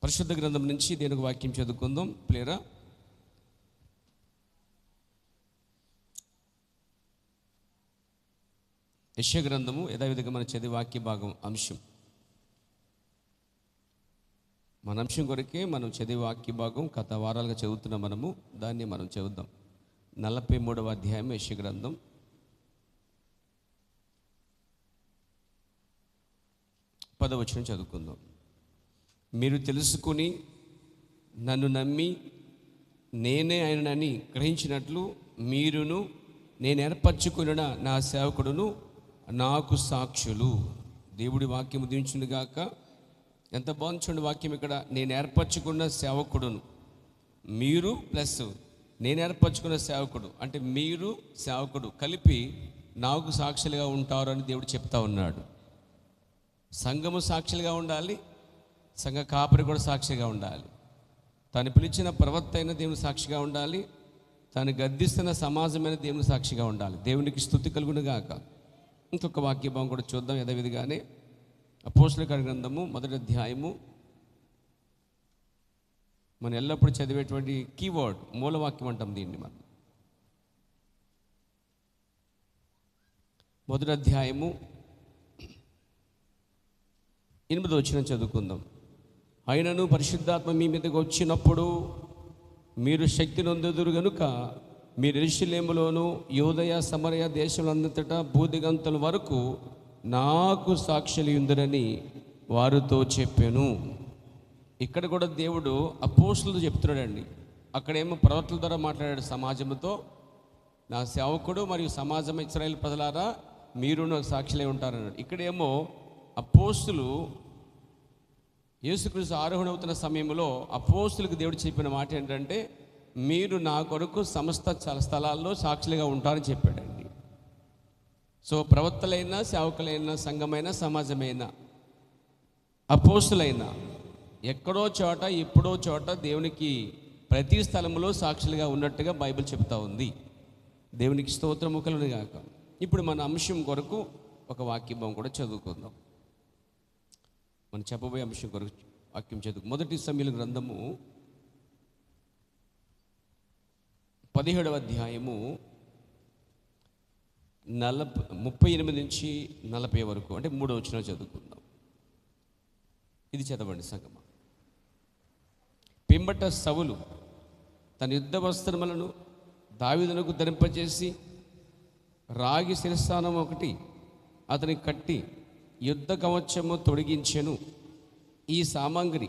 పరిశుద్ధ గ్రంథం నుంచి దేనికి వాక్యం చదువుకుందాం ప్లేరా. యెషయా గ్రంథము యథావిధిగా మన చదివే వాక్య భాగం అంశం. మన అంశం కొరకే మనం చదివే వాక్య భాగం గత వారాలుగా చదువుతున్నాం. దాన్ని మనం చదువుదాం. 43వ అధ్యాయం యెషయా గ్రంథం 10వ వచనం చదువుకుందాం. మీరు తెలుసుకుని నన్ను నమ్మి నేనే ఆయనని గ్రహించినట్లు మీరును నేను ఏర్పరచుకున్న నా సేవకుడును నాకు సాక్షులు. దేవుడి వాక్యము దీవించును గాక. ఎంత బాగుంది వాక్యం ఇక్కడ. నేను ఏర్పరచుకున్న సేవకుడును, మీరు ప్లస్ నేను ఏర్పరచుకున్న సేవకుడు అంటే మీరు సేవకుడు కలిపి నాకు సాక్షులుగా ఉంటారు అని దేవుడు చెప్తా ఉన్నాడు. సంఘము సాక్షులుగా ఉండాలి, సంఘ కాపరి కూడా సాక్షిగా ఉండాలి, తను పిలిచిన ప్రవక్త అయిన దేవుని సాక్షిగా ఉండాలి, తను గద్దిస్తున్న సమాజమైన దేవుని సాక్షిగా ఉండాలి. దేవునికి స్తుతి కలుగును గాక. ఇంకొక వాక్యభావం కూడా చూద్దాం యథావిధిగానే. అపోస్తలుల గ్రంథము 1వ అధ్యాయము మనం ఎల్లప్పుడూ చదివేటువంటి కీవర్డ్, మూలవాక్యం అంటాం దీన్ని. మనం 1వ అధ్యాయము 8వ వచనం చదువుకుందాం. అయినను పరిశుద్ధాత్మ మీ మీదకి వచ్చినప్పుడు మీరు శక్తి నొందుదురు గనుక మీరు యెరూషలేములోను యూదయ సమరయ దేశములంతటా భూదిగంతుల వరకు నాకు సాక్షులు యుందురని వారితో చెప్పాను. ఇక్కడ కూడా దేవుడు అపోస్తలులతో చెప్తున్నాడండి. అక్కడేమో ప్రవక్తల ద్వారా మాట్లాడాడు సమాజంతో. నా సేవకుడు మరియు సమాజం ఇశ్రాయేలు ప్రజలారా మీరు నాకు సాక్షులై ఉంటారన్నాడు. ఇక్కడేమో అపోస్తలు యేసుక్రీస్తు ఆరోహణ అవుతున్న సమయంలో అపోస్తలులకు దేవుడు చెప్పిన మాట ఏంటంటే, మీరు నా కొరకు సమస్త స్థలాల్లో సాక్షులుగా ఉంటారని చెప్పాడండి. సో ప్రవక్తలైనా, సేవకులైనా, సంఘమైనా, సమాజమైనా, అపోస్తలైనా ఎక్కడో చోట ఎప్పుడో చోట దేవునికి ప్రతి స్థలంలో సాక్షులుగా ఉన్నట్టుగా బైబిల్ చెప్తా ఉంది. దేవునికి స్తోత్రము కలుగును గాక. ఇప్పుడు మన అంశం కొరకు ఒక వాక్యం కూడా చదువుకుందాం. మనం చెప్పబోయే అంశం కొరకు వాక్యం చదువు. 1 సమూయేలు గ్రంథము 17వ అధ్యాయము 38 నుంచి 40 వరకు, అంటే 3వ వచనం చదువుకుందాం. ఇది చదవండి సంగమా. పిమ్మట సౌలు తన యుద్ధ వస్త్రములను దావీదునకు ధరింపచేసి రాగి శిరస్సానం ఒకటి అతనికి కట్టి యుద్ధ కవచము తొడిగించెను. ఈ సామాగ్రి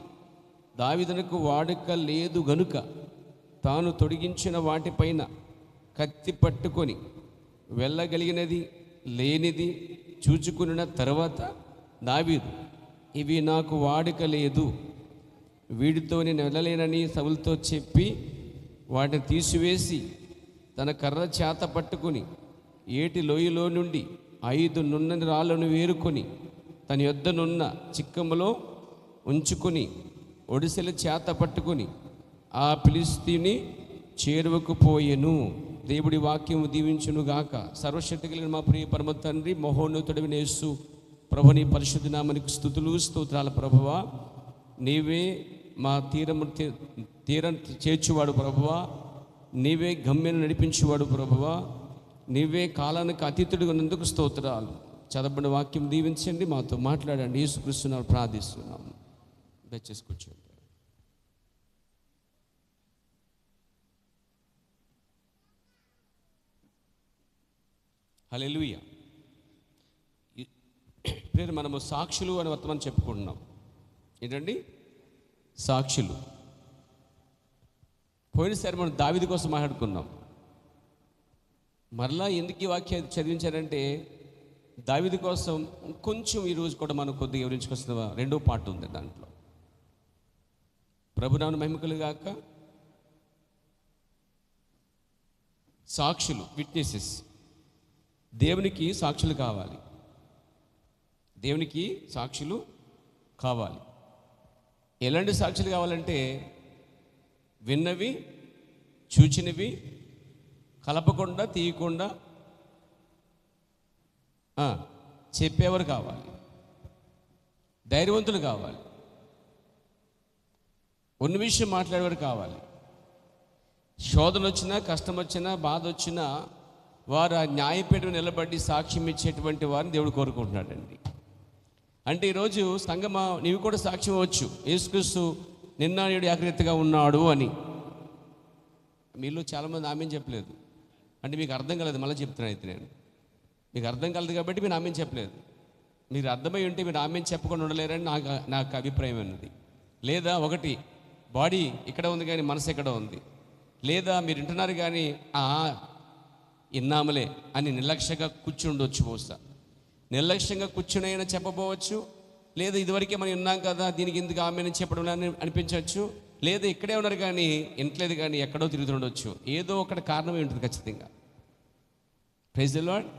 దావీదునకు వాడుక లేదు గనుక తాను తొడిగించిన వాటిపైన కత్తి పట్టుకొని వెళ్ళగలిగినది లేనిది చూచుకున్న తర్వాత దావీదు, ఇవి నాకు వాడుక లేదు, వీటితో నేను వెళ్ళలేనని సౌలుతో చెప్పి వాటిని తీసివేసి తన కర్ర చేత పట్టుకుని ఏటి లోయలో నుండి 5 నున్నని రాళ్ళను వేరుకొని తన యొద్దనున్న చిక్కములో ఉంచుకొని ఒడిసెల చేత పట్టుకుని ఆ ఫిలిష్తీయుని చేరువకు పోయెను. దేవుడి వాక్యం దీవించును గాక. సర్వశక్తి కలిగిన మా ప్రియ పరమ తండ్రి, మహోన్నతుడైన యేసు ప్రభు, నీ పరిశుద్ధ నామనికి స్తుతులు స్తోత్రాల. ప్రభువా, నీవే మా తీరం చేర్చువాడు ప్రభువా, నీవే గమ్యం నడిపించేవాడు ప్రభువా, నీవే కాలానికి అతీతుడిగా ఉన్నందుకు స్తోత్రాలు. చదవబడిన వాక్యం దీవించండి, మాతో మాట్లాడండి. యేసుక్రీస్తు ప్రార్థిస్తున్నాము. దయచేసి కూర్చోండి. హల్లెలూయా. ఇప్పుడు మనము సాక్షులు అని వర్తమానం చెప్పుకుంటున్నాం. ఏంటండి సాక్షులు? పోయినసారి మనం దావీదు కోసం మాట్లాడుకున్నాం. మరలా ఎందుకు ఈ వాక్యం చదివించారంటే, దావీదు కోసం కొంచెం ఈరోజు కూడా మనం కొద్దిగా వివరించుకొస్తున్న 2వ పార్ట్ ఉంది. దాంట్లో ప్రభునామమున మహిమ కలుగుగాక. సాక్షులు, విట్నెసెస్. దేవునికి సాక్షులు కావాలి. దేవునికి సాక్షులు కావాలి. ఎలాంటి సాక్షులు కావాలంటే, విన్నవి, చూచినవి కలపకుండా తీయకుండా చెప్పేవారు కావాలి. ధైర్యవంతులు కావాలి. ఉన్న విషయం మాట్లాడేవారు కావాలి. శోధన వచ్చినా, కష్టం వచ్చినా, బాధ వచ్చినా వారు ఆ న్యాయపీఠం నిలబడి సాక్ష్యం ఇచ్చేటువంటి వారిని దేవుడు కోరుకుంటున్నాడండి. అంటే ఈరోజు సంగమా, నీవు కూడా సాక్ష్యం ఇవ్వచ్చు, యేసుక్రీస్తు నిన్న నేడు ఏకరీతిగా ఉన్నాడు అని. మీలో చాలామంది ఆమెను చెప్పలేదు. అంటే మీకు అర్థం కాలేదు, మళ్ళీ చెప్తున్నాను. అయితే నేను మీకు అర్థం కాలేదు కాబట్టి మీరు ఆమెను చెప్పలేదు. మీరు అర్థమై ఉంటే మీరు ఆమెను చెప్పకుండా ఉండలేరని నాకు అభిప్రాయం అన్నది. లేదా ఒకటి, బాడీ ఇక్కడ ఉంది కానీ మనసు ఎక్కడ ఉంది. లేదా మీరు వింటున్నారు కానీ ఇన్నాములే అని నిర్లక్ష్యంగా కూర్చుని ఉండొచ్చు. బహుశా నిర్లక్ష్యంగా కూర్చుని అయినా చెప్పబోవచ్చు. లేదా ఇదివరకే మనం విన్నాం కదా, దీనికి ఎందుకు ఆమెను చెప్పడం అని అనిపించవచ్చు. లేదా ఇక్కడే ఉన్నారు కానీ ఇంట్లేదు కానీ ఎక్కడో తిరుగుతుండొచ్చు. ఏదో ఒకటి కారణమే ఉంటుంది ఖచ్చితంగా. Praise the lord.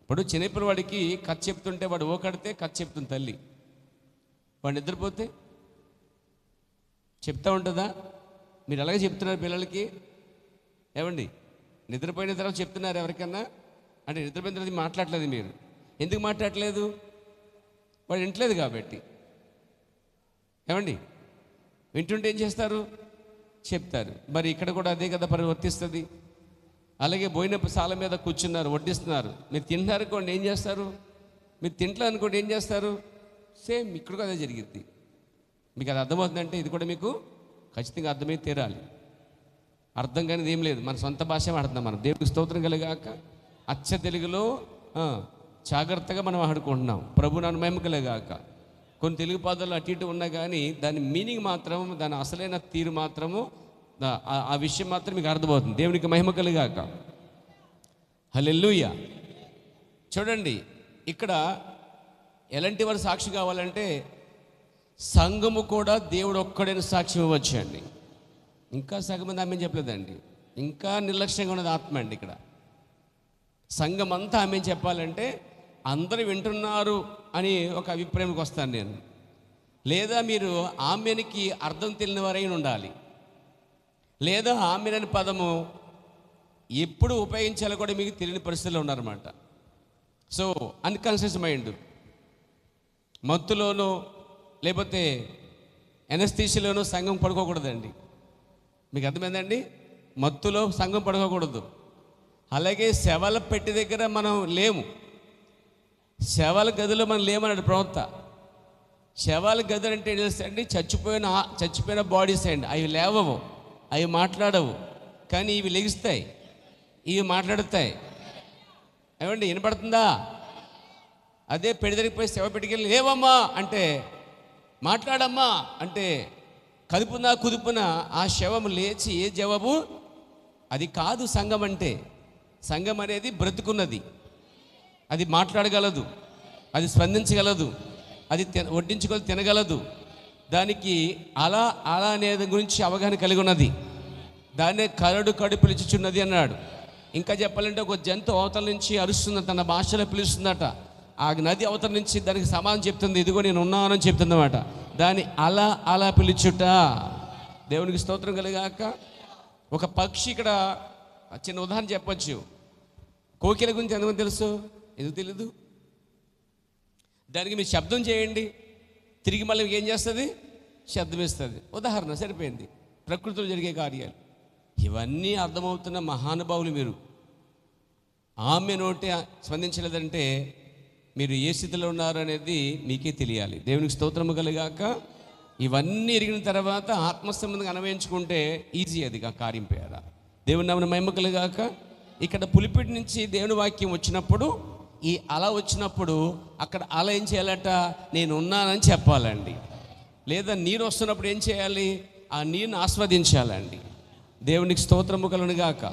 ఇప్పుడు చిన్నపిల్లవాడికి కథ చెప్తుంటే వాడు ఓకడితే కథ చెప్తుంది తల్లి. వాడు నిద్రపోతే చెప్తా ఉంటుందా? మీరు అలాగే చెప్తున్నారు పిల్లలకి. ఏమండి, నిద్రపోయిన తర్వాత చెప్తున్నారు ఎవరికన్నా? అంటే నిద్రపోయిన తర్వాత మాట్లాడలేదు. మీరు ఎందుకు మాట్లాడలేదు? వాడు వింటలేదు కాబట్టి. ఏమండి, వింటుంటే ఏం చేస్తారు? చెప్తారు. మరి ఇక్కడ కూడా అదే కదా పరివర్తిస్తుంది. అలాగే భోజనపు సాల మీద కూర్చున్నారు, వడ్డిస్తున్నారు, మీరు తింటున్నారు అనుకోండి, ఏం చేస్తారు? మీరు తింటలేదు అనుకోండి, ఏం చేస్తారు? సేమ్ ఇక్కడ కూడా అదే జరిగింది. మీకు అది అర్థమవుతుందంటే ఇది కూడా మీకు ఖచ్చితంగా అర్థమై తీరాలి. అర్థం కానిది ఏం లేదు. మన సొంత భాష మాట్లాడుతున్నాం మనం. దేవుడికి స్తోత్రం కలిగాక అచ్చ తెలుగులో జాగ్రత్తగా మనం ఆడుకుంటున్నాం. ప్రభు నాన్న మహిమ కలిగాక. కొన్ని తెలుగు పదాలు అటు ఇటు ఉన్నా కానీ దాని మీనింగ్ మాత్రం, దాని అసలైన తీరు మాత్రము, ఆ విషయం మాత్రం మీకు అర్థమవుతుంది. దేవునికి మహిమ కలిగాక. హల్లెలూయా. చూడండి, ఇక్కడ ఎలాంటి వారు సాక్షి కావాలంటే సంఘము కూడా దేవుడు ఒక్కడైన సాక్ష్యం ఇవ్వచ్చు అండి. ఇంకా సగం మంది ఆమె చెప్పలేదండి. ఇంకా నిర్లక్ష్యంగా ఉన్నది ఆత్మ అండి. ఇక్కడ సంఘం అంతా ఆమె చెప్పాలంటే అందరూ వింటున్నారు అని ఒక అభిప్రాయంకి వస్తాను నేను. లేదా మీరు ఆమెనికి అర్థం తెలియని వారైనా ఉండాలి. లేదా ఆమెన్ అనే పదము ఎప్పుడు ఉపయోగించాలో కూడా మీకు తెలియని పరిస్థితుల్లో ఉన్నారన్నమాట. సో అన్కాన్షియస్ మైండ్, మత్తులోనో లేకపోతే ఎనస్థీషియాలోనో సంఘం పడుకోకూడదండి. మీకు అర్థమైందండి? మత్తులో సంఘం పడుకోకూడదు. అలాగే శవాల పెట్టి దగ్గర మనం లేము. శవాల గదిలో మనం లేమన్నాడు ప్రవక్త. శవాల గది అంటే ఏం చేస్తాయండి? చచ్చిపోయిన బాడీస్ అండి. అవి లేవవు, అవి మాట్లాడవు, కానీ ఇవి లెగిస్తాయి, ఇవి మాట్లాడుతాయి. ఏమండి, వినపడుతుందా? అదే పెడిదరిగిపోయి శవ పెట్టుకెళ్ళి లేవమ్మా అంటే, మాట్లాడమ్మా అంటే, కదుపునా కుదుపున ఆ శవము లేచి ఏ జవాబు? అది కాదు సంఘం అంటే. సంఘం అనేది బ్రతుకున్నది, అది మాట్లాడగలదు, అది స్పందించగలదు, అది వడ్డించుకొని తినగలదు. దానికి అలా అనేది గురించి అవగాహన కలిగి ఉన్నది. దాన్నే కడు పిలుచుచున్నది అన్నాడు. ఇంకా చెప్పాలంటే ఒక జంతువు అవతల నుంచి అరుస్తుంది, తన భాషలో పిలుస్తుందట. ఆ నది అవతల నుంచి దానికి సమాధానం చెప్తుంది, ఇదిగో నేను ఉన్నానని చెప్తుంది అన్నమాట. దాన్ని అలా పిలుచుట. దేవునికి స్తోత్రం కలిగాక. ఒక పక్షి, ఇక్కడ చిన్న ఉదాహరణ చెప్పచ్చు. కోకిల గురించి ఎంతమంది తెలుసు? ఎందుకు తెలీదు? దానికి మీరు శబ్దం చేయండి, తిరిగి మళ్ళీ ఏం చేస్తుంది? శబ్దం ఇస్తుంది. ఉదాహరణ సరిపోయింది. ప్రకృతిలో జరిగే కార్యాలు ఇవన్నీ అర్థమవుతున్న మహానుభావులు మీరు. ఆమె నోటే స్పందించలేదంటే మీరు ఏ స్థితిలో ఉన్నారు అనేది మీకే తెలియాలి. దేవునికి స్తోత్రము కలిగాక. ఇవన్నీ ఎరిగిన తర్వాత ఆత్మసంబంధంగా అన్వయించుకుంటే ఈజీ అది కార్యం పేర. దేవుని నామమున మహిమ కలుగాక. ఇక్కడ పులిపిటి నుంచి దేవుని వాక్యం వచ్చినప్పుడు, ఈ అలా వచ్చినప్పుడు అక్కడ అలా ఏం చేయాలట? నేను ఉన్నానని చెప్పాలండి. లేదా నీరు వస్తున్నప్పుడు ఏం చేయాలి? ఆ నీరుని ఆస్వాదించాలండి. దేవునికి స్తోత్రము కలుగుగాక.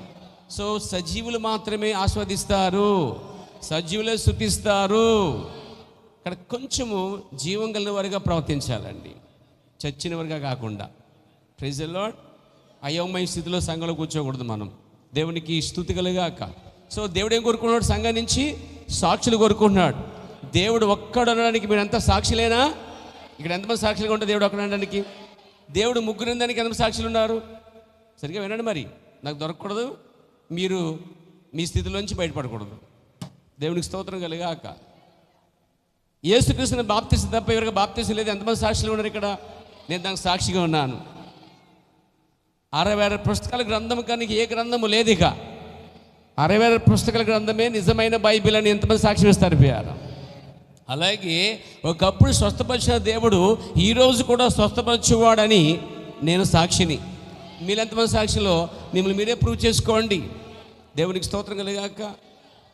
సో సజీవులు మాత్రమే ఆస్వాదిస్తారు, సజీవులే స్తుతిస్తారు. ఇక్కడ కొంచెము జీవం కలిగిన వారిగా ప్రవర్తించాలండి, చచ్చిన వారిగా కాకుండా. Praise the lord. అయోమయ స్థితిలో సంఘంలో కూర్చోకూడదు మనం. దేవునికి స్తుతి కలుగాక. సో దేవుడు ఏం కోరుకుంటున్నాడు? సంఘం నుంచి సాక్షులు కోరుకుంటున్నాడు. దేవుడు ఒక్కడు అనడానికి మీరు ఎంత సాక్షులేనా? ఇక్కడ ఎంతమంది సాక్షులుగా ఉంటారు దేవుడు ఒక్కడు అనడానికి? దేవుడు ముగ్గురు అనడానికి ఎంతమంది సాక్షులు ఉన్నారు? సరిగ్గా వినండి. మరి నాకు దొరకకూడదు, మీరు మీ స్థితిలోంచి బయటపడకూడదు. దేవునికి స్తోత్రం కలిగాక. యేసుక్రీస్తుని బాప్తిసం తప్ప ఎవరికి బాప్తిసం లేదు. ఎంతమంది సాక్షులు ఉన్నారు ఇక్కడ? నేను దానికి సాక్షిగా ఉన్నాను. 66 పుస్తకాల గ్రంథం కానీ ఏ గ్రంథము లేదు. ఇక 66 పుస్తకాల గ్రంథమే నిజమైన బైబిల్ అని ఎంతమంది సాక్ష్యం ఇస్తారు ప్రియారా? అలాగే ఒకప్పుడు స్వస్థపరిచిన దేవుడు ఈరోజు కూడా స్వస్థపరచువాడని నేను సాక్షిని. మీరెంతమంది సాక్షిలో మిమ్మల్ని మీరే ప్రూవ్ చేసుకోండి. దేవునికి స్తోత్రం కలిగాక.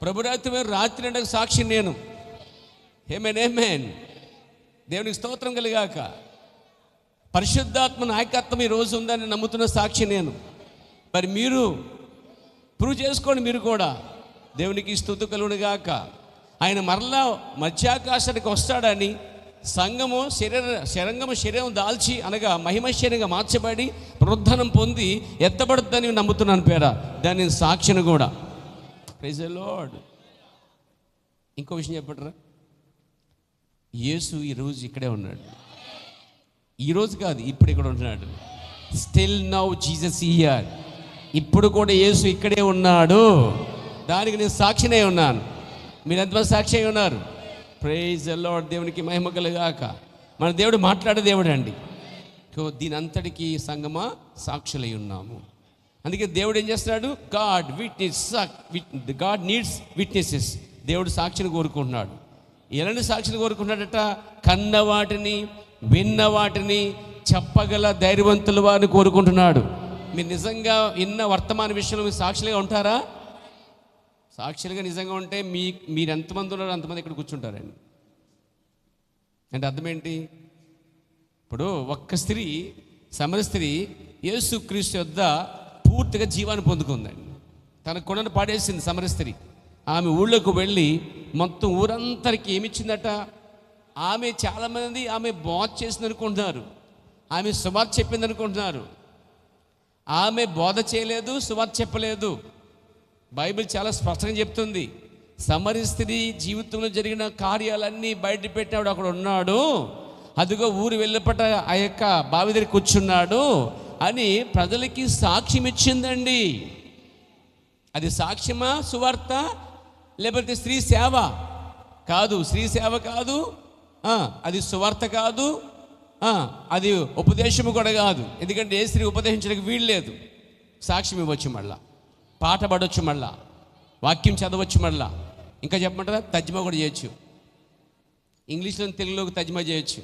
ప్రభురాత్రి రాత్రి అంటే సాక్షి నేను. ఏమేన్ దేవునికి స్తోత్రం కలిగాక. పరిశుద్ధాత్మ నాయకత్వం ఈరోజు ఉందని నమ్ముతున్న సాక్షి నేను. మరి మీరు ప్రూవ్ చేసుకోండి. మీరు కూడా దేవునికి స్తుతి కలుగునుగాక. ఆయన మరలా మధ్యాకాశానికి వస్తాడని సంఘము శరీరం దాల్చి అనగా మహిమ శరీరంగా మార్చబడి పునరుద్ధానం పొంది ఎత్తబడుతుందని నమ్ముతున్నాను పేరా. దాని సాక్షిని కూడా. Praise the lord. ఇంకో విషయం చెప్పటరా, యేసు ఈరోజు ఇక్కడే ఉన్నాడు. ఈరోజు కాదు, ఇప్పుడు ఇక్కడ ఉంటున్నాడు. Still now Jesus here. ఇప్పుడు కూడా యేసు ఇక్కడే ఉన్నాడు. దానికి నేను సాక్షినే ఉన్నాను. మీరు ఎంతమంది సాక్షి అయి ఉన్నారు? Praise the lord. దేవునికి మహిమ కలుగాక. మన దేవుడు మాట్లాడే దేవుడు అండి. దీని అంతటికి సంగమా సాక్షులై ఉన్నాము. అందుకే దేవుడు ఏం చేస్తున్నాడు? God needs witnesses. దేవుడు సాక్షిని కోరుకుంటున్నాడు. ఎలాంటి సాక్షిని కోరుకుంటున్నాడట? కన్న వాటిని, విన్న వాటిని చెప్పగల ధైర్యవంతుల వారిని కోరుకుంటున్నాడు. మీరు నిజంగా విన్న వర్తమాన విషయంలో మీరు సాక్షులుగా ఉంటారా? సాక్షులుగా నిజంగా ఉంటే మీరు ఎంతమంది ఉన్నారో అంతమంది ఇక్కడ కూర్చుంటారండి. అంటే అర్థం ఏంటి? ఇప్పుడు ఒక్క స్త్రీ, సమర స్త్రీ యేసుక్రీస్తు యొద్ద పూర్తిగా జీవాన్ని పొందుకుందండి. తన కొనను పాడేసింది సమర స్త్రీ. ఆమె ఊళ్ళోకి వెళ్ళి మొత్తం ఊరందరికీ ఏమిచ్చిందట? ఆమె చాలామంది ఆమె బోధ చేసింది అనుకుంటున్నారు, ఆమె సువార్త చెప్పింది అనుకుంటున్నారు. ఆమె బోధ చేయలేదు, సువార్త చెప్పలేదు. బైబిల్ చాలా స్పష్టంగా చెప్తుంది. సమరి స్త్రీ జీవితంలో జరిగిన కార్యాలన్నీ బయట పెట్టినాడు. అక్కడ ఉన్నాడు, అదిగో ఊరు వెళ్ళపట ఆ యొక్క బావి దగ్గర కూర్చున్నాడు అని ప్రజలకి సాక్ష్యం ఇచ్చిందండి. అది సాక్ష్యమా సువార్త? లేకపోతే స్త్రీ సేవ కాదు, స్త్రీ సేవ కాదు, అది సువార్త కాదు, అది ఉపదేశము కూడా కాదు. ఎందుకంటే ఏ స్త్రీ ఉపదేశించడానికి వీలు లేదు. సాక్ష్యం ఇవ్వచ్చు, మళ్ళా పాట పాడవచ్చు, మళ్ళా వాక్యం చదవచ్చు, మళ్ళా ఇంకా చెప్పమంటారా తర్జుమా కూడా చేయొచ్చు. ఇంగ్లీష్లో తెలుగులోకి తర్జుమా చేయొచ్చు,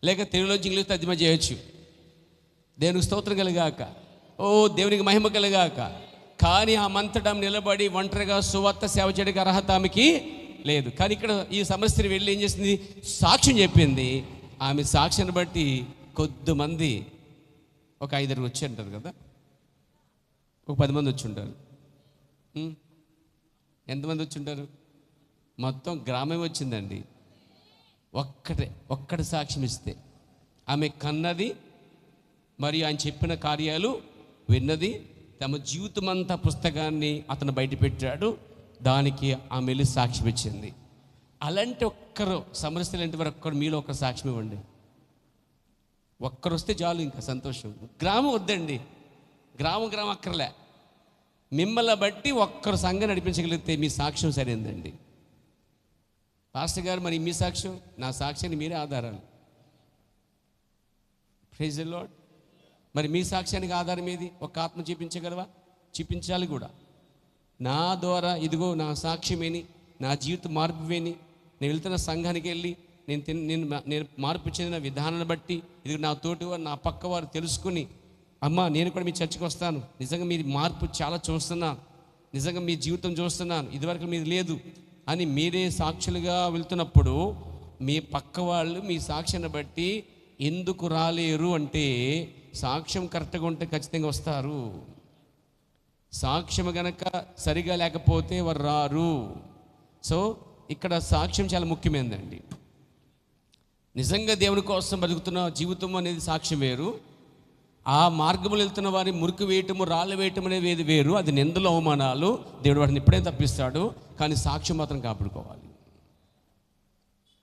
లేక తెలుగులోంచి ఇంగ్లీష్ తర్జుమా చేయొచ్చు. దేవునికి స్తోత్రం కలిగాక. ఓ దేవునికి మహిమ కలిగాక. కానీ ఆ మంతటం నిలబడి ఒంటరిగా సువార్త సేవ చేయడానికి అర్హత ఆమెకి లేదు. కానీ ఇక్కడ ఈ సమస్య వెళ్ళి ఏం చేసింది? సాక్ష్యం చెప్పింది. ఆమె సాక్ష్యాన్ని బట్టి కొద్దిమంది, ఒక 5 వచ్చి అంటారు కదా, ఒక 10 మంది వచ్చి ఉంటారు. ఎంతమంది వచ్చి ఉంటారు? మొత్తం గ్రామం వచ్చిందండి. ఒక్కటి సాక్ష్యం ఇస్తే ఆమె కన్నది, మరియు ఆయన చెప్పిన కార్యాలు విన్నది. తమ జీవితమంతా పుస్తకాన్ని అతను బయట పెట్టాడు. దానికి ఆమె వెళ్ళి సాక్ష్యం ఇచ్చింది. అలాంటి ఒక్కరు సమరస్యలు అంటే వారు ఒక్కరు మీలో ఒక సాక్ష్యం ఇవ్వండి. ఒక్కరు వస్తే చాలు, ఇంకా సంతోషం. గ్రామం వద్దండి, గ్రామం అక్కర్లే. మిమ్మల్ని బట్టి ఒక్కరు సంఘం నడిపించగలిగితే మీ సాక్ష్యం సరైందండి. పాస్టర్ గారు, మరి మీ సాక్ష్యం? నా సాక్ష్యాన్ని మీరే ఆధారాలు. Praise the lord. మరి మీ సాక్ష్యానికి ఆధారం ఏది? ఒక ఆత్మ చూపించగలవా? చూపించాలి కూడా. నా ద్వారా ఇదిగో నా సాక్ష్యమేని, నా జీవిత మార్పువేని, నేను వెళ్తున్న సంఘానికి వెళ్ళి నేను మార్పు చెందిన విధానాన్ని బట్టి ఇది నా తోటివారు, నా పక్కవారు తెలుసుకుని, అమ్మ నేను కూడా మీ చర్చకు వస్తాను, నిజంగా మీ మార్పు చాలా చూస్తున్నాను, నిజంగా మీ జీవితం చూస్తున్నాను, ఇదివరకు మీది లేదు అని మీరే సాక్షులుగా వెళ్తున్నప్పుడు మీ పక్క వాళ్ళు మీ సాక్ష్యాన్ని బట్టి ఎందుకు రాలేరు అంటే, సాక్ష్యం కరెక్ట్గా ఉంటే ఖచ్చితంగా వస్తారు. సాక్ష్యం గనక సరిగా లేకపోతే వారు రారు. సో ఇక్కడ సాక్ష్యం చాలా ముఖ్యమైనదండి. నిజంగా దేవుని కోసం బతుకుతున్న జీవితం అనేది సాక్ష్యం వేరు. ఆ మార్గములు వెళ్తున్న వారి మురికి వేయటము, రాళ్ళు వేయటం అనేది వేరు. అది నిందలు, అవమానాలు. దేవుడు వాటిని ఎప్పుడైనా తప్పిస్తాడు. కానీ సాక్ష్యం మాత్రం కాపాడుకోవాలి.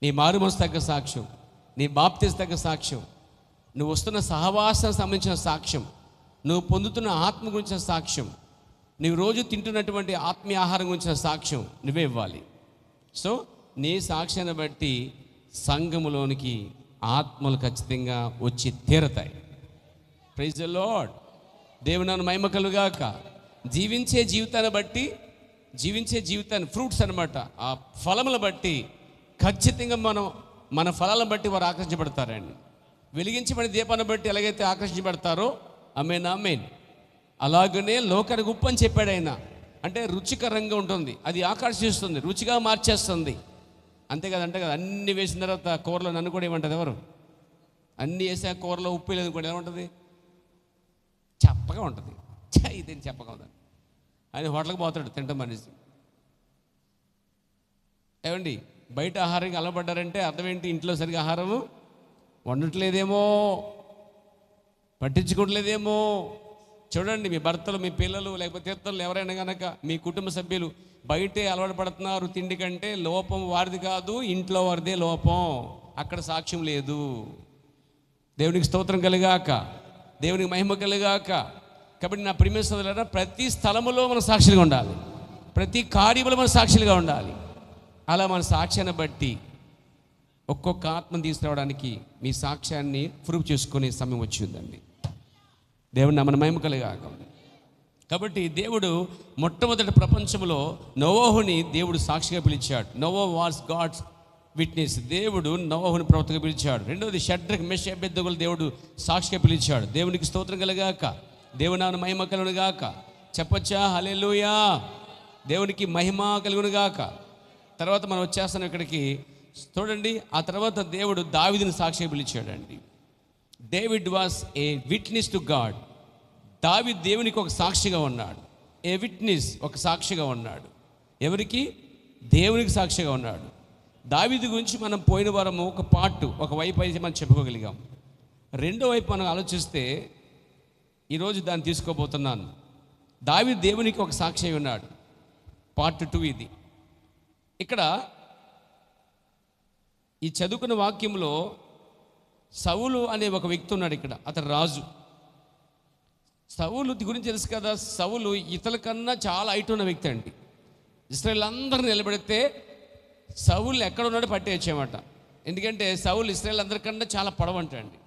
నీ మారుమనసు తగ్గ సాక్ష్యం, నీ బాప్తిజం తగ్గ సాక్ష్యం, నువ్వు వస్తున్న సహవాసానికి సంబంధించిన సాక్ష్యం, నువ్వు పొందుతున్న ఆత్మ గురించిన సాక్ష్యం, నువ్వు రోజు తింటున్నటువంటి ఆత్మీయ ఆహారం గురించిన సాక్ష్యం నువ్వే ఇవ్వాలి. సో నీ సాక్ష్యాన్ని బట్టి సంఘములోనికి ఆత్మలు ఖచ్చితంగా వచ్చి తీరతాయి. Praise the lord. దేవుని నామమునకు మహిమ కలుగాక. జీవించే జీవితాన్ని ఫ్రూట్స్ అనమాట, ఆ ఫలములను బట్టి ఖచ్చితంగా మన ఫలాలను బట్టి వారు ఆకర్షించబడతారండి. వెలిగించబడిన దీపాన్ని బట్టి ఎలాగైతే ఆకర్షించబడతారో, ఆమేన్ ఆమేన్, అలాగనే లోకానికి ఉప్పు అని చెప్పాడు ఆయన. అంటే రుచికరంగా ఉంటుంది, అది ఆకర్షిస్తుంది, రుచిగా మార్చేస్తుంది. అంతే కదంటే కదా. అన్ని వేసిన తర్వాత కూరలో నన్ను కూడా ఏమంటుంది ఎవరు? అన్నీ వేసా కూరలో ఉప్పు లేదు కూడా ఎలా ఉంటుంది? చెప్పగా ఉంటుంది. ఇదేం చెప్పగా ఉంటుంది. ఆయన హోటల్కి పోతాడు తింటాం అనేసి. ఏమండి, బయట ఆహారంగా అలవడ్డారంటే అర్థం ఏంటి? ఇంట్లో సరిగా ఆహారము వండట్లేదేమో, పట్టించుకోవట్లేదేమో. చూడండి, మీ భర్తలు, మీ పిల్లలు, లేకపోతే ఇతరులు ఎవరైనా కనుక మీ కుటుంబ సభ్యులు బయటే అలవాటు పడుతున్నారు తిండి కంటే, లోపం వారిది కాదు, ఇంట్లో వారిదే లోపం. అక్కడ సాక్ష్యం లేదు. దేవునికి స్తోత్రం కలుగాక, దేవునికి మహిమ కలుగాక. కాబట్టి నా ప్రియమైన సోదరులారా, ప్రతి స్థలములో మనం సాక్షులుగా ఉండాలి, ప్రతి కార్యములో మనం సాక్షులుగా ఉండాలి. అలా మన సాక్ష్యాన్ని బట్టి ఒక్కొక్క ఆత్మను తీసుకురావడానికి మీ సాక్ష్యాన్ని ప్రూవ్ చేసుకునే సమయం వచ్చిందండి. దేవుని నామమునకు మహిమ కలుగాక. కాబట్టి దేవుడు మొట్టమొదటి ప్రపంచంలో నోవహుని దేవుడు సాక్షిగా పిలిచాడు. నోవహు వాస్ గాడ్స్ విట్నెస్. దేవుడు నోవహుని ప్రవక్తగా పిలిచాడు. రెండవది షడ్రక్ మెషక్ అబేద్నెగోలు దేవుడు సాక్షిగా పిలిచాడు. దేవునికి స్తోత్రం కలుగాక, దేవుని నామమునకు మహిమ కలుగునుగాక. చెప్పొచ్చా? హల్లెలూయా. దేవునికి మహిమ కలుగునుగాక. తర్వాత మనం వచ్చేస్తాం ఇక్కడికి. చూడండి, ఆ తర్వాత దేవుడు దావీదుని సాక్షిగా పిలిచాడండి. David was a witness to God. దావీదు దేవునికి ఒక సాక్షిగా ఉన్నాడు. ఏ విట్నెస్, ఒక సాక్షిగా ఉన్నాడు. ఎవరికి? దేవునికి సాక్షిగా ఉన్నాడు. దావీదు గురించి మనం పోయిన వారము ఒక పార్ట్, ఒక వైపు అయితే మనం చెప్పుకోగలిగాం. రెండో వైపు మనం ఆలోచిస్తే ఈరోజు దాన్ని తీసుకోబోతున్నాను. దావీదు దేవునికి ఒక సాక్షి అయి ఉన్నాడు. పార్ట్ 2 ఇది. ఇక్కడ ఈ చదువుకున్న వాక్యంలో సౌలు అనే ఒక వ్యక్తి ఉన్నాడు. ఇక్కడ అతను రాజు. సౌలు గురించి తెలుసు కదా. సౌలు ఇతరుల కన్నా చాలా హైట్ ఉన్న వ్యక్తి అండి. ఇశ్రాయేలు అందరిని నిలబెడితే సౌలు ఎక్కడ ఉన్నాడో పట్టేయచ్చేమాట. ఎందుకంటే సౌలు ఇశ్రాయేలు అందరికన్నా చాలా పొడవంట అండి,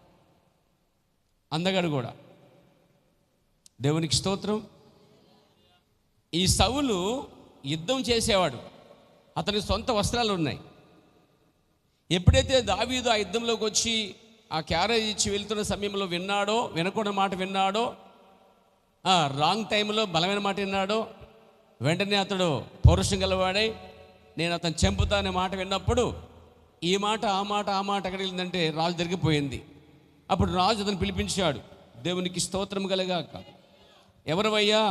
అందగాడు కూడా. దేవునికి స్తోత్రం. ఈ సౌలు యుద్ధం చేసేవాడు. అతనికి సొంత వస్త్రాలు ఉన్నాయి. ఎప్పుడైతే దావీదు ఆ యుద్ధంలోకి వచ్చి ఆ క్యారేజ్ ఇచ్చి వెళ్తున్న సమయంలో వినకూడని మాట విన్నాడో, రాంగ్ టైంలో బలమైన మాట విన్నాడో, వెంటనే అతడు పౌరుషం గలవాడై నేను అతను చంపుతానే మాట విన్నప్పుడు ఈ మాట ఆ మాట ఎక్కడికి వెళ్ళిందంటే రాజు జరిగిపోయింది. అప్పుడు రాజు అతను పిలిపించాడు. దేవునికి స్తోత్రం కలుగాక. ఎవరివయ్యా,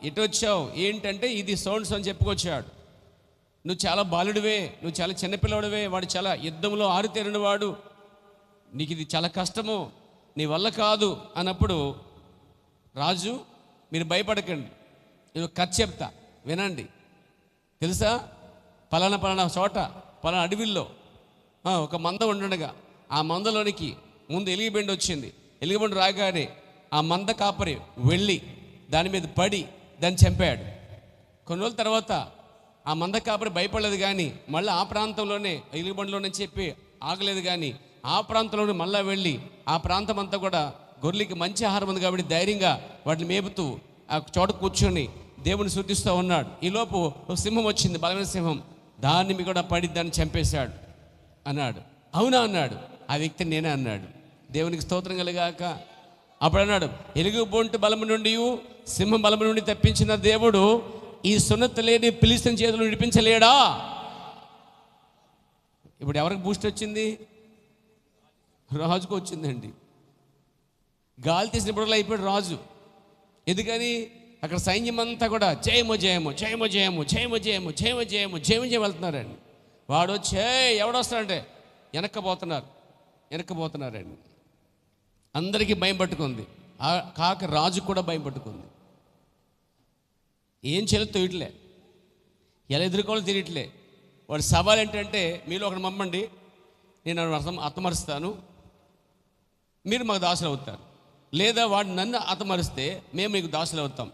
ఎటు వచ్చావు? ఏంటంటే ఇది సౌండ్స్ అని చెప్పుకొచ్చాడు. నువ్వు చాలా బాలుడివే, నువ్వు చాలా చిన్నపిల్లవాడివే, వాడు చాలా యుద్ధంలో ఆరితేరిన వాడు, నీకు ఇది చాలా కష్టము, నీ వల్ల కాదు అన్నప్పుడు రాజు, మీరు భయపడకండి, నేను కథ చెప్తా వినండి. తెలుసా, పలానా చోట పలానా అడవిల్లో ఒక మంద ఉండగా ఆ మందలోనికి ముందు ఎలుగుబండి వచ్చింది. ఎలుగుబండి రాగానే ఆ మంద కాపరి వెళ్ళి దాని మీద పడి దాన్ని చంపాడు. కొన్ని రోజుల తర్వాత ఆ మంద కాపరి భయపడలేదు, కానీ మళ్ళీ ఆ ప్రాంతంలోనే ఎలుగుబండిలోనే చెప్పి ఆగలేదు, కానీ ఆ ప్రాంతంలోనే మళ్ళీ వెళ్ళి ఆ ప్రాంతం అంతా కూడా గొర్రెలకి మంచి ఆహారం ఉంది కాబట్టి ధైర్యంగా వాటిని మేపుతూ ఆ చోట కూర్చొని దేవుని స్తుతిస్తూ ఉన్నాడు. ఈలోపు ఒక సింహం వచ్చింది, బలమైన సింహం, దాన్ని మీ కూడా పడి దాన్ని చంపేశాడు అన్నాడు. అవునా అన్నాడు. ఆ వ్యక్తి నేనే అన్నాడు. దేవునికి స్తోత్రం కలుగాక. అప్పుడు అన్నాడు, ఎలుగుబంటి బలము నుండి సింహం బలము నుండి తప్పించిన దేవుడు ఈ సున్నతి లేని ఫిలిష్తీయుల చేతులు విడిపించలేడా? ఇప్పుడు ఎవరికి బూస్ట్ వచ్చింది? రాజుకు వచ్చిందండి. గాలి తీసినప్పుడు అయిపోయాడు రాజు. ఎందుకని? అక్కడ సైన్యం అంతా కూడా జయము జయము జయము జయము జయము జయము జయము జయము జయము జయం వెళ్తున్నారండి. వాడు వచ్చే ఎవడొస్తాడంటే వెనక్కిపోతున్నారండి. అందరికీ భయం పట్టుకుంది, కాక రాజు కూడా భయం పట్టుకుంది. ఏం చేయాలో తెలియట్లే, ఎలా ఎదుర్కోవాలో తెలియట్లే. వాడి సవాల్ ఏంటంటే, మీలో ఒకటి మమ్మండి, నేను అతమరుస్తాను, మీరు మాకు దాసులు అవుతారు, లేదా వాడు నన్ను అతమరిస్తే మేము మీకు దాసులు అవుతాం,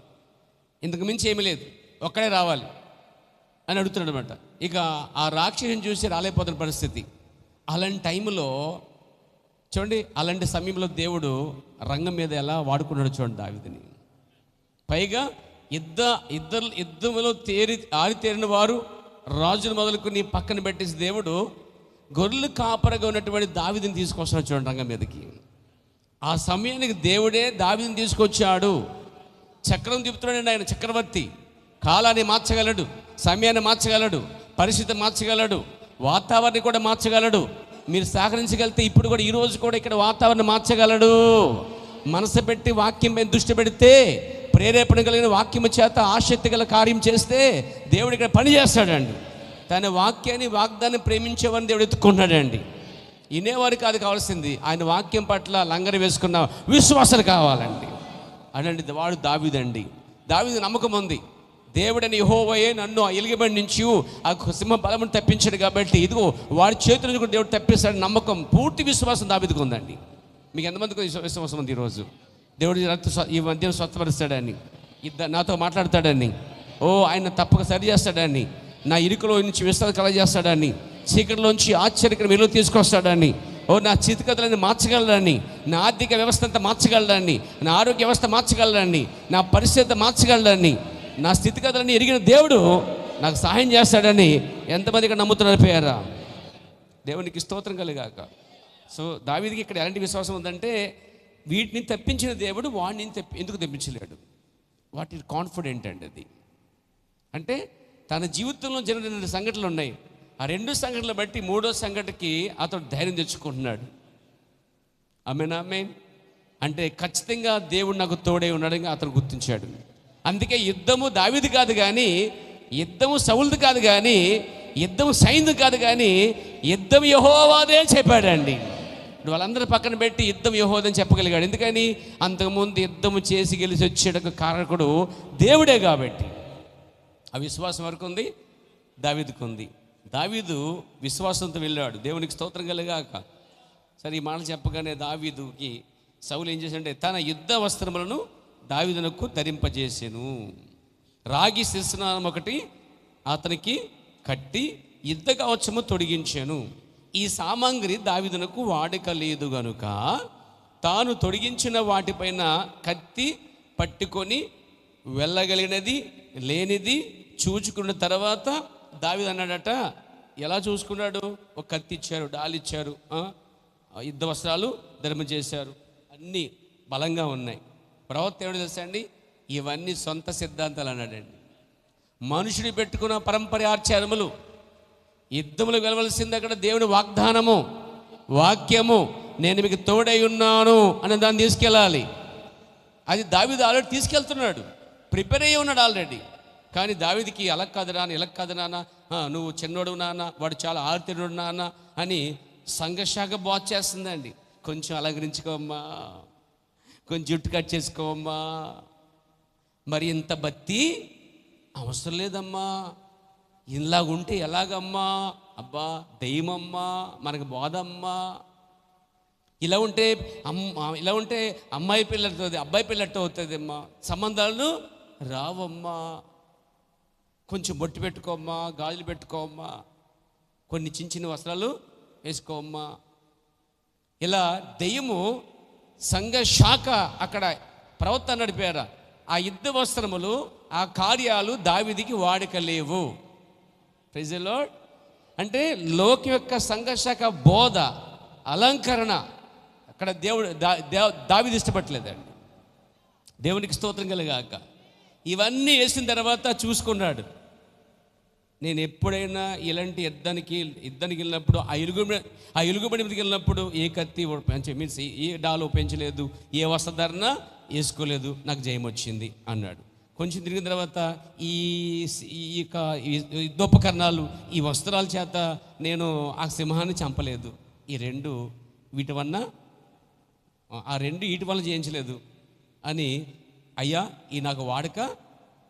ఇంతకు మించి ఏమీ లేదు, ఒక్కడే రావాలి అని అడుగుతున్నాడు అనమాట. ఇక ఆ రాక్షసుని చూసి రాలేకపోతున్న పరిస్థితి. అలాంటి టైంలో చూడండి, అలాంటి సమయంలో దేవుడు రంగం మీద ఎలా వాడుకున్నాడు చూడండి దావీదుని. పైగా యుద్ధంలో ఆరితేరిన వారు రాజును మొదలుకొని పక్కన పెట్టేసి దేవుడు గొర్రెలు కాపరగా ఉన్నటువంటి దావీదుని తీసుకొస్తున్నాడు చూడండి రంగం మీదకి. ఆ సమయానికి దేవుడే దావీదుని తీసుకొచ్చాడు. చక్రం తిప్పుతున్నాడు ఆయన, చక్రవర్తి. కాలాన్ని మార్చగలడు, సమయాన్ని మార్చగలడు, పరిస్థితి మార్చగలడు, వాతావరణం కూడా మార్చగలడు. మీరు సహకరించగలిగితే ఇప్పుడు కూడా ఈరోజు కూడా ఇక్కడ వాతావరణం మార్చగలడు. మనసు పెట్టి వాక్యం మీద దృష్టి పెడితే, ప్రేరేపణ కలిగిన వాక్యము చేత ఆసక్తి గల కార్యం చేస్తే దేవుడు ఇక్కడ పని చేస్తాడండి. తన వాక్యాన్ని వాగ్దాన్ని ప్రేమించేవారిని దేవుడు ఎత్తుకున్నాడండి. వినేవారు కాదు కావాల్సింది, ఆయన వాక్యం పట్ల లంగరి వేసుకున్న విశ్వాసాలు కావాలండి. అనండి వాడు దావీదండి. దావీదు నమ్మకం ఉంది, దేవుడని యెహోవాయే నన్ను ఎలుగుబంటి నుంచి ఆ సింహ బలమును తప్పించాడు కాబట్టి ఇదిగో వాడి చేతుల నుంచి కూడా దేవుడు తప్పిస్తాడు నమ్మకం, పూర్తి విశ్వాసం దావీదుకు ఉందండి. మీకు ఎంతమందికి విశ్వాసం ఉంది ఈరోజు? దేవుడు ఈ మధ్యన స్వస్థపరుస్తాడని, నాతో మాట్లాడతాడని, ఆయన తప్పక సరి చేస్తాడని, నా ఇరుకులో నుంచి విశ్వాసం కలగజేస్తాడని, చీకటిలోంచి ఆశ్చర్యకర వెలుగు తీసుకొస్తాడని, నా స్థితిగతులను మార్చగలడని, నా ఆర్థిక వ్యవస్థ అంతా మార్చగలడని, నా ఆరోగ్య వ్యవస్థ మార్చగలడని, నా పరిస్థితి మార్చగలడని, నా స్థితిగతులని ఎరిగిన దేవుడు నాకు సహాయం చేస్తాడని ఎంతమంది ఇక్కడ నమ్ముతున్నారు పేరా? దేవునికి స్తోత్రం కలిగాక. సో దావీదుకి ఇక్కడ ఎలాంటి విశ్వాసం ఉందంటే, వీటిని తప్పించిన దేవుడు వాడిని ఎందుకు తెప్పించలేడు? వాటి కాన్ఫిడెంట్ అండి అది. అంటే తన జీవితంలో జరిగిన 2 సంఘటనలు ఉన్నాయి. ఆ 2 సంఘటనలు బట్టి 3వ సంఘటనకి అతడు ధైర్యం తెచ్చుకుంటున్నాడు. ఆమేన్. అంటే ఖచ్చితంగా దేవుడు నాకు తోడై ఉన్నాడని అతను గుర్తించాడు. అందుకే యుద్ధము దావీదు కాదు కానీ, యుద్ధము సౌలుది కాదు కానీ, యుద్ధం సైన్యం కాదు కానీ, యుద్ధం యెహోవాదే చెప్పాడండి. వాళ్ళందరూ పక్కన పెట్టి యుద్ధం యెహోవాదని చెప్పగలిగాడు. ఎందుకని? అంతకుముందు యుద్ధము చేసి గెలిచి వచ్చేటకు కారకుడు దేవుడే కాబట్టి. ఆ విశ్వాసం వరకు ఉంది, దావీదుకు ఉంది. దావీదు విశ్వాసంతో వెళ్ళాడు. దేవునికి స్తోత్రం కలిగాక. సరే, ఈ మాటలు చెప్పగానే దావీదుకి సౌలు ఏం చేశాడంటే తన యుద్ధ వస్త్రములను దావీదునకు ధరింపజేసెను. రాగి శిరస్నానం ఒకటి అతనికి కట్టి యుద్ధ కవచము తొడిగించెను. ఈ సామాగ్రి దావీదునకు వాడుక లేదు గనుక తాను తొడిగించిన వాటిపైన కత్తి పట్టుకొని వెళ్ళగలిగినది లేనిది చూచుకున్న తర్వాత దావీదు అన్నాడట, ఎలా చూసుకున్నాడు? ఒక కత్తి ఇచ్చారు, డాలిచ్చారు, యుద్ధ వస్త్రాలు ధర్మం చేశారు, అన్నీ బలంగా ఉన్నాయి. ప్రవక్త ఏమిటి తెలుసా అండి? ఇవన్నీ సొంత సిద్ధాంతాలు అన్నాడండి. మనుషుడు పెట్టుకున్న పరంపర ఆచారములు. యుద్ధములు వెళ్ళవలసింది అక్కడ దేవుని వాగ్దానము, వాక్యము, నేను మీకు తోడై ఉన్నాను అని దాన్ని తీసుకెళ్ళాలి. అది దావీదు ఆల్రెడీ తీసుకెళ్తున్నాడు, ప్రిపేర్ అయ్యి ఉన్నాడు ఆల్రెడీ. కానీ దావీదుకి అలా కాదు నాన్న, ఇలా కాదు నాన్న, నువ్వు చిన్నోడు నాన్న, వాడు చాలా ఆర్తినుడు నాన్న అని సంఘశాఖ బాగు చేస్తుందండి. కొంచెం అలంకరించుకోమ్మా, కొంచెం జుట్టు కట్ చేసుకోమ్మా, మరి ఇంత బత్తి అవసరం లేదమ్మా, ఇలాగుంటే ఎలాగమ్మా, అబ్బా దయ్యమమ్మా, మనకు బోధమ్మా, ఇలా ఉంటే అమ్మాయి పిల్లలతో అబ్బాయి పిల్లలతో అవుతుంది అమ్మా, సంబంధాలు రావమ్మా, కొంచెం బొట్టు పెట్టుకోమ్మా, గాజులు పెట్టుకోమ్మా, కొన్ని చిన్న చిన్న వస్త్రాలు వేసుకోమ్మా. ఇలా దెయ్యము సంఘ శాఖ అక్కడ ప్రవర్తన నడిపారా. ఆ యుద్ధ వస్త్రములు, ఆ కార్యాలు దావీదుకి వాడిక లేవు. Praise the lord. అంటే లోకం యొక్క సంఘ శాఖ బోధ, అలంకరణ అక్కడ దేవుడు దావీదు ఇష్టపడలేదండి. దేవునికి స్తోత్రం కలిగాక. ఇవన్నీ వేసిన తర్వాత చూసుకున్నాడు, నేను ఎప్పుడైనా ఇలాంటి యుద్ధానికి వెళ్ళినప్పుడు ఆ ఎలుగుబడి మీదకి వెళ్ళినప్పుడు ఏ కత్తి మీన్స్ ఏ డాలు పెంచలేదు, ఏ వస్త్రధారణ వేసుకోలేదు, నాకు జయం వచ్చింది అన్నాడు. కొంచెం తిరిగిన తర్వాత ఈ యుద్ధోపకరణాలు, ఈ వస్త్రాల చేత నేను ఆ సింహాన్ని చంపలేదు, ఈ రెండు వీటి వల్ల చేయించలేదు అని, అయ్యా ఈ నాకు వాడక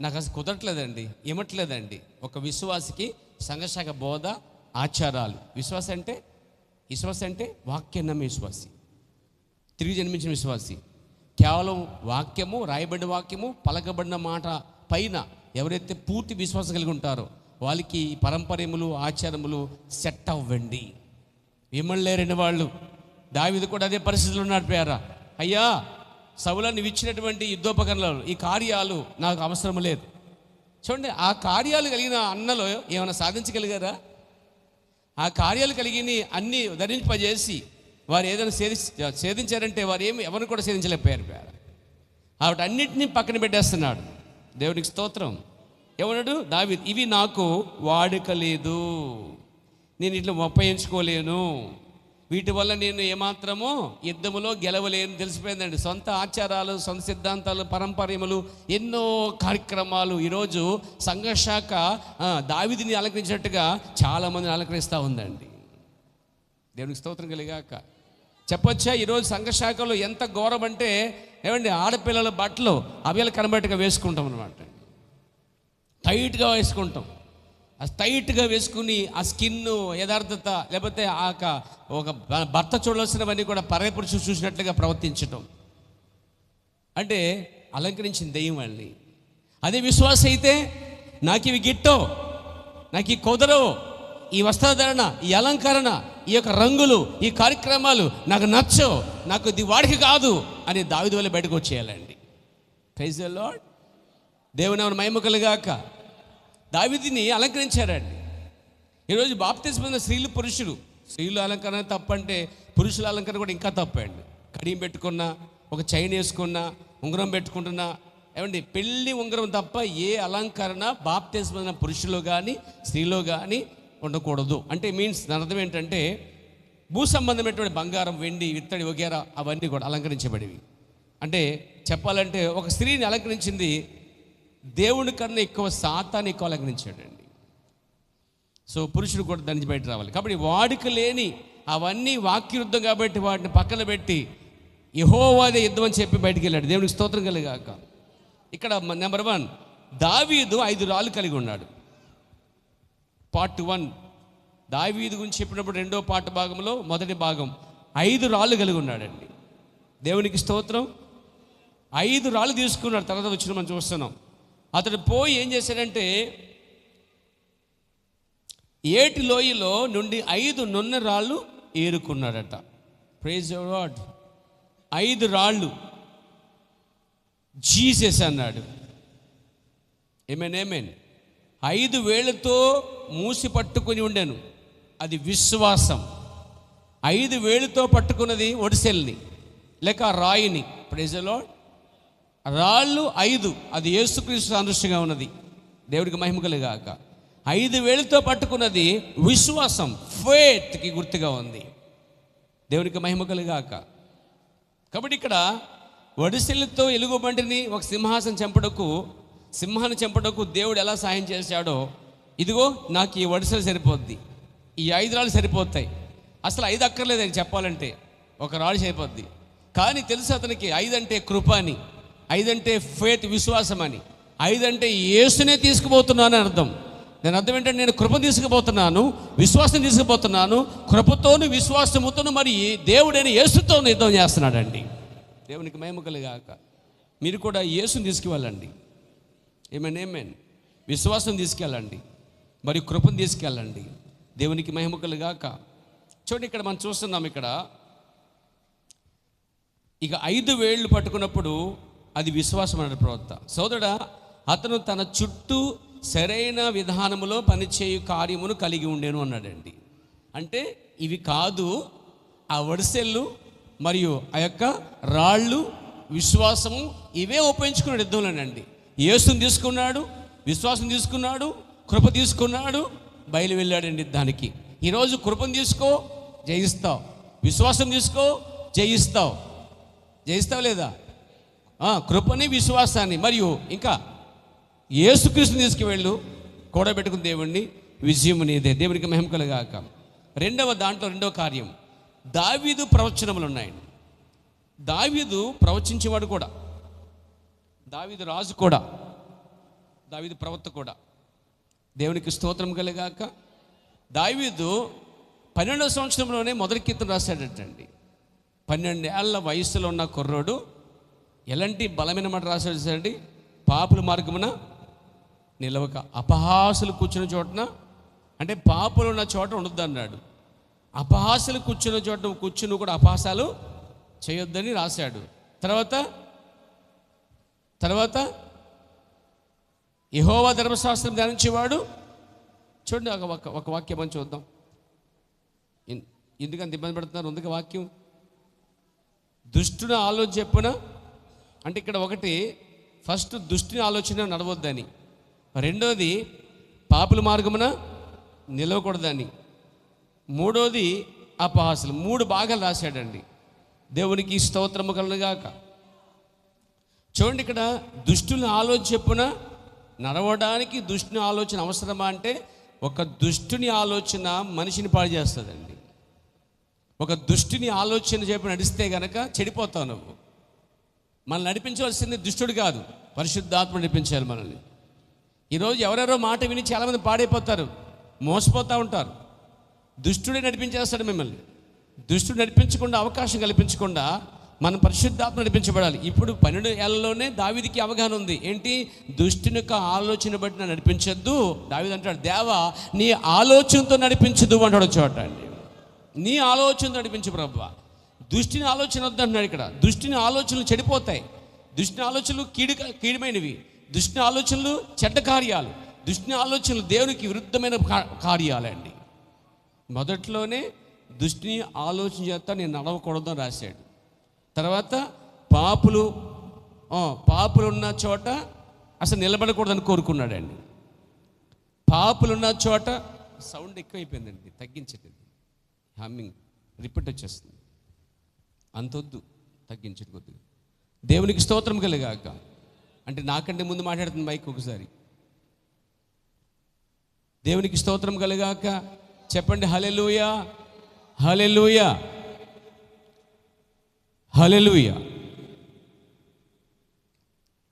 నాకు అసలు కుదరట్లేదండి, ఏమట్లేదండి. ఒక విశ్వాసికి సంఘశాఖ బోధ, ఆచారాలు. విశ్వాసం అంటే వాక్యం నమ్మే విశ్వాసి, తిరిగి జన్మించిన విశ్వాసి. కేవలం వాక్యము, రాయబడిన వాక్యము, పలకబడిన మాట పైన ఎవరైతే పూర్తి విశ్వాసం కలిగి ఉంటారో వాళ్ళకి పరంపరములు, ఆచారములు సెట్ అవ్వండి. విమళ్ళేరని వాళ్ళు, దావీదు కూడా అదే పరిస్థితిలో ఉన్నాడు ప్రియారా. అయ్యా సౌలు నువ్వు ఇచ్చినటువంటి యుద్ధోపకరణాలు, ఈ కార్యాలు నాకు అవసరం లేదు. చూడండి, ఆ కార్యాలు కలిగిన అన్నలో ఏమైనా సాధించగలిగారా? ఆ కార్యాలు కలిగిన అన్నీ ధరింపజేసి వారు ఏదైనా సేధించారంటే వారు ఎవరిని కూడా సేధించలేకపోయారు ప్రియారా. వాటన్నిటినీ పక్కన పెట్టేస్తున్నాడు. దేవునికి స్తోత్రం. ఏమన్నాడు దావీదు? ఇవి నాకు వాడుక లేదు, నేను ఇట్లా ఉపయోగించుకోలేను, వీటి వల్ల నేను ఏమాత్రమో యుద్ధములో గెలవలేను తెలిసిపోయిందండి. సొంత ఆచారాలు, సొంత సిద్ధాంతాలు, పరంపరములు, ఎన్నో కార్యక్రమాలు ఈరోజు సంఘశాఖ దావీదుని అలంకరించినట్టుగా చాలామందిని అలంకరిస్తూ ఉందండి. దేవునికి స్తోత్రం కలిగాక. చెప్పొచ్చా ఈరోజు సంఘశాఖలో ఎంత ఘోరం అంటే ఏమండి, ఆడపిల్లల బట్టలు అవియలు కనబట్టుగా వేసుకుంటాం అనమాట. టైట్గా వేసుకుంటాం. ఆ టైట్గా వేసుకుని ఆ స్కిన్ యథార్థత లేకపోతే ఒక భర్త చూడాల్సినవన్నీ కూడా పరపురుషు చూసినట్లుగా ప్రవర్తించటం అంటే అలంకరించిన దెయ్యం వాళ్ళని. అదే విశ్వాసం అయితే నాకు ఇవి గిట్టో, నాకు ఈ కుదరవు, ఈ వస్త్రధారణ, ఈ అలంకరణ, ఈ యొక్క రంగులు, ఈ కార్యక్రమాలు నాకు నచ్చవు, నాకు ఇది వాడికి కాదు అని దావీదు వల్ల బయటకు వచ్చేయాలండి. Praise the lord. దేవుని మహిమ కలుగాక. దావీదుని అలంకరించారండి. ఈరోజు బాప్తిస్మం పొందిన స్త్రీలు, పురుషులు, స్త్రీలు అలంకరణ తప్పంటే పురుషుల అలంకరణ కూడా ఇంకా తప్పండి. కడియం పెట్టుకున్నా, ఒక చైన్ వేసుకున్నా, ఉంగరం పెట్టుకుంటున్నా, ఏమండి పెళ్ళి ఉంగరం తప్ప ఏ అలంకరణ బాప్తిస్మం పొందిన పురుషులు కానీ స్త్రీలో కానీ ఉండకూడదు. అంటే మీన్స్ దాని అర్థం ఏంటంటే భూ సంబంధమైనటువంటి బంగారం, వెండి, ఇత్తడి వగేరా అవన్నీ కూడా అలంకరించబడేవి. అంటే చెప్పాలంటే ఒక స్త్రీని అలంకరించింది దేవుని కన్నా ఎక్కువ సాతాన్ని ఎక్కువ అలంకరించాడండి. సో పురుషుడు కూడా దాని నుంచి బయట రావాలి. కాబట్టి వాడికి లేని అవన్నీ వాక్యయుద్ధం కాబట్టి వాటిని పక్కన పెట్టి యెహోవాదే యుద్ధం అని చెప్పి బయటికి వెళ్ళాడు. దేవునికి స్తోత్రం కలిగాక. ఇక్కడ నెంబర్ 1, దావీదు 5 రాళ్ళు కలిగి ఉన్నాడు. పార్ట్ 1 దావీదు గురించి చెప్పినప్పుడు రెండో పార్ట్ భాగంలో మొదటి భాగం 5 రాళ్ళు కలిగి ఉన్నాడండి. దేవునికి స్తోత్రం. 5 రాళ్ళు తీసుకున్నాడు. తర్వాత వచ్చిన మనం చూస్తున్నాం. అతడు పోయి ఏం చేశాడంటే ఏటి లోయలో నుండి 5 నున్న రాళ్ళు ఏరుకున్నాడట. Praise the lord. 5 రాళ్ళు జీసస్ అన్నాడు. ఏమేన్ 5 వేళ్ళతో మూసి పట్టుకుని ఉండాను, అది విశ్వాసం. 5 వేళ్ళతో పట్టుకున్నది ఒడిసెల్ని లేక రాయిని. Praise the lord. రాళ్ళు 5, అది యేసుక్రీస్తు సాదృశ్యంగా ఉన్నది. దేవుడికి మహిమ కలుగాక. 5 వేళ్ళతో పట్టుకున్నది విశ్వాసం, ఫెయిత్కి గుర్తుగా ఉంది. దేవునికి మహిమ కలుగాక. కాబట్టి ఇక్కడ వడిసెలతో ఎలుగుబంటిని ఒక సింహాన్ని చంపడకు దేవుడు ఎలా సాయం చేశాడో, ఇదిగో నాకు ఈ వడిసెలు సరిపోద్ది, ఈ 5 రాళ్ళు సరిపోతాయి. అసలు 5 అక్కర్లేదని చెప్పాలంటే ఒక రాళ్ళు సరిపోద్ది. కానీ తెలుసు అతనికి 5 అంటే కృప అని, 5 అంటే ఫెయిత్, విశ్వాసం అని, 5 అంటే యేసునే తీసుకుపోతున్నాను అని అర్థం. దాని అర్థం ఏంటంటే నేను కృప తీసుకుపోతున్నాను, విశ్వాసం తీసుకుపోతున్నాను, కృపతోను విశ్వాసముతోను మరి దేవుడైన యేసుతో యుద్ధం చేస్తున్నాడండి. దేవునికి మహిమ కలుగాక. మీరు కూడా యేసుని తీసుకువెళ్ళండి. ఏమేన్ విశ్వాసం తీసుకెళ్ళండి, మరి కృపను తీసుకెళ్ళండి. దేవునికి మహిమ కలుగాక. చూడండి, ఇక్కడ మనం చూస్తున్నాం. ఇక్కడ ఇక 5 వేళ్ళు పట్టుకున్నప్పుడు అది విశ్వాసం అన్నాడు ప్రవక్త. సోదరుడా, అతను తన చుట్టూ సరైన విధానములో పనిచేయు కార్యమును కలిగి ఉండేను అన్నాడండి. అంటే ఇవి కాదు, ఆ వడిసెళ్ళు మరియు ఆ యొక్క రాళ్ళు, విశ్వాసము, ఇవే ఉపయోగించుకున్నాడు యుద్ధంలోనండి. యేసుని తీసుకున్నాడు, విశ్వాసం తీసుకున్నాడు, కృప తీసుకున్నాడు, బయలు వెళ్ళాడండి యుద్ధానికి. ఈరోజు కృపను తీసుకో, జయిస్తావు. విశ్వాసం తీసుకో, జయిస్తావు. లేదా? కృపని, విశ్వాసాన్ని మరియు ఇంకా యేసుక్రీస్తుని తీసుకువెళ్ళు, కూడబెట్టుకుని దేవుణ్ణి, విజయం నీదే. దేవునికి మహిమ కలుగాక. రెండవ కార్యం, దావీదు ప్రవచనములు ఉన్నాయండి. దావీదు ప్రవచించేవాడు కూడా, దావీదు రాజు కూడా, దావీదు ప్రవక్త కూడా. దేవునికి స్తోత్రం కలుగాక. దావీదు 12వ సంవత్సరంలోనే మొదటి కీర్తన రాశాడటండి. 12 ఏళ్ల వయసులో ఉన్న కుర్రోడు ఎలాంటి బలమైన మాట రాశాడండి. పాపుల మార్గమున నిలవక, అపహాసులు కూర్చున్న చోటన, అంటే పాపులు ఉన్న చోట ఉండొద్దు అన్నాడు. అపహాసాలు కూర్చున్న చోట నువ్వు కూర్చుని కూడా అపహాసాలు చేయొద్దని రాశాడు. తర్వాత యెహోవా ధర్మశాస్త్రం ధ్యానించేవాడు. చూడండి ఒక వాక్యం అని చూద్దాం. ఎందుకంత ఇబ్బంది పడుతున్నారు? అందుకే వాక్యం దుష్టుని ఆలోచన చెప్పున అంటే ఇక్కడ ఒకటి ఫస్ట్ దుష్టుని ఆలోచన నడవద్దని, రెండోది పాపుల మార్గమున నిలవకూడదని, మూడోది అపహాసులు. 3 భాగాలు రాశాడండి. దేవునికి స్తోత్రము కలుగుగాక. చూడండి, ఇక్కడ దుష్టుని ఆలోచన చెప్పున నడవడానికి దుష్టుని ఆలోచన అవసరమా అంటే, ఒక దుష్టుని ఆలోచన మనిషిని పాడు చేస్తుందండి. ఒక దుష్టుని ఆలోచన చెప్పి నడిస్తే గనక చెడిపోతావు నువ్వు. మనల్ని నడిపించవలసింది దుష్టుడు కాదు, పరిశుద్ధాత్మ నడిపించాలి మనల్ని. ఈరోజు ఎవరెవరో మాట విని చాలామంది పాడైపోతారు, మోసపోతూ ఉంటారు. దుష్టుడే నడిపించేస్తాడు మిమ్మల్ని. దుష్టుడు నడిపించకుండా, అవకాశం కల్పించకుండా మనం పరిశుద్ధాత్మ నడిపించబడాలి. ఇప్పుడు 12 ఏళ్లలోనే దావీదుకి అవగాహన ఉంది. ఏంటి? దుష్టుని యొక్క ఆలోచన బట్టి నన్ను నడిపించద్దు. దావీదు అంటాడు, దేవా నీ ఆలోచనతో నడిపించదు అంటాడు చోట అండి. నీ ఆలోచనతో నడిపించు ప్రభువా. దుష్టిని ఆలోచన వద్దంటున్నాడు ఇక్కడ. దుష్టిని ఆలోచనలు చెడిపోతాయి. దుష్టిని ఆలోచనలు కీడమైనవి. దుష్టిని ఆలోచనలు చెడ్డ కార్యాలు. దుష్టిని ఆలోచనలు దేవునికి విరుద్ధమైన కార్యాలండి. మొదట్లోనే దుష్టిని ఆలోచన చేస్తా నేను నడవకూడదని రాశాడు. తర్వాత పాపులు ఉన్న చోట అసలు నిలబడకూడదని కోరుకున్నాడండి. పాపులున్న చోట సౌండ్ ఎక్కువైపోయిందండి, తగ్గించండి. హమ్మింగ్ రిపీట్ వచ్చేస్తుంది, అంతొద్దు, తగ్గించండి కొద్దిగా. దేవునికి స్తోత్రం కలుగాక. అంటే నాకంటే ముందు మాట్లాడుతుంది మైక్ ఒకసారి. దేవునికి స్తోత్రం కలుగాక చెప్పండి. హల్లెలూయా, హల్లెలూయా, హల్లెలూయా.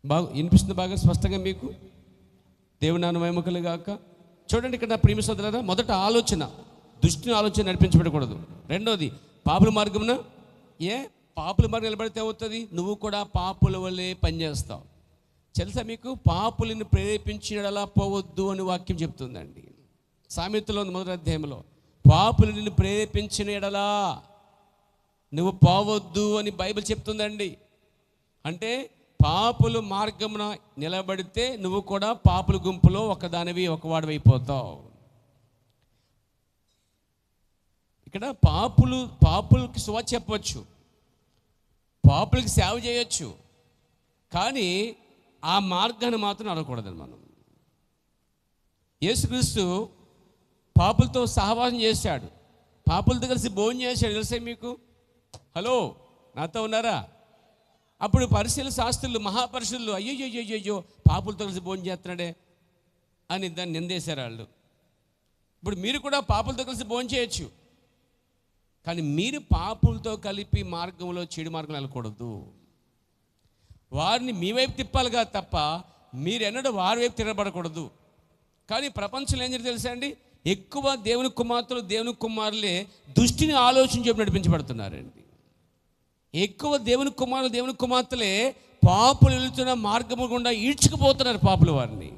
బాగా వినిపిస్తుంది, బాగా స్పష్టంగా మీకు. దేవుని నామమున మహిమ కలుగాక. చూడండి, ఇక్కడ నా ప్రియమైన సోదరులారా, మొదట ఆలోచన, దుష్టుని ఆలోచన నడిపించబడకూడదు. రెండోది పాపుల మార్గమున. పాపుల మార్గం నిలబడితే అవుతుంది, నువ్వు కూడా పాపుల వల్లే పనిచేస్తావు. తెలుసా మీకు? పాపులను ప్రేరేపించినలా పోవద్దు అని వాక్యం చెప్తుందండి. సామెతలో 1వ అధ్యాయంలో పాపులు నిన్ను ప్రేరేపించిన ఎడలా నువ్వు పోవద్దు అని బైబిల్ చెప్తుందండి. అంటే పాపుల మార్గమున నిలబడితే నువ్వు కూడా పాపుల గుంపులో ఒకవాడివి అయిపోతావు. ఇక్కడ పాపులకి సువార్త చెప్పవచ్చు, పాపులకి సేవ చేయొచ్చు, కానీ ఆ మార్గాన్ని మాత్రం నడవకూడదని మనం. యేసుక్రీస్తు పాపులతో సహవాసం చేశాడు, పాపులతో కలిసి భోజనం చేశాడు. తెలిసే మీకు? హలో, నాతో ఉన్నారా? అప్పుడు పరిశీలన శాస్త్రులు, మహాపరిశులు అయ్యో పాపులతో కలిసి భోజనం చేస్తున్నాడే అని దాన్ని నిందేశారు వాళ్ళు. ఇప్పుడు మీరు కూడా పాపులతో కలిసి భోజనం చేయొచ్చు, కానీ మీరు పాపులతో కలిపి మార్గంలో, చెడు మార్గంలో వెళ్ళకూడదు. వారిని మీ వైపు తిప్పాలిగా తప్ప మీరెన్నడూ వారి వైపు తిరగబడకూడదు. కానీ ప్రపంచంలో ఏం జరిగింది తెలుసా అండి? ఎక్కువ దేవుని కుమార్తెలు, దేవుని కుమారులే దుష్టిని ఆలోచించి నడిపించబడుతున్నారండి. ఎక్కువ దేవుని కుమారులు, దేవుని కుమార్తెలే పాపులు వెళుతున్న మార్గము గుండా ఈడ్చుకుపోతున్నారు పాపులు వారిని.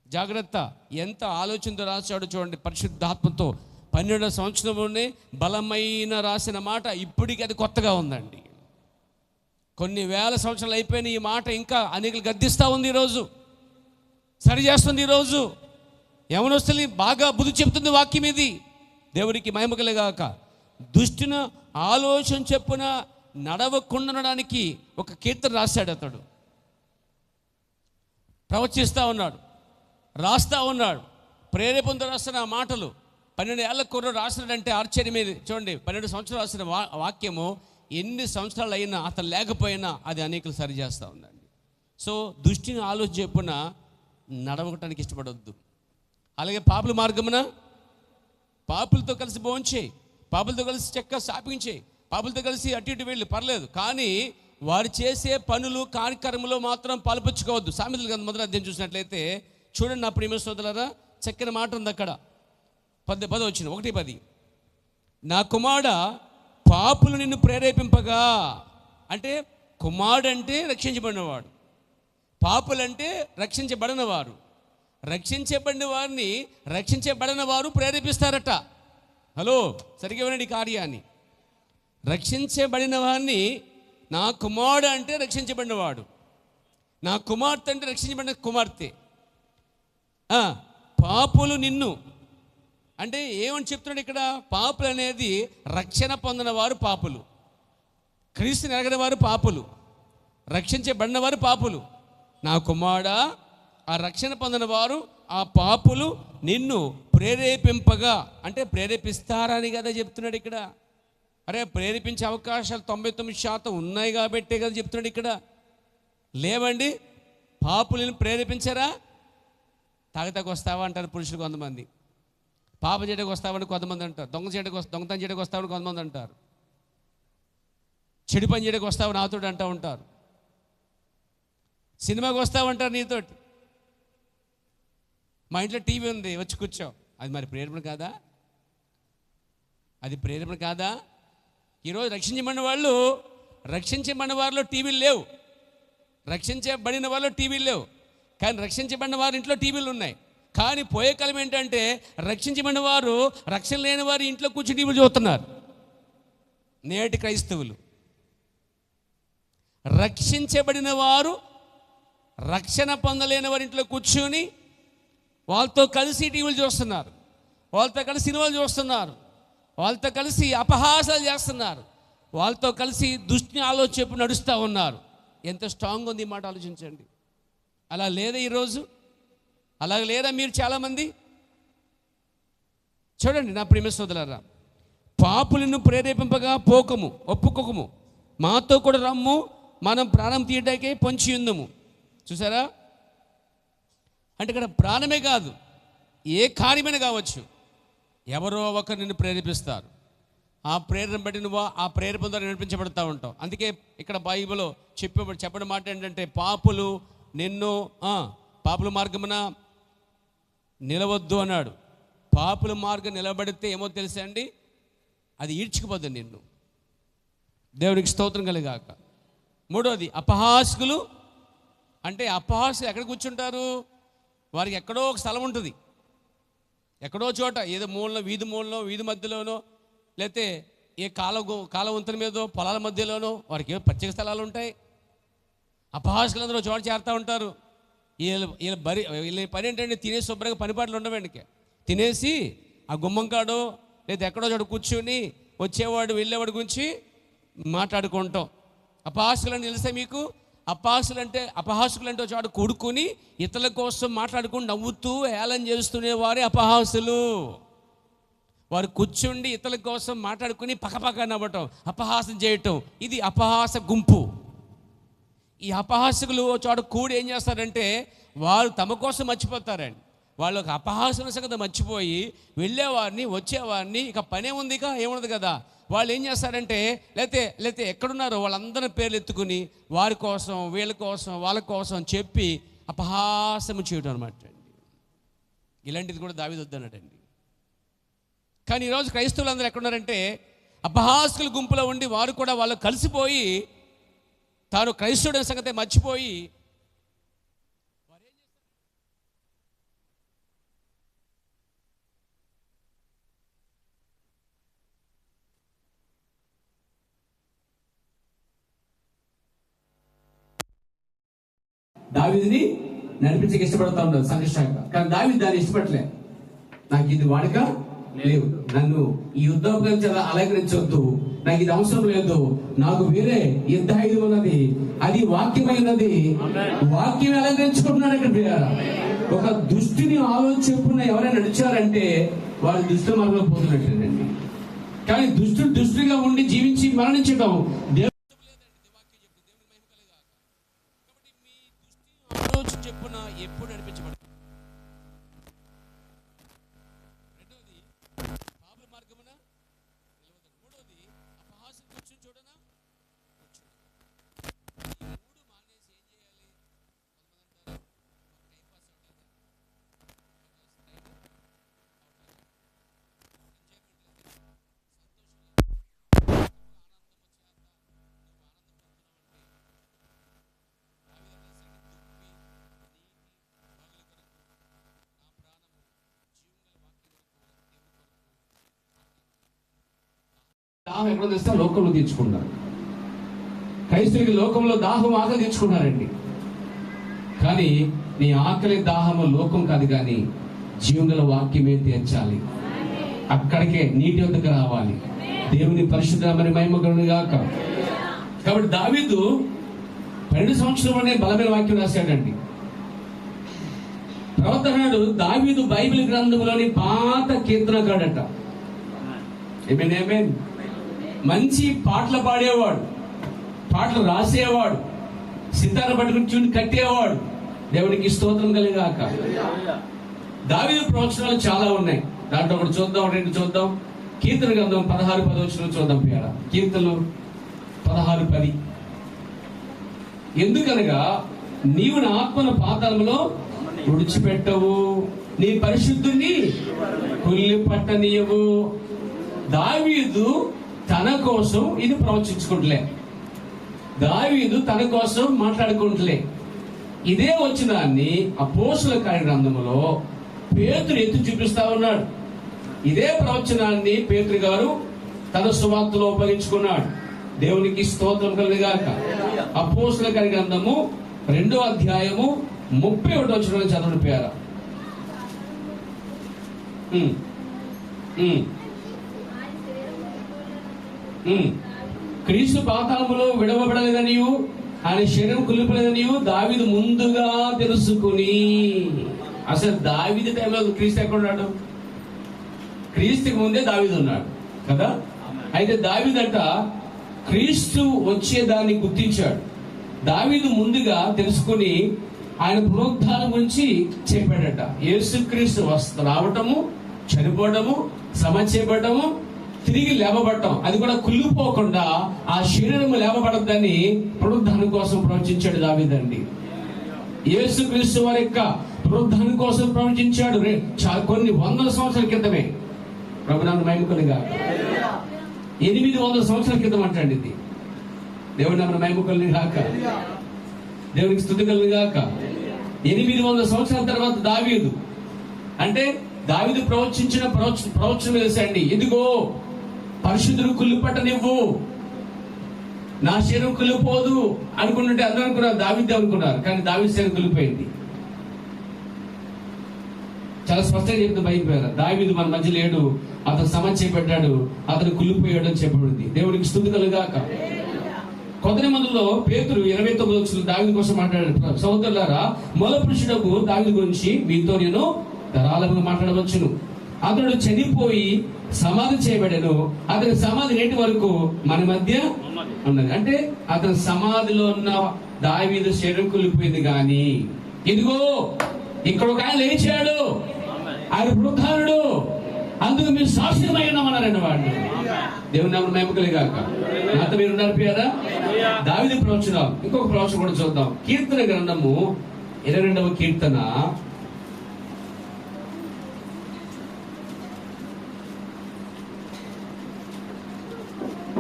జాగ్రత్త. ఎంత ఆలోచనతో రాశాడో చూడండి, పరిశుద్ధాత్మతో. 12వ సంవత్సరంలోనే బలమైన రాసిన మాట ఇప్పటికీ అది కొత్తగా ఉందండి. కొన్ని వేల సంవత్సరాలు అయిపోయిన ఈ మాట ఇంకా అనేకలు గద్దిస్తూ ఉంది. ఈరోజు సరి చేస్తుంది. ఈరోజు యవనస్తుల్ని బాగా బుద్ధి చెప్తుంది వాక్యం ఇది. దేవునికి మహిమ కలుగాక. దుష్టుని ఆలోచన చెప్పున నడవకుండడానికి ఒక కీర్తన రాశాడు. అతడు ప్రవచిస్తూ ఉన్నాడు, రాస్తూ ఉన్నాడు, ప్రేరేపణతో రాస్తున్న ఆ మాటలు. 12 ఏళ్ల కుర్రాడు రాసినాడంటే ఆశ్చర్యం మీద. చూడండి, 12 సంవత్సరాలు రాసిన వాక్యము ఎన్ని సంవత్సరాలు అయినా అతను లేకపోయినా అది అనేకలు సరి చేస్తూ ఉందండి. సో దుష్టిని ఆలోచన చెప్పున నడవటానికి ఇష్టపడవద్దు. అలాగే పాపుల మార్గమున పాపులతో కలిసి భోంచేయి, పాపులతో కలిసి చక్కగా షాపింగ్ చేయి, పాపులతో కలిసి అటు ఇటు వెళ్ళి పర్లేదు, కానీ వారు చేసే పనులు కార్యక్రమంలో మాత్రం పాల్పంచుకోవద్దు. సామెతలు గ్రంథం 1వ అధ్యాయం చూసినట్లయితే చూడండి నా ప్రియమైన సోదరులారా, చక్కని మాట ఉంది అక్కడ. 10 వచ్చిన 1:10. నా కుమారుడా, పాపులు నిన్ను ప్రేరేపింపగా. అంటే కుమారుడంటే రక్షించబడినవాడు, పాపులంటే రక్షించబడినవారు. రక్షించబడిన వారిని రక్షించబడిన వారు ప్రేరేపిస్తారట. హలో, సరిగ్గా వినండి ఈ కార్యాన్ని. రక్షించబడిన వాడిని నా కుమారుడు అంటే రక్షించబడినవాడు, నా కుమార్తె అంటే రక్షించబడిన కుమార్తె. పాపులు నిన్ను అంటే ఏమని చెప్తున్నాడు ఇక్కడ? పాపులు అనేది రక్షణ పొందిన వారు పాపులు, క్రీస్తుని ఎరగని వారు పాపులు, రక్షించబడిన వారు పాపులు. నా కుమారుడా, ఆ రక్షణ పొందిన వారు ఆ పాపులు నిన్ను ప్రేరేపింపగా, అంటే ప్రేరేపిస్తారని కదా చెప్తున్నాడు ఇక్కడ. అరే, ప్రేరేపించే అవకాశాలు 99% ఉన్నాయి కాబట్టే కదా చెప్తున్నాడు ఇక్కడ. లేవండి, పాపులను ప్రేరేపించారా? తాగతాకు వస్తావా అంటారు పురుషులు కొంతమంది, పాప చేయడానికి వస్తావని కొంతమంది అంటారు, దొంగతనం చేయడానికి వస్తావని కొంతమంది అంటారు, చెడు పని చేయడానికి వస్తావు నాతో అంటూ ఉంటారు, సినిమాకి వస్తావంటారు నీతోటి. మా ఇంట్లో టీవీ ఉంది, వచ్చి కూర్చో. అది మరి ప్రేరేపణ కాదా? అది ప్రేరేపణ కాదా? ఈరోజు రక్షించబడిన వారిలో టీవీలు లేవు, రక్షించబడిన వాళ్ళు టీవీలు లేవు, కానీ రక్షించబడిన వారి ఇంట్లో టీవీలు ఉన్నాయి. కానీ పోయే కాలం ఏంటంటే రక్షించబడిన వారు రక్షణ లేని వారి ఇంట్లో కూర్చొని టీవీలు చూస్తున్నారు. నేటి క్రైస్తవులు రక్షించబడిన వారు రక్షణ పొందలేని వారి ఇంట్లో కూర్చొని వాళ్ళతో కలిసి టీవీలు చూస్తున్నారు, వాళ్ళతో కలిసి సినిమాలు చూస్తున్నారు, వాళ్ళతో కలిసి అపహాసాలు చేస్తున్నారు, వాళ్ళతో కలిసి దుష్టి ఆలోచన చెప్పి నడుస్తూ ఉన్నారు. ఎంత స్ట్రాంగ్ ఉంది ఈ మాట ఆలోచించండి. అలా లేదా ఈరోజు? అలాగ లేదా మీరు చాలామంది? చూడండి నా ప్రియమైన సోదరులారా, పాపులను ప్రేరేపింపగా పోకము, ఒప్పుకోకము, మాతో కూడా రమ్ము, మనం ప్రాణం తీయడానికే పొంచి ఉందము. చూసారా? అంటే ఇక్కడ ప్రాణమే కాదు, ఏ కార్యమైనా కావచ్చు, ఎవరో ఒకరు నిన్ను ప్రేరేపిస్తారు. ఆ ప్రేరణ బట్టి నువ్వు ఆ ప్రేరేపణ ద్వారా నడిపించబడతా ఉంటావు. అందుకే ఇక్కడ బైబిల్లో చెప్పడం మాట ఏంటంటే, పాపులు నిన్ను పాపుల మార్గమున నిలవద్దు అన్నాడు. పాపుల మార్గం నిలబడితే ఏమో తెలుసా అండి? అది ఈడ్చుకుపోద్దు నిన్ను. దేవునికి స్తోత్రం కలిగాక. మూడోది అపహాసకులు. అంటే అపహాసకులు ఎక్కడ కూర్చుంటారు? వారికి ఎక్కడో ఒక స్థలం ఉంటుంది, ఎక్కడో చోట, ఏదో మూలలో, వీధి మధ్యలోనో, లేకపోతే ఏ కాల వంతెన మీదో, పొలాల మధ్యలోనో వారికి ఏ ప్రత్యేక స్థలాలు ఉంటాయి. అపహాసకులందరూ చోట చేరుతూ ఉంటారు. వీళ్ళ పని ఏంటంటే తినేసి శుభ్రంగా పనిపాట్లు ఉండవండి. తినేసి ఆ గుమ్మంకాడో లేదా ఎక్కడో చోట కూర్చొని వచ్చేవాడు వెళ్ళేవాడి గురించి మాట్లాడుకుంటాం. అపహాసకులు అంటే తెలిసే మీకు? అపహాసకులు అంటే చోట కూడుకుని ఇతరుల కోసం మాట్లాడుకుని నవ్వుతూ హేళన చేస్తూనే వారే అపహాసులు. వారు కూర్చుండి ఇతరుల కోసం మాట్లాడుకుని పక్కపక్క నవ్వటం, అపహాసం చేయటం, ఇది అపహాస గుంపు. ఈ అపహాసకులు చోట కూడి ఏం చేస్తారంటే వారు తమ కోసం మర్చిపోతారండి. వాళ్ళు ఒక అపహాసన సంగతి మర్చిపోయి వెళ్ళేవారిని వచ్చేవారిని ఇక పనే ఉంది, ఇక ఏముండదు కదా, వాళ్ళు ఏం చేస్తారంటే లేతే ఎక్కడున్నారో వాళ్ళందరి పేర్లు ఎత్తుకుని వారి కోసం, వీళ్ళ కోసం, వాళ్ళ కోసం చెప్పి అపహాసము చేయడం అనమాట అండి. ఇలాంటిది కూడా దావీదు వద్దన్నాడండి. కానీ ఈరోజు క్రైస్తవులందరూ ఎక్కడున్నారంటే అపహాసకుల గుంపులో ఉండి వారు కూడా వాళ్ళు కలిసిపోయి తాను క్రైస్తవుడి సంగతి మర్చిపోయి దావీదుని నడిపించక ఇష్టపడతా ఉన్నారు సంఘశాఖ. కానీ దావీదు దాన్ని ఇష్టపడలే. నాకు ఇది వాడక లేవు, నన్ను ఈ యుద్ధోపకరించి అలంకరించవద్దు, నాకు ఇది అవసరం లేదు, నాకు వేరే యుద్ధ ఆయుధం ఉన్నది, అది వాక్యమై ఉన్నది, వాక్యం అలంకరించుకుంటున్నాడు. ఇక్కడ ఒక దుష్టిని ఆలోచన ఎవరైనా నడిచారంటే వాళ్ళు దుష్ట మార్గంలో పోతున్నట్టండి. కానీ దుష్టుడిగా ఉండి జీవించి మరణించడం చెప్పున ఎప్పుడు నడిపించబడుతుంది. రెండవది పాపుల మార్గమున నిలవదు. మూడవది అపహాసం కూర్చుని చూడనా మూడు మానేసి ఏం చేయాలి? దాహం ఎక్కడ తెస్తే లోకంలో తీర్చుకుంటారు. క్రైస్తవులకి లోకంలో దాహం ఆకలి తీర్చుకున్నారండి. కానీ నీ ఆకలి దాహము లోకం కాదు, కానీ జీవన వాక్యమే తీర్చాలి. అక్కడికే నీటి వద్దకు రావాలి. దేవుని పరిశుద్ధమైన మహిమ కలుగును గాక. కాబట్టి దావీదు 12 సంవత్సరంలోనే బలమైన వాక్యం రాశాడండి. ప్రవర్తనాడు దావీదు బైబిల్ గ్రంథంలోని పాత కీర్తనకాడట. ఏమేన్ మంచి పాటలు పాడేవాడు, పాటలు రాసేవాడు, సితార పట్టుకుని చూని కట్టేవాడు. దేవునికి స్తోత్రం కలిగాక. దావీదు ప్రవచనాలు చాలా ఉన్నాయి. దాంట్లో ఒకటి చూద్దాం, 2 చూద్దాం. కీర్తన గ్రంథం 16:10 చూద్దాం. కీర్తనలు 16:10. ఎందుకనగా నీవు నా ఆత్మను పాతాళంలో విడిచిపెట్టవు, నీ పరిశుద్ధుని కుళ్ళి పట్టనీయవు. దావీదు తన కోసం ఇది ప్రవచించుకుంటలే, దావీదు తన కోసం మాట్లాడుకుంటలే. ఇదే వచనాన్ని అపోస్తలుల కార్య గ్రంథములో పేతురు ఎత్తి చూపిస్తా ఉన్నాడు. ఇదే ప్రవచనాన్ని పేతురు గారు తన సువార్తలో ఉపయోగించుకున్నాడు. దేవునికి స్తోత్రం కలుగుగాక. అపోస్తలుల కార్య గ్రంథము 2వ అధ్యాయము 31వ వచనం చదవండి ప్రియారా. క్రీస్తు పాతాళములో విడవబడలేదనియు ఆయన శరీరం కులిపలేదనియు దావీదు ముందుగా తెలుసుకుని. అసలు దావీదు టైంలో క్రీస్తు ఎక్కడున్నాడు? క్రీస్తుకి ముందే దావీదు ఉన్నాడు కదా. అయితే దావీదట క్రీస్తు వచ్చేదాన్ని గుర్తించాడు. దావీదు ముందుగా తెలుసుకుని ఆయన పునరుద్ధానం గురించి చెప్పాడట. యేసుక్రీస్తు రావటము, చనిపోవడము, సమాధి చేయబడము, తిరిగి లేవబడటం, అది కూడా కుళ్ళిపోకుండా ఆ శరీరము లేవబడద్దని పునరుద్ధానం కోసం ప్రవచించాడు దావీదండి. యేసుక్రీస్తు వారి యొక్క పునరుద్ధానం కోసం ప్రవచించాడు కొన్ని వందల సంవత్సరాల క్రితమే. ప్రభునామ మహిమకులుగా 800 సంవత్సరాల క్రితం అంటండి ఇది. దేవుడి నామ మహిమకులు గాక. దేవునికి స్తుతి కలుగును గాక. 800 సంవత్సరాల తర్వాత దావీదు అంటే దావీదు ప్రవచించిన ప్రవచనం వేసండి. ఇదిగో పరిశుద్ధుడు కుళ్ళిపట్టనివ్వు, నా శరీరం కుళ్ళిపోదు అనుకుంటుంటే అందరూ అనుకున్నారు దావీదు అనుకున్నారు. కానీ దావీదు శరీరం కుళ్ళిపోయింది. చాలా స్పష్టంగా చెప్తే బయటపోయారు. దావీదు మన మధ్య లేడు, అతను సమాధి చేపట్టాడు, అతను కుళ్ళిపోయాడు అని చెప్పబడింది. దేవునికి స్తుతి కలుగాక. కొద్ది మందిలో పేతురు 29 దావీదు కోసం మాట్లాడాడు. సహోదరులారా, మూల పురుషుడకు దావీదు గురించి మీతో నేను ధారాళంగా మాట్లాడవచ్చును. అతడు చనిపోయి సమాధి చేయబడెను, అతని సమాధి నేటి వరకు మన మధ్య ఉన్నది. అంటే అతని సమాధిలో ఉన్న దావీదు శరీరం కుళ్ళిపోయింది. కానీ ఇదిగో ఇక్కడ ఒక ఆయన లేచాడు, ఆయన పునరుద్ధానుడు, అందుకు మీరు సాక్ష్యమై ఉన్నామన్నారండి వాళ్ళు. దేవుని నామమున మహిమ కలుగాక. నాతో మీరు నడిపారా? దావీదు ప్రవచనాలు. ఇంకొక ప్రవచనం కూడా చూద్దాం. కీర్తన గ్రంథము 22వ కీర్తన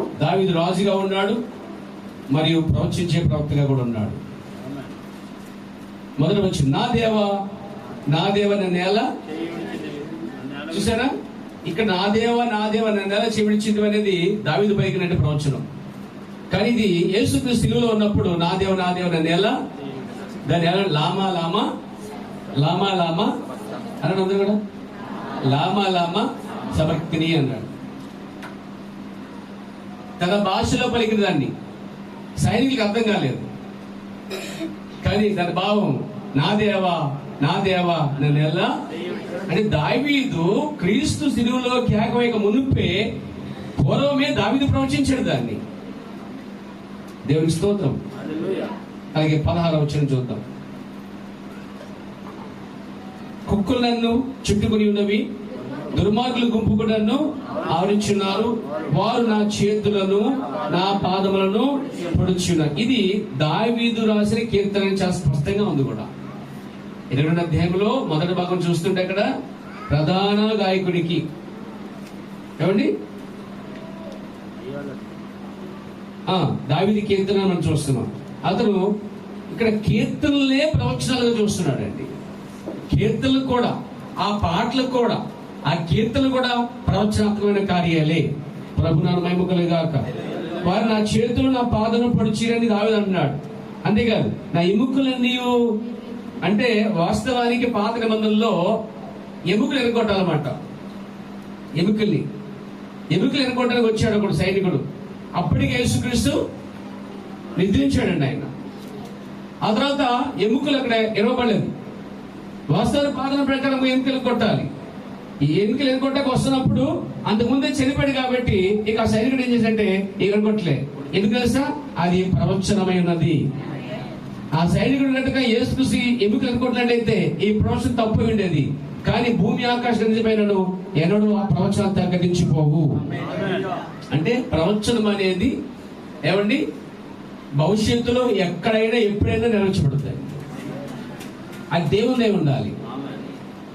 1 దావీదు రాజుగా ఉన్నాడు మరియు ప్రవచించే ప్రవక్తగా కూడా ఉన్నాడు. మొదటి వచ్చి నా దేవా నా దేవ నన్ను ఎలా చూసారా? ఇక్కడ నా దేవ నన్ను ఎలా చెవిడిచింది అనేది దావీదు పలికినట్టు ప్రవచనం. కానీ ఇది యేసుక్రీస్తు సిలువలో ఉన్నప్పుడు నా దేవ నన్ను ఎలా, దాని ఎలా లామా లామా లామా లామా అన్నాడు. అందరూ కూడా లామా లామా సబక్తిని అన్నాడు. తన భాషలో పలికిన దాన్ని సైనికులకు అర్థం కాలేదు. కానీ దాని భావం నా దేవా నన్ను ఎలా అంటే దావీదు క్రీస్తు సిలువలో కేకవేయక మునుపే పూర్వమే దావీదు ప్రవచించాడు దాన్ని. దేవునికి స్తోత్రం. అలాగే 16వ వచనం చూద్దాం. కుక్కలు నన్ను చుట్టుకుని ఉన్నవి, దుర్మార్గులు గుంపు నన్ను ఆవరించున్నారు, వారు నా చేతులను నా పాదములను పొడుచున్నారు. ఇది దావీదు రాసిన కీర్తన చాలా స్పష్టంగా ఉంది కూడా. 22వ అధ్యాయంలో మొదటి భాగం చూస్తుంటే అక్కడ ప్రధాన గాయకుడికి ఏమండి దావీదు కీర్తన మనం చూస్తున్నాం. అతను ఇక్కడ కీర్తనలే ప్రవచనాలుగా చూస్తున్నాడు అండి. కీర్తనలు కూడా, ఆ పాటలు కూడా, ఆ కీర్తనలు కూడా ప్రవచనాత్మకమైన కార్యాలే. ప్రభునాను మహిమ కలుగాక. వారు నా చేతులు నా పాదను పొడిచిరని దావీదు అన్నాడు. అంతేకాదు, నా ఎముకలన్నీ అంటే వాస్తవానికి పాత నిబంధనలో ఎముకలు ఎరగొట్టాలన్నమాట. ఎముకలు ఎరగొట్టడానికి వచ్చాడు ఒకడు సైనికుడు. అప్పటికి యేసుక్రీస్తు నిద్రించాడండి ఆయన. ఆ తర్వాత ఎముకలు అక్కడ ఎరవబడలేదు. వాస్తవానికి పాదన ప్రకారం ఎముకలు కొట్టాలి. ఈ ఎముకలు ఎరగొట్టకు వస్తున్నప్పుడు అంతకుముందే చనిపోయాడు కాబట్టి ఇక ఆ సైనికుడు ఏం చేశాడంటే ఎరగొట్టలే. ఎందుకు తెలుసా? అది ప్రవచనమై ఉన్నది. ఆ సైనికుడు ఉన్నట్టుగా యేసుక్రీస్తు ఎముకలు ఎరగొట్టినట్టయితే ఈ ప్రవచనం తప్పు ఉండేది. కానీ భూమి ఆకాశం నిజమైనను ఎన్నడూ ఆ ప్రవచనం తగ్గదించిపోవు. అంటే ప్రవచనం అనేది ఏమండి భవిష్యత్తులో ఎక్కడైనా ఎప్పుడైనా నెరవేర్చబడుతుంది. అది దేవునిదే ఉండాలి.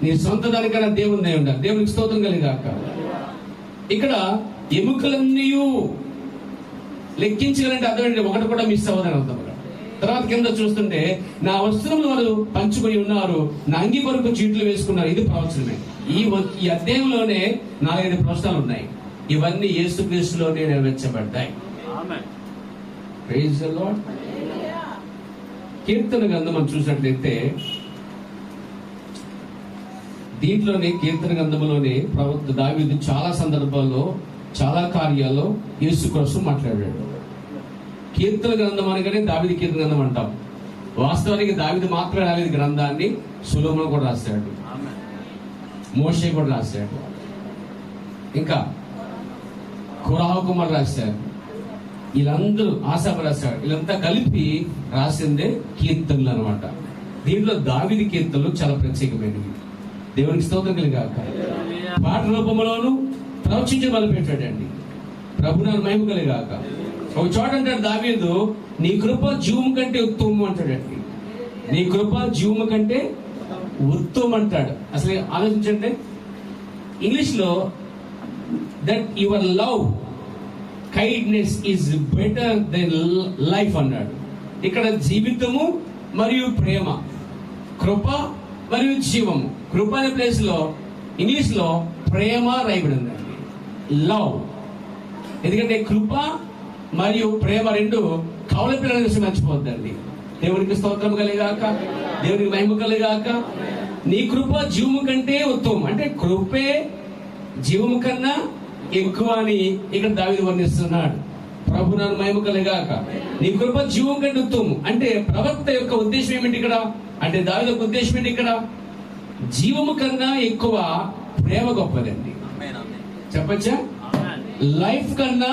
నీ సొంత దానికన్నా దేవునిదే ఉండాలి. దేవునికి స్తోత్రం కలిగాక. ఇక్కడ ఎముకలన్నీ లెక్కించాలంటే అర్థం ఏంటంటే ఒకటి కూడా మిస్ అవ్వదని అర్థం. తర్వాత కింద చూస్తుంటే నా వస్త్రములు వారు పంచుకొని ఉన్నారు, నా అంగి కొరకు చీట్లు వేసుకున్నారు. ఇది ప్రవచనమే. ఈ అధ్యాయంలోనే 4-5 ప్రవచనాలు ఉన్నాయి. ఇవన్నీ యేసుక్రీస్తులోనే నెరవేర్చబడ్డాయి. Praise the Lord. కీర్తన గ్రంథం మనం చూసినట్లయితే దీంట్లోనే కీర్తన గ్రంథంలోనే ప్రవక్త దావీదు చాలా సందర్భాల్లో చాలా కార్యాల్లో యేసు కోసం మాట్లాడాడు. కీర్తన గ్రంథం అనగానే దావీదు కీర్తన గ్రంథం అంటాం. వాస్తవానికి దావీదు మాత్రమే రాలేదు గ్రంథాన్ని, సొలొమోను కూడా రాశాడు, మోషే కూడా రాశాడు, ఇంకా కోరహ కుమారుడు రాశారు, వీళ్ళందరూ ఆసాపు రాశాడు. వీళ్ళంతా కలిపి రాసిందే కీర్తనలు అనమాట. దీంట్లో దావీదు కీర్తనలు చాలా ప్రత్యేకమైనవి. దేవునికి స్తోత్రం కలిగాక. పాట రూపంలోను ప్రవచించి మొదలుపెట్టాడండి. ప్రభునాను మహిమ కలిగాక. ఒక చోట అంటాడు దావీదు, నీ కృప జీవము కంటే ఉత్తమం అంటాడండి. నీ కృప జీవము కంటే ఉత్తమం అంటాడు. అసలు ఆలోచించండి, ఇంగ్లీష్ లో that your love kindness is better than life అన్నాడు. ఇక్కడ జీవితము మరియు ప్రేమ, కృప మరియు జీవము. కృప అనే ప్లేస్ లో ఇంగ్లీష్ లో ప్రేమ రాయబడి ఉందండి, లవ్. ఎందుకంటే కృప మరియు ప్రేమ రెండు కవల పిల్లల విషయం మర్చిపోద్దండి. దేవునికి స్తోత్రం కలిగాక, దేవునికి మహిమ కలిగాక. నీ కృప జీవము కంటే ఉత్తమం అంటే కృపే జీవము కన్నా ఎక్కువ అని ఇక్కడ దావీదు వర్ణిస్తున్నాడు. ప్రభునాను మహిమ కలిగాక. నీ కృప జీవం కంటే ఉత్తమం అంటే ప్రవక్త యొక్క ఉద్దేశం ఏమిటి ఇక్కడ అంటే దావీదు యొక్క ఉద్దేశం ఏంటి ఇక్కడ? జీవము కన్నా ఎక్కువ ప్రేమ గొప్పదండి. చెప్పచ్చా? లైఫ్ కన్నా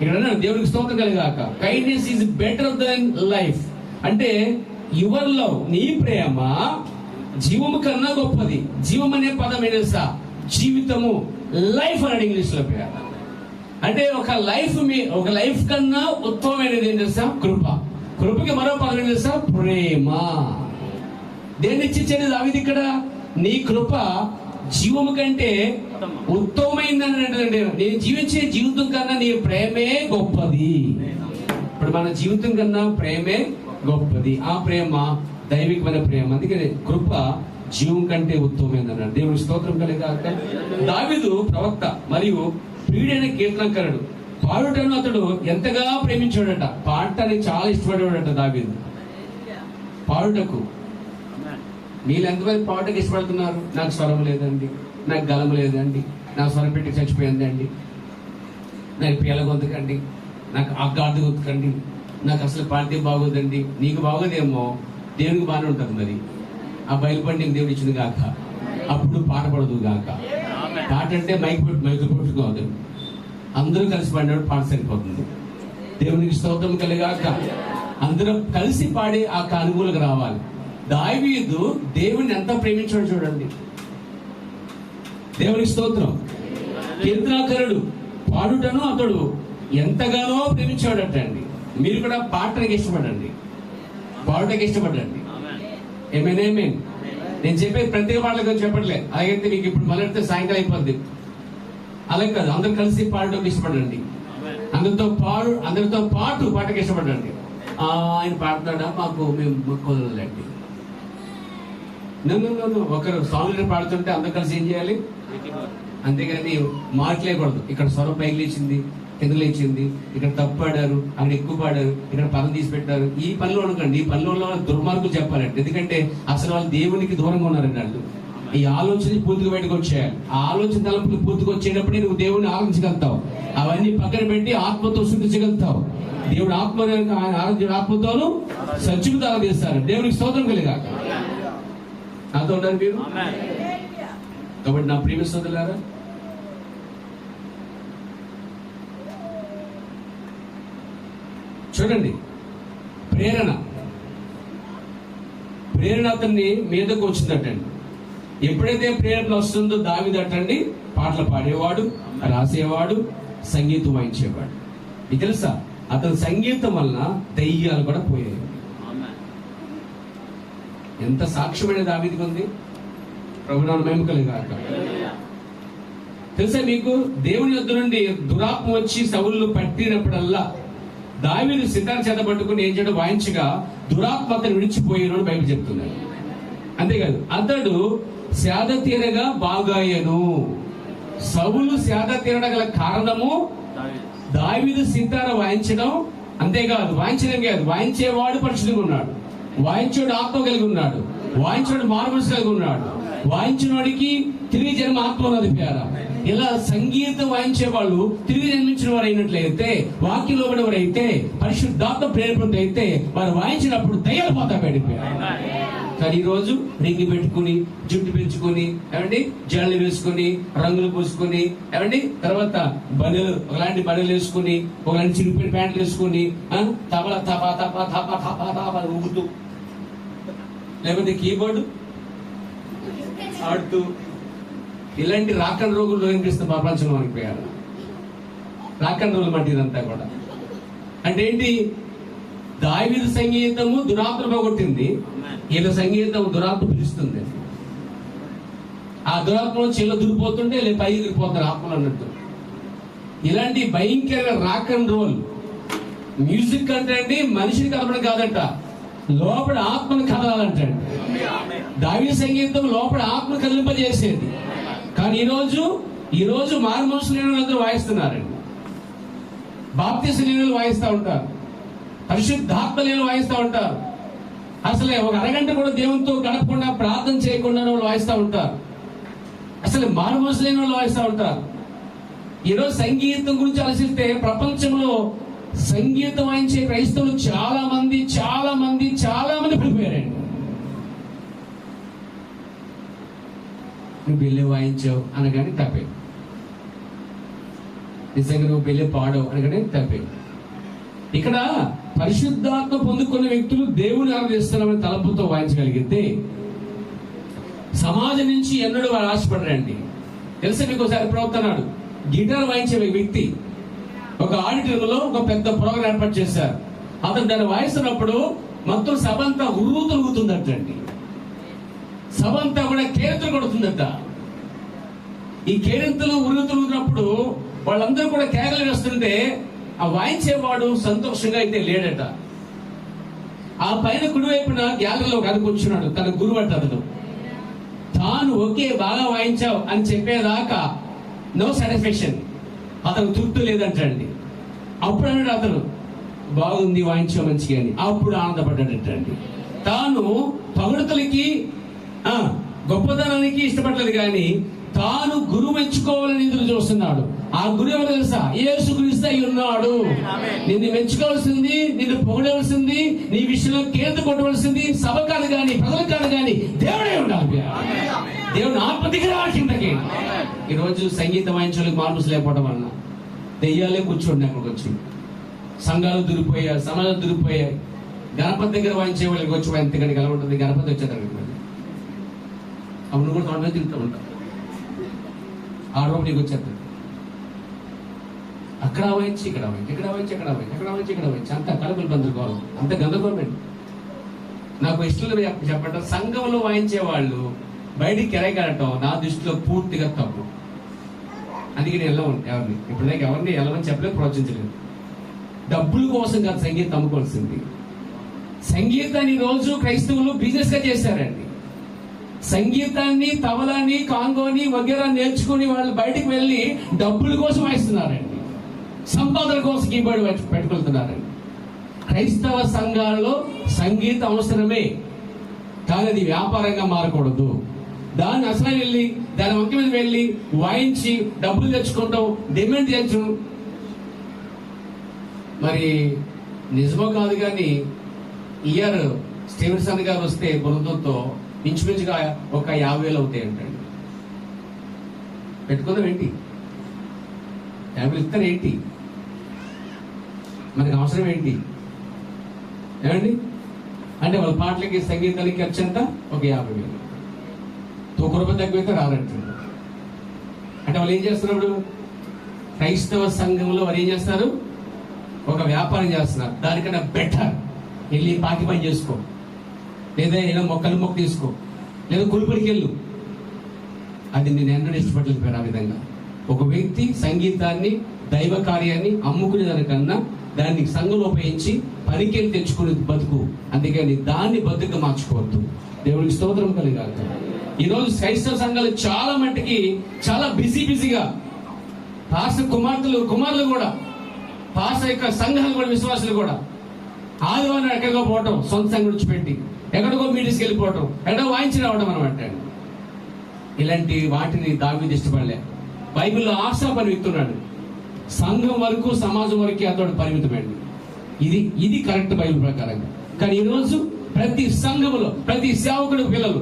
ఇక్కడ దేవునికి స్తోత్రం కలిగాక. Kindness is better than life అంటే యువర్ లవ్, నీ ప్రేమ జీవము కన్నా గొప్పది. జీవం అనే పదం ఏం తెలుసా? జీవితము, లైఫ్ అన్నాడు ఇంగ్లీష్ లో. అంటే ఒక లైఫ్ కన్నా ఉత్తమమైనది ఏం తెలుసా? కృప. కృపకి మరో పదం ఏం తెలుసా? ప్రేమ. దేన్ని ఇచ్చింది దావీదు ఇక్కడ? నీ కృప జీవము కంటే ఉత్తమమైందని అంటే నేను జీవించే జీవితం కన్నా నీ ప్రేమే గొప్పది. ఇప్పుడు మన జీవితం కన్నా ప్రేమే గొప్పది. ఆ ప్రేమ దైవికమైన ప్రేమ. అందుకని కృప జీవం కంటే ఉత్తమమైంది అన్నాడు. దేవుని స్తోత్రం కలిగాక. దావీదు ప్రవక్త మరియు ప్రియుడైన కీర్తనకారుడు. పాడుటను అతడు ఎంతగా ప్రేమించాడట. పాడటాన్ని చాలా ఇష్టపడేవాడట దావీదు. పాడుటకు మీరు ఎంతమంది పాటకు ఇష్టపడుతున్నారు? నాకు స్వరం లేదండి, నాకు గలం లేదండి, నాకు స్వరం పెట్టి చచ్చిపోయిందండి, నాకు పీల గొంతుకండి, నాకు అగ్గార్థ గొంతుకండి, నాకు అసలు పాడితే బాగోదండి. నీకు బాగోదేమో, దేవునికి బాగానే ఉంటుంది. మరి ఆ బయలుపడి నీకు దేవుడు ఇచ్చింది కాక అప్పుడు పాట పడదు కాక. పాట అంటే మైక్ పెట్టుకోవద్దు. అందరూ కలిసి పాడినప్పుడు పాట సరిపోతుంది. దేవునికి స్తోత్రం కలిగాక. అందరం కలిసి పాడి ఆ అనుకూలకు రావాలి. దావీదు దేవుని ఎంత ప్రేమించాడు చూడండి. దేవునికి స్తోత్రం. కీర్తనాకారుడు పాడుటను అతడు ఎంతగానో ప్రేమించాడట అండి. మీరు కూడా పాటకి ఇష్టపడండి, పాడుటకి ఇష్టపడండి. ఏమేనేమేం నేను చెప్పేది ప్రత్యేక పాటల గురించి చెప్పట్లేదు. అలాగైతే మీకు ఇప్పుడు మొదలెడితే సాయంకాలం అయిపోద్ది. అలాగే కాదు, అందరు కలిసి పాడటం ఇష్టపడండి. అందరితో పాటు పాటకి ఇష్టపడండి. ఆయన పాడతాడా? మేము కుదరలేండి. నన్ను ఒకరు సాంగ్ పాడుతుంటే అందరు కలిసి ఏం చేయాలి? అంతేగాని మార్క్ లేకూడదు. ఇక్కడ స్వరం పైకి లేచింది, కింద లేచింది, ఇక్కడ తప్పు పాడారు, అక్కడ ఎక్కువ పాడారు, ఇక్కడ పదం తీసి పెట్టారు, ఈ పనిలో అనుకోండి. ఈ పనిలో దుర్మార్గులు చెప్పాలంటే, ఎందుకంటే అసలు వాళ్ళు దేవునికి దూరంగా ఉన్నారండి. వాళ్ళు ఈ ఆలోచన పూర్తిగా బయటకు వచ్చేయాలి. ఆ ఆలోచన తలంపులు పూర్తిగా వచ్చేటప్పుడే నువ్వు దేవుడిని ఆలోచించగలుగుతావు. అవన్నీ పక్కన పెట్టి ఆత్మతో శుద్ధించగలుగుతావు. దేవుడు ఆత్మతోను సత్యుడు చేస్తారు. దేవునికి స్తోత్రం కలిగాక నాతో ఉన్నారు మీరు. కాబట్టి నా ప్రియ సోదరులారా, చూడండి, ప్రేరణ అతన్ని మీదకు వచ్చిందటండి. ఎప్పుడైతే ప్రేరణ వస్తుందో దావీదటండి పాటలు పాడేవాడు, రాసేవాడు, సంగీతం వాయించేవాడు. ఇది తెలుసా? అతని సంగీతం వలన దయ్యాలు కూడా పోయాయి. ఎంత సాక్ష్యమైన దావీదుకు ఉంది. ప్రభునామ మహిమ కలుగాక. తెలుసా మీకు, దేవుని యొద్ద నుండి దురాత్మ వచ్చి సౌలును పట్టినప్పుడల్లా దావీదు సితార్ చేత పట్టుకుని ఏం చేయడం వాయించగా దురాత్మ అతను విడిచిపోయాను బైబిల్ చెప్తున్నాడు. అంతేకాదు, అతడు సేద తీరగా బాగాయను. సౌలు సేద తీరడం గల కారణము దావీదు సితార వాయించడం. అంతేకాదు, వాయించడం కాదు, వాయించేవాడు పరిశుద్ధంగా ఉన్నాడు, వాయించేవాడు ఆత్మ కలిగి ఉన్నాడు, వాయించేవాడు మారుమనసు కలిగి ఉన్నాడు, వాయించినవాడికి తిరిగి జన్మ ఆత్మ ఉన్నది పేర. ఇలా సంగీతం వాయించే వాళ్ళు తిరిగి జన్మించిన వారు అయినట్లయితే, వాక్యంలో పడిన వారు అయితే, పరిశుద్ధాత్మ ప్రేరేపణ అయితే వారు వాయించినప్పుడు దయ్యాలు పోతా పడిపోయారు. కానీ ఈ రోజు రింగి పెట్టుకుని, జుట్టు పెంచుకొని, ఏమండి జడలు వేసుకొని, రంగులు పూసుకొని, ఏమండి తర్వాత బనెలు, ఒకలాంటి బనెలు వేసుకుని, ఒకలాంటి చిరిగిపోయిన ప్యాంట్లు వేసుకుని, తబల తప తప తప తప తప ఊగుతూ, లేకపోతే కీబోర్డు ఆడుతూ, ఇలాంటి రాకన్ రోగుల్లో కనిపిస్తున్న ప్రపంచంలో అనిపోయారు. రాకన్ రోగులు అంటే ఇదంతా కూడా అంటే ఏంటి? దావీదు సంగీతము దురాత్మ పోగొట్టింది, వీళ్ళ సంగీతం దురాత్మ పిలుస్తుంది. ఆ దురాత్మ చెల్ల దురిపోతుంటే లేదా పై దిగిపోతారు ఆత్మలు అన్నట్టు. ఇలాంటి భయంకరమైన రాక్ అండ్ రోల్ మ్యూజిక్ అంటే అండి మనిషిని కలపడం కాదంట, లోపల ఆత్మను కదలాలంటండి. దావీదు సంగీతం లోపల ఆత్మ కదిలింపజేసేది. కానీ ఈరోజు మారు మనుషులు అందరూ వాయిస్తున్నారండి. బాప్తిస్మ లీలలు వాయిస్తూ ఉంటారు, పరిశుద్ధాత్మ లీలలు వాయిస్తూ ఉంటారు. అసలే ఒక అరగంట కూడా దేవునితో గడపకుండా, ప్రార్థన చేయకుండా వాళ్ళు వాయిస్తూ ఉంటారు. అసలు మారు మనుషులు వాళ్ళు వాయిస్తూ ఉంటారు. ఈరోజు సంగీతం గురించి ఆలోచిస్తే ప్రపంచంలో సంగీతం వాయించే క్రైస్తవులు చాలా మంది పడిపోయారండి. నువ్వు బెల్లె వాయించావు అనగానే తప్పే, నిజంగా నువ్వు బెల్లె పాడవు అనగానే తప్పే. ఇక్కడ పరిశుద్ధాత్మ పొందుకున్న వ్యక్తులు దేవుని ఆరాధిస్తున్నామని తలంపుతో వాయించగలిగితే సమాజం నుంచి ఎన్నడూ వారు ఆశపడరండి. తెలుసా మీకు? ఒకసారి ప్రవర్తనాడు గిటార్ వాయించే వ్యక్తి ఒక ఆడిటోరియంలో ఒక పెద్ద ప్రోగ్రాం ఏర్పాటు చేశారు. అతను దాన్ని వాయిస్తున్నప్పుడు మొత్తం సభ అంతా ఉరుగుతుందటండి. సభ అంతా కూడా కేరింతలు కొడుతుందట. ఈ కేరింతలు ఉరుగుతున్నప్పుడు వాళ్ళందరూ కూడా కేకలు వేస్తుంటే ఆ వాయించేవాడు సంతోషంగా అయితే లేడట. ఆ పైన కుడివైపున గ్యాలరీలో కనుకొచ్చున్నాడు తన గురువు అంట. అతను తాను ఓకే బాగా వాయించావు అని చెప్పేదాకా నో సాటిస్ఫాక్షన్, అతను తృప్తి లేదంటండి. అప్పుడు అన్నాడు అతను, బాగుంది వాయించావు మంచిగా అని. అప్పుడు ఆనందపడ్డాడటండి. తాను పగుడుతలకి గొప్పతనానికి ఇష్టపడలేదు కానీ తాను గురువు మెచ్చుకోవాలని ఎదురు చూస్తున్నాడు. ఆ గురువు ఎవరు తెలుసా? యేసుక్రీస్తు అయి ఉన్నాడు. నిన్ను మెచ్చుకోవాల్సింది, నిన్ను పొగడవలసింది, నీ విషయంలో కేంద్ర కొట్టవలసింది సభ కాదు కానీ, ప్రజలు కాదు కానీ దేవుడే ఉండాలి. దేవుని ఆత్మ దిగి కిందకి. ఈరోజు సంగీతం వాయించడానికి మార్పులు లేకపోవడం వలన దెయ్యాలే కూర్చోండి అక్కడికి వచ్చి. సంఘాలు దురిపోయాయి, సమాజాలు దురిపోయాయి. గణపతి దగ్గర వాయించే వాళ్ళకి వచ్చి ఎంతకంటే ఎలా ఉంటుంది? గణపతి వచ్చేదానికి అవును కూడా తొండ తింటూ ఉంటాం. ఆ రోజు నీకు వచ్చేస్తాడు. అక్కడ వాయించి ఇక్కడ వాయించి, ఇక్కడ వాయించి అక్కడ వాయించి, అక్కడ వాయించి ఇక్కడ వాయించి, అంత కలుపులు బందుకోవాలి, అంత గందరగోళం. నాకు ఇష్టం చెప్పండి, సంఘంలో వాయించే వాళ్ళు బయటికి కెరగలటం నా దృష్టిలో పూర్తిగా తప్పు. అందుకే నేను ఎవరిని ఇప్పటిదాకా ఎవరిని వెళ్ళమని చెప్పలేదు, ప్రోత్సహించలేదు. డబ్బుల కోసం కాదు సంగీతం అమ్ముకోవాల్సింది. సంగీతాన్ని రోజు క్రైస్తవులు బిజినెస్ గా చేశారండి. సంగీతాన్ని, తబలాన్ని, కాంగోని వగేరా నేర్చుకుని వాళ్ళు బయటికి వెళ్ళి డబ్బుల కోసం వాయిస్తున్నారండి, సంపాదన కోసం కీబోర్డ్ పెట్టుకెళ్తున్నారండి. క్రైస్తవ సంఘాల్లో సంగీతం అవసరమే, కానీ అది వ్యాపారంగా మారకూడదు. దాన్ని అసలు వెళ్ళి దాని వంక మీద వెళ్ళి వాయించి డబ్బులు తెచ్చుకుంటాం, డిమాండ్ చేయొచ్చు. మరి నిజమో కాదు కానీ ఇయర్ స్టీవెన్సన్ గారు వస్తే బృందంతో ఇంచుమించుగా ఒక 50,000 అవుతాయి అంటండి. పెట్టుకుందాం ఏంటి, 50,000 ఇస్తారు ఏంటి, మనకి అవసరం ఏంటి ఏమండి? అంటే వాళ్ళ పాటలకి సంగీతానికి ఖర్చు అంతా ఒక 50,000, ₹1 తగ్గితే రాలంటారు. అంటే వాళ్ళు ఏం చేస్తున్నారు? క్రైస్తవ సంఘంలో వారు ఏం చేస్తారు? ఒక వ్యాపారం చేస్తున్నారు. దానికన్నా బెటర్ వెళ్ళి పాకి పని చేసుకో, లేదా ఇలా మొక్క తీసుకో, లేదా కులుపుడికి వెళ్ళు. అది నేను ఎన్నడూ ఇష్టపడలేదు. ఆ విధంగా ఒక వ్యక్తి సంగీతాన్ని, దైవ కార్యాన్ని అమ్ముకునే దానికన్నా దాన్ని సంఘంలో ఉపయోగించి పనికెళ్ళి తెచ్చుకునే బతుకు. అందుకని దాన్ని బతుకు మార్చుకోవద్దు. దేవుడికి స్తోత్రం కలిగాక. ఈరోజు క్రైస్తవ సంఘాలు చాలా మట్టుకి చాలా బిజీగా, పాస్టర్ కుమారులు కూడా, పాస్టర్ యొక్క సంఘాలు కూడా, విశ్వాసులు కూడా ఆదివారం ఎక్కడికో పోవటం, సొంత సంఘం విడిచిపెట్టి ఎక్కడికో మీటింగ్స్కి వెళ్ళిపోవటం, ఎక్కడో వాయించి రావడం అనమాట. ఇలాంటి వాటిని దావీదు ఇష్టపడలే. బైబిల్లో ఆశాపని వ్యక్తున్నాడు, సంఘం వరకు, సమాజం వరకు అతడు పరిమితమైంది. ఇది కరెక్ట్ బైబిల్ ప్రకారంగా. కానీ ఈరోజు ప్రతి సంఘములో, ప్రతి సేవకుడి పిల్లలు,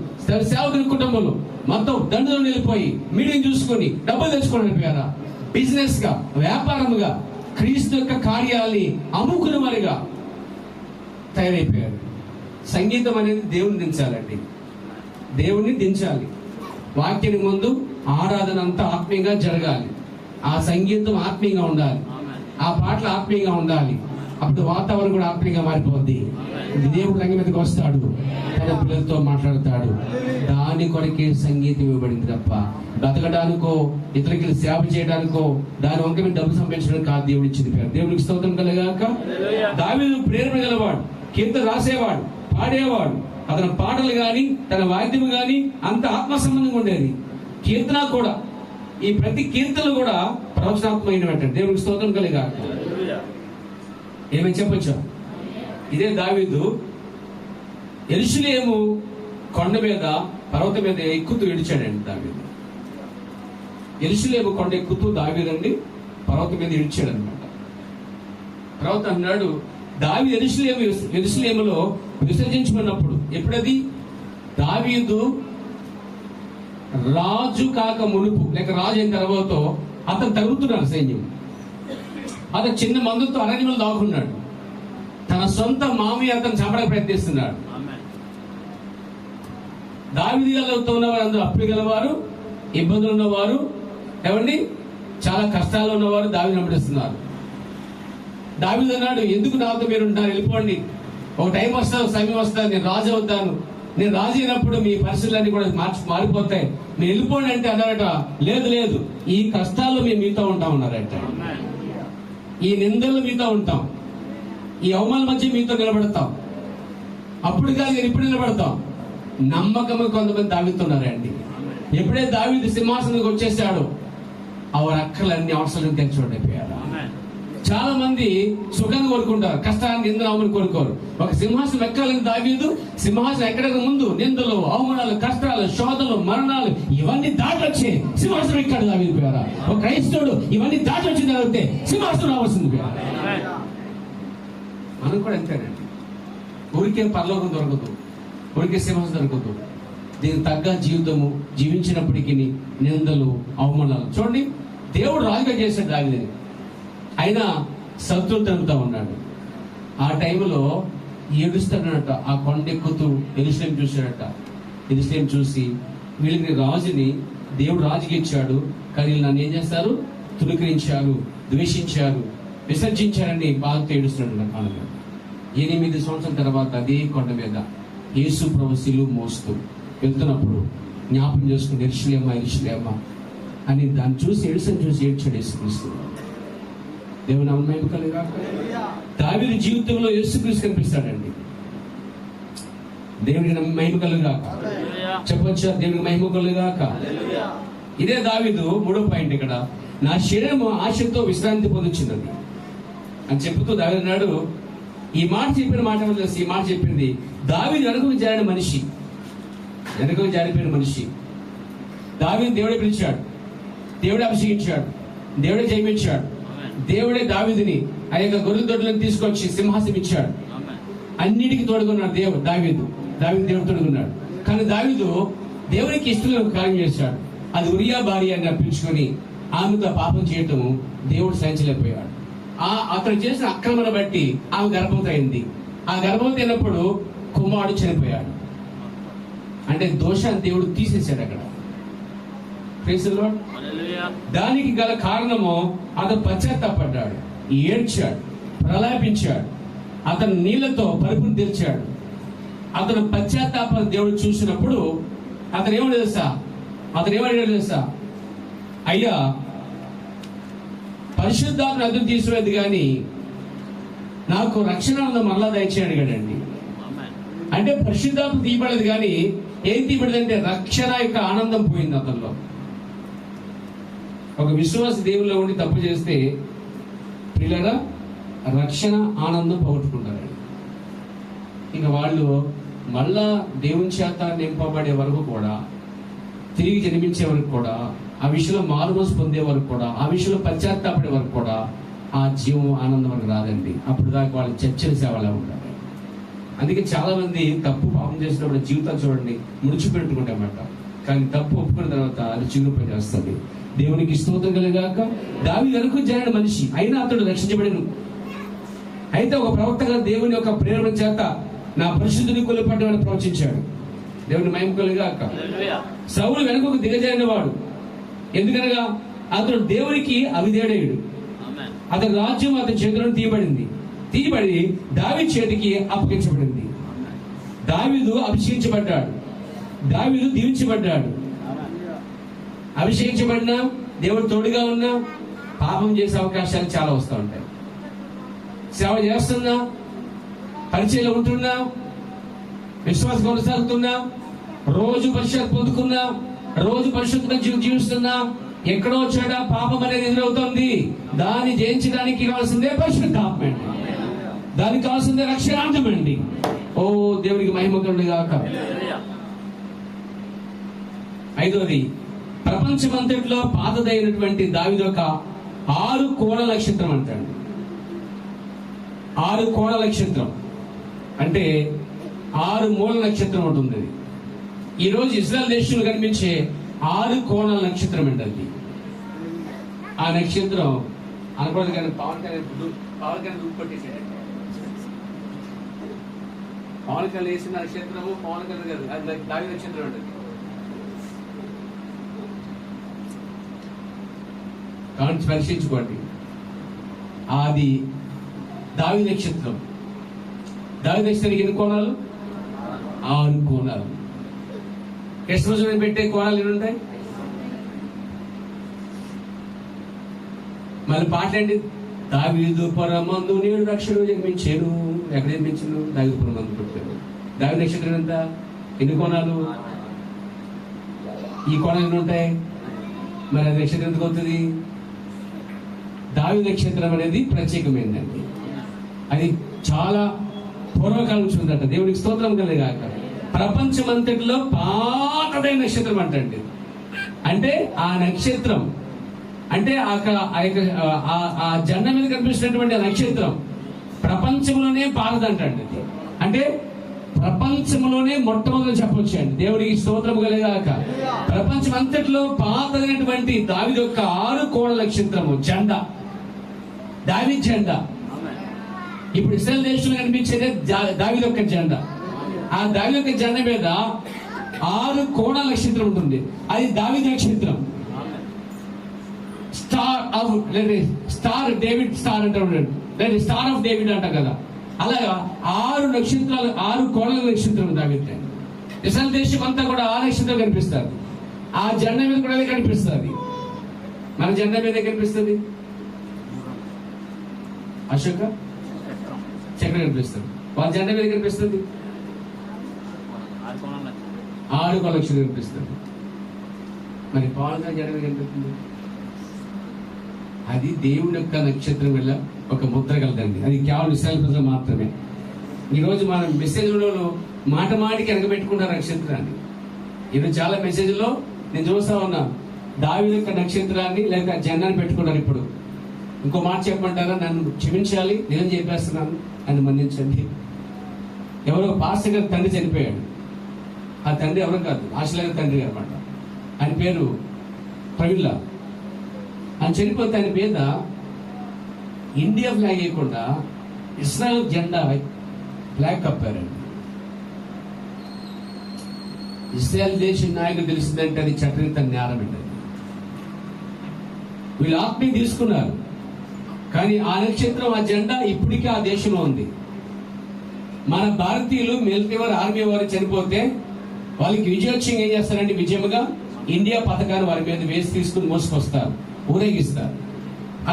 సేవకుడి కుటుంబంలో మొత్తం దండులో వెళ్ళిపోయి మీటింగ్ చూసుకొని డబ్బులు తెచ్చుకొని వెళ్ళిపోయారా? బిజినెస్ గా, వ్యాపారముగా క్రీస్తు యొక్క కార్యాలని అమ్ముకున్న వారిగా తయారైపోయారు. సంగీతం అనేది దేవుని దించాలండి, దేవుణ్ణి దించాలి. వాక్యానికి ముందు ఆరాధన అంతా ఆత్మీయంగా జరగాలి. ఆ సంగీతం ఆత్మీయంగా ఉండాలి, ఆ పాటలు ఆత్మీయంగా ఉండాలి. అప్పుడు వాతావరణం కూడా ఆత్మీయంగా మారిపోద్ది. దేవుడు రంగం మీదకి వస్తాడు, తన పిల్లలతో మాట్లాడతాడు. దాని కొరకే సంగీతం ఇవ్వబడింది తప్ప బ్రతకడానికో, ఇతరులకి సేవ చేయడానికో, దాని వంక మీద డబ్బు సంపాదించడానికి కాదు దేవుడు ఇచ్చింది పేరు. దేవుడికి స్తోత్రం కలగాక. దావీదు ప్రేరణ గలవాడు, కీర్తన రాసేవాడు, పాడేవాడు. అతని పాటలు గాని, తన వాద్యం గాని అంత ఆత్మ సంబంధంగా ఉండేది. కీర్తన కూడా, ఈ ప్రతి కీర్తనలు కూడా ప్రవచనాత్మకమైనటువంటి. దేవుడికి స్తోత్రం కలగాక. ఏమని చెప్పొచ్చా? ఇదే దావీదు యెరూషలేము కొండ మీద, పర్వతం మీద ఎక్కుతూ ఏడ్చాడండి. దావీదు యెరూషలేము కొండ ఎక్కుతూ దావీదండి పర్వతం మీద ఏడ్చాడు అనమాట. తర్వాత అన్నాడు, దావీదు యెరూషలేములో విసర్జించుకున్నప్పుడు, ఎప్పుడది? దావీదు రాజు కాక మునుపు, లేక రాజు అయిన తర్వాత అతను తరుగుతున్నాడు సైన్యం. అతను చిన్న మందుతో అరణ్యంలో దాక్కున్నాడు. తన సొంత మామయ్య అతను చంపడానికి ప్రయత్నిస్తున్నాడు. దావీదు గారితో ఉన్నవారు అందరూ అప్పులు గలవారు, ఇబ్బందులు ఉన్నవారు, ఏమండి చాలా కష్టాలు ఉన్నవారు దావీదు వెంబడిస్తున్నారు. దావీదు అన్నాడు, ఎందుకు నాతో మీరు ఉంటారు? వెళ్ళిపోండి, ఒక టైం వస్తుంది, సమయం వస్తుంది, నేను రాజు అవుతాను. నేను రాజు అయినప్పుడు మీ పరిస్థితులన్నీ కూడా మారిపోతాయి, మీరు వెళ్ళిపోండి అంటే అన్నారట, లేదు ఈ కష్టాల్లో మేము మీతో ఉంటాం అన్నారట. ఈ నిందలు మీతో ఉంటాం, ఈ అవమానాల మధ్య మీతో నిలబడతాం. అప్పుడు కాదు, నేను ఇప్పుడు నిలబడతాం. నమ్మకం కొంతమంది దావీదుతున్నారండి. ఎప్పుడైతే దావీదు సింహాసనానికి వచ్చేసాడో ఆ అక్కలన్నీ అవసరం తెచ్చుకోండిపోయారు. చాలా మంది సుఖాన్ని కోరుకుంటారు, కష్టాన్ని, నిందలు, అవమానం కోరుకోరు. ఒక సింహాసనం ఎక్కాలని దావీదు సింహాసనం ఎక్కడానికి ముందు నిందలు, అవమానాలు, కష్టాలు, శోధనలు, మరణాలు ఇవన్నీ దాటి వచ్చే సింహాసనం ఎక్కాడు దావీదు పేరా. ఒక క్రైస్తవుడు ఇవన్నీ దాటి వచ్చిన తర్వాత సింహాసనం రావాల్సింది పేరా. మనం కూడా అంతేనండి. ఊరికే పరలోకం దొరకదు, ఊరికే సింహాసనం దొరకదు. దీనికి తగ్గ జీవితము జీవించినప్పటికీ నిందలు, అవమానాలు. చూడండి, దేవుడు రాజుగా చేశాడు దావీదుని, అయినా శత్రువులు తరుగుతూ ఉన్నాడు. ఆ టైంలో ఏడుస్తాడనట. ఆ కొండ ఎక్కుతూ యెరూషలేము చూశాడట. యెరూషలేము చూసి, వీళ్ళని రాజుని దేవుడు రాజుకి ఇచ్చాడు, కానీ నన్ను ఏం చేస్తారు? తుణీకరించారు, ద్వేషించారు, విసర్జించారని బాధతో ఏడుస్తున్నాడు. కాలంలో 8 సంవత్సరాల తర్వాత అదే కొండ మీద యేసు ప్రభు శిలువ మోస్తూ వెళ్తున్నప్పుడు జ్ఞాపకం చేసుకుని, యెరూషలేమా అని దాన్ని చూసి ఏడ్చాడు యేసుక్రీస్తు. దేవుని నామమున కలుగుగాక. దావీదు జీవితంలో యేసుక్రీస్తు కనిపిస్తాడండి. దేవునికి మహిమ కలుగాక. చెప్పొచ్చా? దేవునికి మహిమ కలుగాక. ఇదే దావీదు 3వ పాయింట్ ఇక్కడ, నా శరీరము ఆశతో విశ్రాంతి పొందుచున్నది అని చెబుతూ దావీదు అన్నాడు. ఈ మాట చెప్పిన మాట తెలిసి ఈ మాట చెప్పింది దావీదు వెనుకకు జారిన మనిషి, వెనుకకు జారిపోయిన మనిషి. దావీదు దేవుడే పిలిచాడు, దేవుడే అభిషేకించాడు, దేవుడే జయమించాడు. దేవుడే దావీదుని ఆ యొక్క గొర్రెల దొడ్లను తీసుకొచ్చి సింహాసనం ఇచ్చాడు. అన్నిటికీ తోడుకున్నాడు దావీదు దేవుడు తోడుకున్నాడు. కానీ దావీదు దేవునికి ఇష్టమైన ఒక కార్యం చేశాడు. అది ఉరియా భార్య అని పిలుచుకొని ఆమెతో పాపం చేయటం దేవుడు సహించలేకపోయాడు. అతను చేసిన అక్రమను బట్టి ఆమె గర్భవతి అయింది. ఆ గర్భవతి అయినప్పుడు కుమారుడు చనిపోయాడు. అంటే దోషాన్ని దేవుడు తీసేశాడు అక్కడ. Praise the lord. దానికి గల కారణము అతను పశ్చాత్తాపడ్డాడు, ఏడ్చాడు, ప్రలాపించాడు, అతను నీళ్లతో పరుపును తెరిచాడు. అతను పశ్చాత్తాప దేవుడు చూసినప్పుడు అతను ఏమడిగాడు తెలుసా? అయ్యా, పరిశుద్ధాత్మ అదును తీసివేది కానీ నాకు రక్షణ మరలా దయచేసి అడిగాడండి. అంటే పరిశుద్ధాత్మ తీయబడలేదు కానీ ఏం తీయబడదంటే రక్షణ యొక్క ఆనందం పోయింది అతనిలో. ఒక విశ్వాస దేవుల్లో ఉండి తప్పు చేస్తే పిల్లల రక్షణ ఆనందం పోగొట్టుకుంటారండి. ఇంకా వాళ్ళు మళ్ళా దేవుని చేత నింపబడే వరకు కూడా, తిరిగి జన్మించే వరకు కూడా, ఆ విషయంలో మారుమోసు పొందే వరకు కూడా, ఆ విషయంలో పశ్చాత్తాపడే వరకు కూడా ఆ జీవం ఆనందం వరకు రాదండి. అప్పుడు దాకా వాళ్ళు చర్చల సేవలా ఉంటారు. అందుకే చాలా మంది తప్పు పాపం చేసినప్పుడు జీవితాలు చూడండి ముడిచిపెట్టుకుంటామట, కానీ తప్పు ఒప్పుకున్న తర్వాత అది చిగురుపై చేస్తుంది. దేవునికి స్తోత్రం కలుగాక. దావీదు వెనుక జారిన మనిషి అయినా అతడు రక్షించబడెను. అయితే ఒక ప్రవక్తగా దేవుని యొక్క ప్రేరణ చేత నా పరిశుద్ధుని కొలుపడ్డమని ప్రవచించాడు. దేవుని మహిమ కలుగాక. సౌలు వెనుకకు దిగజారిన వాడు, ఎందుకనగా అతడు దేవునికి అవిధేయుడు. అతని రాజ్యం అతని చేతులను తీయబడి దావీదు చేతికి అప్పగించబడింది. దావీదు అభిషేకించబడ్డాడు, దావీదు దీవించబడ్డాడు. అభిషేకించబడినా, దేవుడు తోడుగా ఉన్నా పాపం చేసే అవకాశాలు చాలా వస్తూ ఉంటాయి. సేవ చేస్తున్నా, పరిచయంలో ఉంటున్నా, విశ్వాసం కొనసాగుతున్నా, రోజు పరిశుద్ధత పొందుకున్నా, రోజు పరిశుద్ధంగా జీవిస్తున్నా, ఎక్కడో వచ్చాడా పాపం అనేది ఎదురవుతుంది. దాన్ని జయించడానికి కావాల్సిందే పరిశుద్ధాత్మ అండి. దానికి కావాల్సిందే రక్షణార్థం అండి. ఓ దేవునికి మహిమ కలుగుగాక. 5వది, ప్రపంచమంతట్లో పాతదైనటువంటి దావీదు యొక్క 6 కోణ నక్షత్రం అంటాడు. 6 కోణ నక్షత్రం అంటే 6 మూల నక్షత్రం ఉంటుంది. ఈ రోజు ఇజ్రాయెల్ దేశంలో కనిపించే 6 కోణాల నక్షత్రం అండి అది. ఆ నక్షత్రం అనుకోవద్దు కానీ పవన్ కళ్యాణ్ దుప్పట్టేసాడు. పవన్ కళ్యాణ్ వేసిన నక్షత్రము పవన్ కళ్యాణ్ గారు అది దావీదు నక్షత్రం అండి. కాబట్టి పరిశీలించుకోండి. అది దావీదు నక్షత్రం. దావీదు నక్షత్రానికి ఎన్ని కోణాలు? 6 కోణాలు. క్రిస్మస్ పెట్టే కోణాలు ఎన్ని ఉంటాయి? మళ్ళీ పాటలండి, దావీదు పురమందు నేడు రక్షకుడు జన్మించాను. ఎక్కడ జన్మించాను? దావీదు పురమందు పుట్టాడు. దావీదు నక్షత్రం ఎంత? ఎన్ని కోణాలు? ఈ కోణాలు ఎన్ని ఉంటాయి? మరి అది నక్షత్రం ఎందుకు అవుతుంది? దావీదు నక్షత్రం అనేది ప్రత్యేకమైందండి. అది చాలా పూర్వకాలం నుంచి ఉందట. దేవునికి స్తోత్రం కలుగాక. ప్రపంచమంతటిలో పాతదైన నక్షత్రం అంటండి. అంటే ఆ నక్షత్రం అంటే ఆ జెండా మీద కనిపిస్తున్నటువంటి ఆ నక్షత్రం ప్రపంచంలోనే పాతదంటండి. అంటే ప్రపంచంలోనే మొట్టమొదటి చెప్పొచ్చు అండి. దేవుడికి స్తోత్రం కలుగాక. ప్రపంచం అంతటిలో పాతదైనటువంటి దావీదు యొక్క 6 కోణ నక్షత్రము జెండా, దావీదు జెండా. ఇప్పుడు ఇశ్రాయేల్ దేశంలో కనిపించేదే దావీదు యొక్క జెండా. ఆ దావీదు యొక్క జెండా మీద 6 కోణాల నక్షత్రం ఉంటుంది. అది దావీదు నక్షత్రం. స్టార్ డేవిడ్ స్టార్ అంటారు, లేదా స్టార్ ఆఫ్ డేవిడ్ అంటాం కదా. అలాగా 6 నక్షత్రాలు, 6 కోణాల నక్షత్రం దావీదు. ఇశ్రాయేల్ దేశం అంతా కూడా 6 నక్షత్రాలు కనిపిస్తారు. ఆ జెండా మీద కూడా కనిపిస్తుంది. మన జెండా మీద కనిపిస్తుంది అశోక చక్రం కనిపిస్తుంది. వాళ్ళ జెండా మీద కనిపిస్తుంది 6 లక్షలు కనిపిస్తుంది. మరి పవన్ కళ్యాణ్ జనం కనిపిస్తుంది. అది దేవుని యొక్క నక్షత్రం వల్ల ఒక ముద్ర కలదండి. అది కేవలం ఇశ్రాయేలు ప్రజలు మాత్రమే. ఈరోజు మన మెసేజ్లో మాట మాటికి వెనకబెట్టుకున్నారు నక్షత్రాన్ని. ఈరోజు చాలా మెసేజ్లో నేను చూస్తా ఉన్నా దావీదు యొక్క నక్షత్రాన్ని లేక జెండాన్ని పెట్టుకున్నారు. ఇప్పుడు ఇంకో మాట చెప్పమంటారా? నన్ను క్షమించాలి, నిజం చెప్పేస్తున్నాను, నన్ను మన్నించండి. ఎవరో పాస్టర్ గారి తండ్రి చనిపోయాడు. ఆ తండ్రి ఎవరు కాదు, ఆశల తండ్రి అనమాట. ఆయన పేరు ప్రవీణ్. ఆయన చనిపోతే ఆయన మీద ఇండియా ఫ్లాగ్ వేయకుండా ఇస్రాయల్ జెండా ఫ్లాగ్ కప్పారండి. ఇస్రాయల్ దేశ నాయకుడు తెలిసిందంటే అది చట్టరీత నేరం అండి. వీళ్ళు ఆత్మీయ తీసుకున్నారు, కానీ ఆ నక్షత్రం ఆ జెండా ఇప్పటికీ ఆ దేశంలో ఉంది. మన భారతీయులు మిలిటరీ వారు, ఆర్మీ వారు చనిపోతే వాళ్ళకి విజయోత్సవం ఏం చేస్తారంటే విజయముగా ఇండియా పథకాన్ని వారి మీద వేసి తీసుకుని మోసుకొస్తారు, ఊరేగిస్తారు.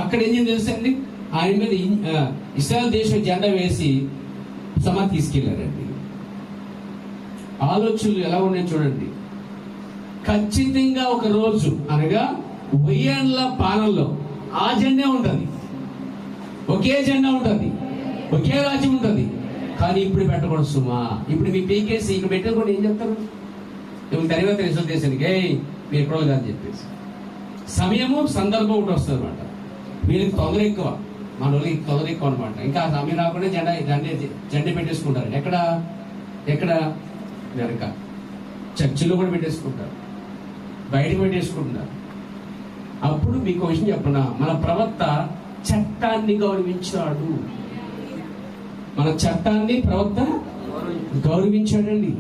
అక్కడ ఏం తెలుసండి, ఆయన మీద ఇస్రాయల్ దేశం జెండా వేసి సమాధి తీసుకెళ్లారండి. ఆలోచనలు ఎలా ఉన్నాయో చూడండి. ఖచ్చితంగా ఒక రోజు అనగా 1000 ఏళ్ల పాలనలో ఆ జెండా ఉంటుంది, ఒకే జెండా ఉంటుంది, ఒకే రాజ్యం ఉంటుంది. కానీ ఇప్పుడు పెట్టకూడదు సుమా. ఇప్పుడు మీ పీకేసి ఇక్కడ పెట్టకూడదు. ఏం చెప్తారు? తర్వాత రిజల్ట్ దేశానికి మీరు ఎక్కడో కాదు చెప్పేసి సమయము సందర్భం ఒకటి వస్తుంది అనమాట. వీళ్ళకి తొందర ఎక్కువ, మన వాళ్ళకి తొందర ఎక్కువ అనమాట. ఇంకా ఆ సమయం రాకుండా జెండా పెట్టేసుకుంటారు. ఎక్కడ వెనక చర్చిలో కూడా పెట్టేసుకుంటారు, బయటకు పెట్టేసుకుంటారు. అప్పుడు మీకు విషయం చెప్పనా, మన ప్రవక్త చట్టాన్ని గౌరవించాడు. మన చట్టాన్ని ప్రవక్త గౌరవించాడండి.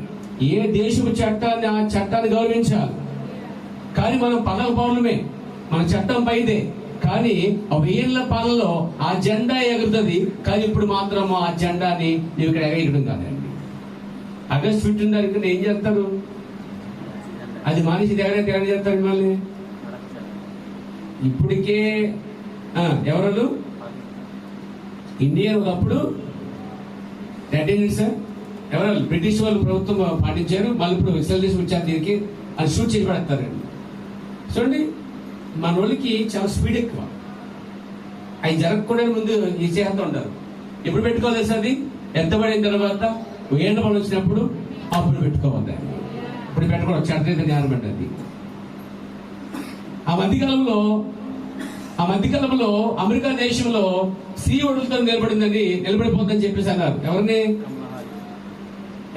ఏ దేశపు చట్టాన్ని ఆ చట్టాన్ని గౌరవించాలి. కానీ మనం పదవ పౌరులమే, మన చట్టం పైదే. కానీ 1000 ఏళ్ల పాలనలో ఆ జెండా ఎగురుతుంది. కానీ ఇప్పుడు మాత్రం ఆ జెండాని నువ్వు ఇక్కడ ఎగరేయడం కాదండి. ఆగస్టు 15 తారీఖున ఏం చేస్తారు? అది మనిషి దగ్గర చేస్తారు మిమ్మల్ని. ఇప్పటికే ఎవరు ఇండియన్ ఒకప్పుడు సార్ ఎవరు బ్రిటిష్ వాళ్ళు ప్రభుత్వం పాటించారు. మళ్ళీ ఇప్పుడు ఇస్రాయల్ దేశం వచ్చారు, దీనికి అది షూట్ చేసి పెడతారండి. చూడండి, మన వాళ్ళకి చాలా స్పీడ్ ఎక్కువ. అవి జరగకుండా ముందు ఈ చేస్తూ ఉంటారు. ఎప్పుడు పెట్టుకోవాలి సార్? అది ఎంత పడిన తర్వాత 1000 పనులు వచ్చినప్పుడు అప్పుడు పెట్టుకోవాలి. ఇప్పుడు పెట్టుకోవాలి, చట్టరీత జ్ఞానం అంటే అది. ఆ మధ్యకాలంలో అమెరికా దేశంలో స్త్రీ ఒడులతో నిలబడిపోతుందని చెప్పేసి అన్నారు. ఎవరిని?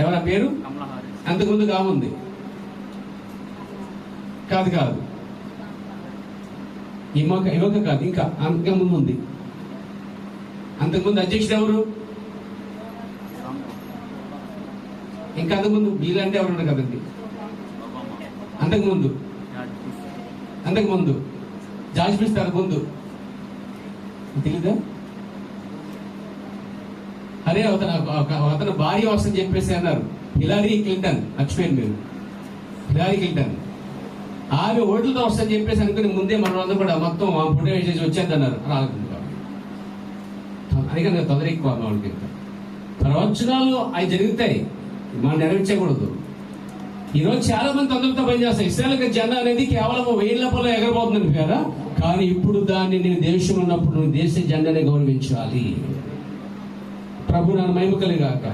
ఎవరా పేరు? అంతకుముందు కాముంది కాదు, ఇవ్వక కాదు, ఇంకా అంతకుముందు ఉంది. అంతకుముందు అధ్యక్షుడు ఎవరు? ఇంకా అంతకుముందు వీళ్ళంటే ఎవరు కదండి. అంతకుముందు జార్జ్ బుష్ ముందు తెలీదా? అరే అతను భార్య వస్తుందని చెప్పేసి అన్నారు. హిలారీ క్లింటన్, మర్చిపోయింది మీరు. హిలారీ క్లింటన్ ఆమె ఓట్లతో వస్తుందని చెప్పేసి అనుకుని ముందే మనం కూడా మొత్తం ఫోటో వేసేసి వచ్చేద్దన్నారు. రాలేదు. అందుకని తొందర ఎక్కువ వాళ్ళకి. ప్రవచనాలు అవి జరుగుతాయి, మనం నెరవేర్చకూడదు. ఈరోజు చాలా మంది తొందరతో పనిచేస్తారు. ఇస్రాయేల్ జెండా అనేది కేవలం 1000 ఏళ్ల పొలం ఎగరబోతుంది కదా. కానీ ఇప్పుడు దాన్ని నేను దేశం ఉన్నప్పుడు దేశ జెండానే గౌరవించాలి. ప్రభు నన్ను మహిమ కలుగాక.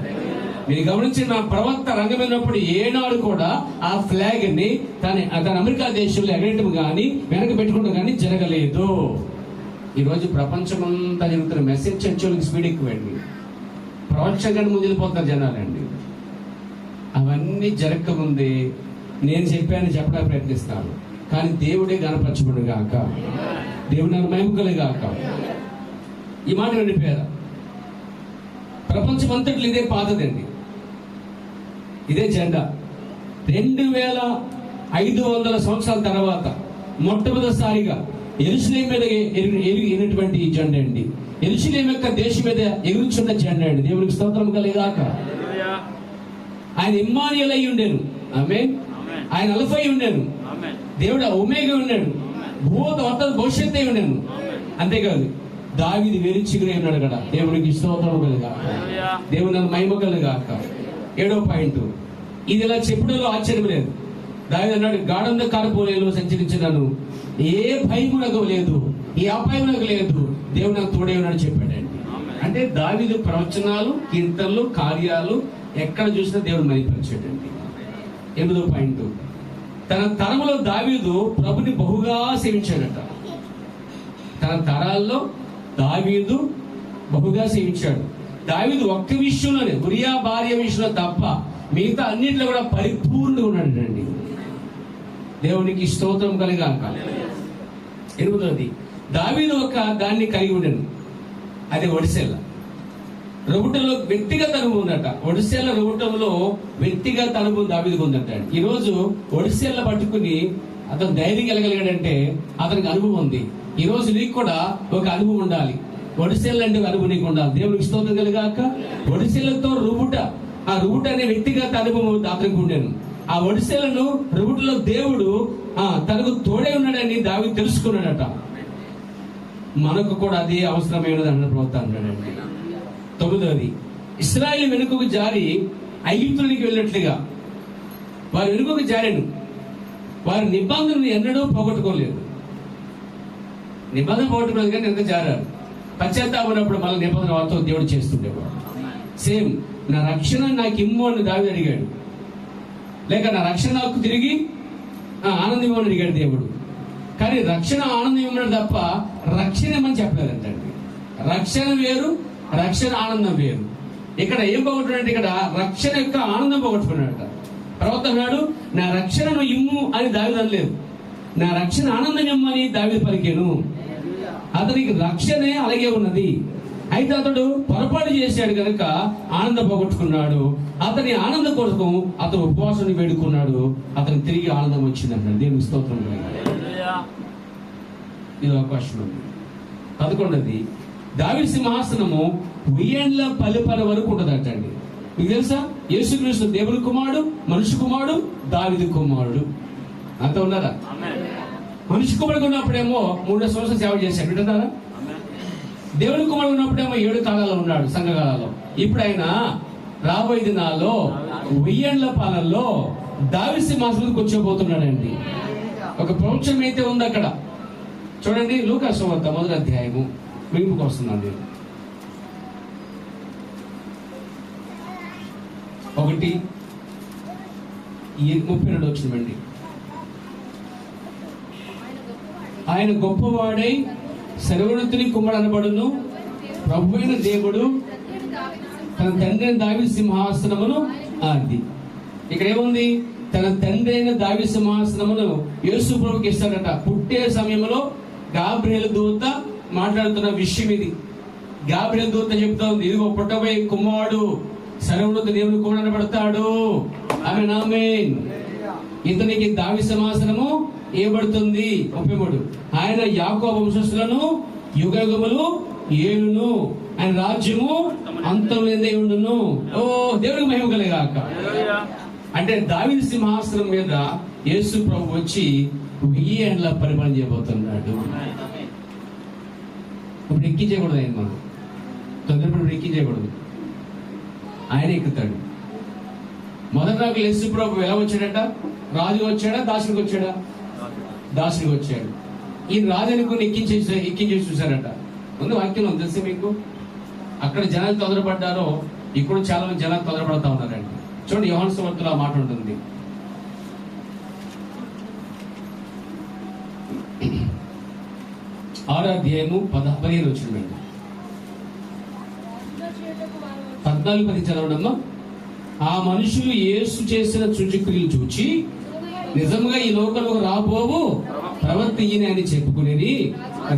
మీరు గమనించిన నా ప్రవక్త రంగమైనప్పుడు ఏనాడు కూడా ఆ ఫ్లాగ్ ని తన అమెరికా దేశంలో ఎగరటం కానీ వెనక పెట్టుకోవడం కానీ జరగలేదు. ఈరోజు ప్రపంచమంతా జరుగుతున్న మెసేజ్ చర్చలకు స్పీడ్ ఎక్కువండి. ప్రవచనగానే ముందు వెళ్ళిపోతున్నారు జనాలండి. అవన్నీ జరగకముందే నేను చెప్పడానికి ప్రయత్నిస్తాను. కానీ దేవుడే గణపరచబడు గాక, దేవుడు నన్ను మహిమకలు గాక. ఈ మాట వినిపోయారా? ప్రపంచమంతట్లో ఇదే పాతదండి, ఇదే జెండా. 2500 సంవత్సరాల తర్వాత మొట్టమొదటిసారిగా యెరూషలేము మీద ఎగిరినటువంటి ఈ జెండా అండి. యెరూషలేము యొక్క దేశం మీద ఎగురుచున్న జెండా అండి. దేవునికి స్తోత్రం కలిగాక. ఆయన ఇమ్మానుయేల్ అయి ఉండేను. ఆమేన్. ఆయన అల్ఫా అయి ఉండేను. దేవుడు ఒమేగా ఉన్నాడు. భవిష్యత్తు అయి ఉన్నాను. అంతేకాదు దావీదు వెలుచిగురై ఉన్నాడు కదా. దేవునికి స్తోత్రం కలుగాక, దేవుని మహిమ కలుగాక. 7వ పాయింట్, ఇది ఇలా చెప్పడంలో ఆశ్చర్యం లేదు. దావీదు అన్నాడు, గాఢంధకార పోలేలో సంచరించినాను, ఏ భయము నాకు లేదు, ఏ అపాయం నాకు లేదు, దేవుడు నాకు తోడే ఉన్నాడు చెప్పాడండి. అంటే దావీదు ప్రవచనాలు, కీర్తనలు, కార్యాలు ఎక్కడ చూసినా దేవుడు మహిమపరిచాడండి. 8వ పాయింట్, తన తరంలో దావీదు ప్రభుని బహుగా సేవించాడట. తన తరాల్లో దావీదు బహుగా సేవించాడు. దావీదు ఒక్క విషయంలోనే, ఉరియా భార్య విషయంలో తప్ప మిగతా అన్నింటిలో కూడా పరిపూర్ణంగా ఉన్నాడండి. దేవునికి స్తోత్రం కలిగాక. 8వది, దావీదు ఒక దాన్ని కలిగి ఉండను, అది ఒడిసెల. రొబుటలో వ్యక్తిగత అనుభవం ఉందట. ఒడిసెల రొబుటంలో వ్యక్తిగత అనుభవం దావీదుకు ఉందట. ఈరోజు ఒడిసెల పట్టుకుని అతను ధైర్యం కలగలిగాడంటే అతనికి అనుభవం ఉంది. ఈ రోజు నీకు కూడా ఒక అనుభవం ఉండాలి. ఒడిసెల అంటే ఒక అనుభవం నీకు ఉండాలి. దేవునికి స్తోత్రం కలిగాక. ఒడిసెలతో రుబుట, ఆ రుబుట అనే వ్యక్తిగత అనుభవం అతనికి ఉండేను. ఆ ఒడిసెలను రుబుటలో దేవుడు తనకు తోడే ఉన్నాడని దావీదు తెలుసుకున్నాడట. మనకు కూడా అదే అవసరమైనది అన్న ప్రభుత్వం అన్నాడండి. 9వది, ఇశ్రాయేలు వెనుకకు జారి ఐగుప్తునికి వెళ్ళినట్లుగా వారు వెనుకకు జారాను. వారి నిబంధనను ఎన్నడూ పోగొట్టుకోలేదు. నిబంధన పోగొట్టుకోలేదు కానీ ఎంత జారారు. పశ్చాత్తాపడినప్పుడు మళ్ళీ నిబంధన వారితో దేవుడు చేస్తుండేవాడు. సేమ్, నా రక్షణ నాకు ఇమ్ము అని దావీదు అడిగాడు. లేక నా రక్షణ నాకు తిరిగి ఆనందం ఇవ్వమని అడిగాడు దేవుడు. కానీ రక్షణ ఆనందం ఇవ్వమని తప్ప రక్షణ ఏమని చెప్పలేదంటండి. రక్షణ వేరు, రక్షణ ఆనందం వేరు. ఇక్కడ ఏం పోగొట్టుకున్నాడు? ఇక్కడ రక్షణ యొక్క ఆనందం పోగొట్టుకున్నాడట. ప్రవక్త అన్నాడు, నా రక్షణను ఇమ్ము అని దావీదు అనలేదు, నా రక్షణ ఆనందం ఇమ్మని దావీదు పలికాను. అతనికి రక్షణే అలాగే ఉన్నది. అయితే అతడు పొరపాటు చేశాడు కనుక ఆనందం పోగొట్టుకున్నాడు. అతని ఆనందం కోసం అతను ఉపవాసాన్ని వేడుకున్నాడు. అతనికి తిరిగి ఆనందం వచ్చింది అంటాడు. దేవునికి స్తోత్రం. ఇది అవకాశం ఉంది. 11వది, దావీదు సింహాసనము 1000 ఏళ్ల పల్లెపల వరకు ఉంటదటండి. మీకు తెలుసా? యేసుక్రీస్తు దేవుని కుమారుడు, మనిషి కుమారుడు, దావీదు కుమారుడు. అంత ఉన్నారా? మనిషి కుమారుడు ఉన్నప్పుడేమో 3 సంవత్సరాలు సేవ చేశాడు. వింటున్నారా? దేవుని కుమారుడు ఉన్నప్పుడేమో 7 కాలాల్లో ఉన్నాడు, సంఘకాలంలో. ఇప్పుడు ఆయన రాబోయే దినాల్లో 1000 ఏళ్ల పాలనలో దావీదు సింహాసనం కూర్చోబోతున్నాడండి. ఒక ప్రవచనం అయితే ఉంది అక్కడ. చూడండి, లూకా సువార్త 1వ అధ్యాయము ముగింపుకు వస్తున్నాను. 1:32 వచ్చిందండి. ఆయన గొప్పవాడై సర్వోన్నతుని కుమారుడు అనబడును, ప్రభువైన దేవుడు తన తండ్రి అయిన దావీదు సింహాసనమును అది. ఇక్కడ ఏముంది? తన తండ్రి అయిన దావీదు సింహాసనమును యేసు ప్రభుకి ఇస్తాడట. పుట్టే సమయంలో గాబ్రియేలు దూత మాట్లాడుతున్న విషయం ఇది. గాబ్రియేలు దూత చెప్తా ఉంది, ఇదిగో పుట్టబోయే కుమారుడు సర్వోన్నత దేవుని కుమారుడు అనబడతాడు. ఆమేన్, ఆమేన్. ఇతనికి దావీదు సింహాసనము ఇవ్వబడుతుంది. 33, ఆయన యాకోబు వంశస్థులను యుగయుగములు ఏలును, ఆయన రాజ్యము అంతం లేనిదై ఉండును. ఓ దేవుడికి మహిమ కలుగాక. అంటే దావీదు సింహాసనం మీద యేసు ప్రభు వచ్చి 1000 ఏళ్ల పరిపాలన చేయబోతున్నాడు. ఇప్పుడు ఎక్కించకూడదు ఆయన, మనం తొందరపడి ఎక్కించకూడదు. ఆయన ఎక్కుతాడు. మొదటి నాకు యేసు ప్రభు ఎలా వచ్చాడట? రాజుగా వచ్చాడా, దాసుడికి వచ్చాడా? దాసుడికి వచ్చాడు. ఈ రాజు అనుకుని ఎక్కించేసి చూశారట. ముందు వాక్యంలో తెలిసి మీకు, అక్కడ జనాలు తొందరపడ్డారో ఇక్కడ చాలా మంది జనాలు తొందరపడతా ఉన్నారండి. చూడండి, యోహాను సువార్తలో ఆ మాట ఉంటుంది. 6వ అధ్యాయము 15 వచ్చిందండి. 14-10 చదవడమ్మా. ఆ మనుషులు యేసు చేసిన సూచక్రియలు చూచి నిజంగా ఈ లోకంలో రాబోవు ప్రవక్త ఈయన అని చెప్పుకునేది